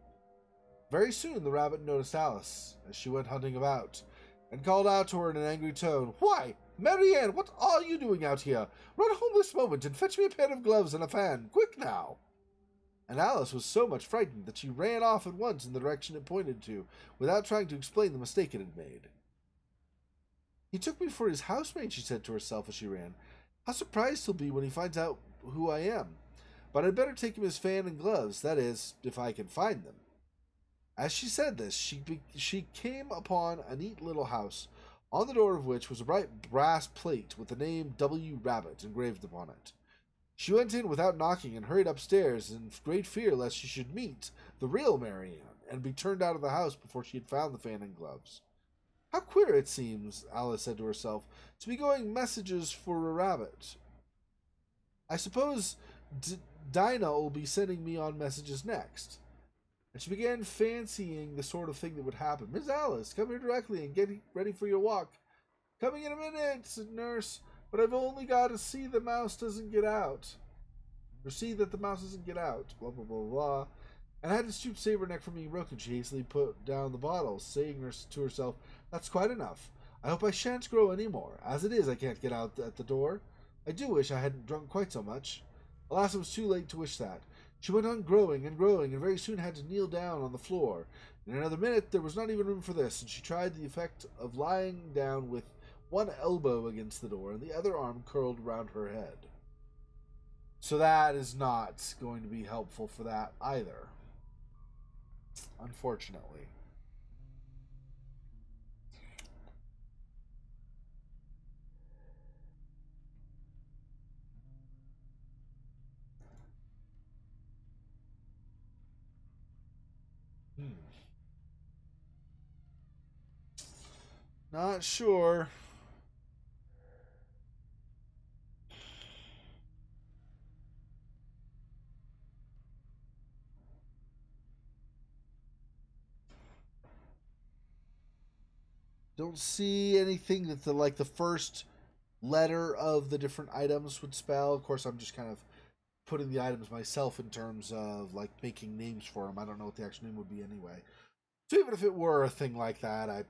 Very soon the rabbit noticed Alice as she went hunting about, and called out to her in an angry tone, "Why, Marianne, what are you doing out here? Run home this moment and fetch me a pair of gloves and a fan. Quick now!" And Alice was so much frightened that she ran off at once in the direction it pointed to, without trying to explain the mistake it had made. "He took me for his housemaid," she said to herself as she ran. "How surprised he'll be when he finds out who I am. But I'd better take him his fan and gloves, that is, if I can find them." As she said this, she came upon a neat little house, on the door of which was a bright brass plate with the name W. Rabbit engraved upon it. She went in without knocking and hurried upstairs in great fear lest she should meet the real Marianne and be turned out of the house before she had found the fan and gloves. "How queer it seems," Alice said to herself, "to be going messages for a rabbit. I suppose Dinah will be sending me on messages next." And she began fancying the sort of thing that would happen. "Miss Alice, come here directly and get ready for your walk." "Coming in a minute," said Nurse, "but I've only got to see the mouse doesn't get out. Or see that the mouse doesn't get out." Blah, blah, blah, blah. And I had to stoop to save her neck from being broken. She hastily put down the bottle, saying to herself, "That's quite enough. I hope I shan't grow any more. As it is, I can't get out at the door. I do wish I hadn't drunk quite so much." Alas, it was too late to wish that. She went on growing and growing, and very soon had to kneel down on the floor. In another minute there was not even room for this, and she tried the effect of lying down with one elbow against the door and the other arm curled round her head. So that is not going to be helpful for that either, unfortunately. Hmm. Not sure. Don't see anything that the first letter of the different items would spell. Of course, I'm just kind of putting the items myself in terms of like making names for them. I don't know what the actual name would be anyway. So even if it were a thing like that, I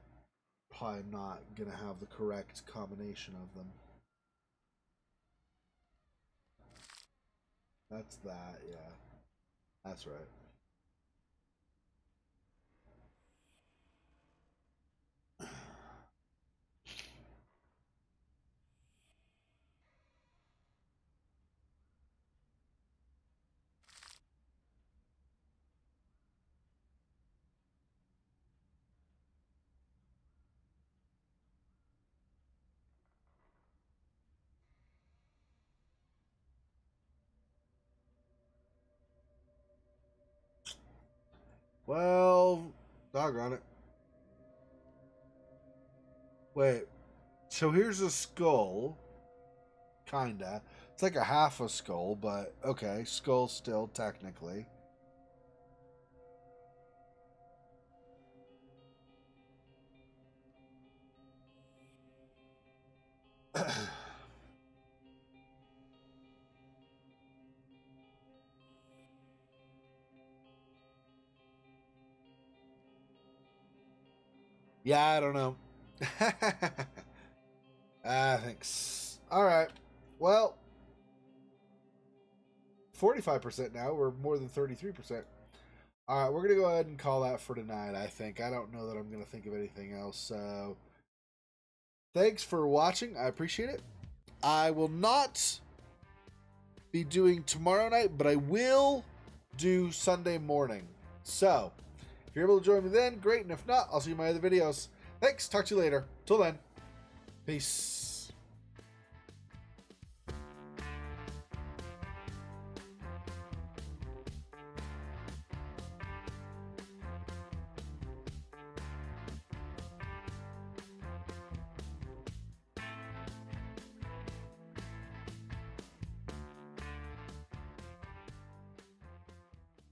probably not gonna have the correct combination of them. That's that, yeah. That's right. Well, doggone it. Wait, so here's a skull. Kinda. It's like a half a skull, but okay, skull still, technically. Yeah, I don't know. Thanks. All right. Well, 45% now. We're more than 33%. All right, we're going to go ahead and call that for tonight, I think. I don't know that I'm going to think of anything else. So, thanks for watching. I appreciate it. I will not be doing tomorrow night, but I will do Sunday morning. So, if you're able to join me then, great. And if not, I'll see you in my other videos. Thanks. Talk to you later. Till then, peace.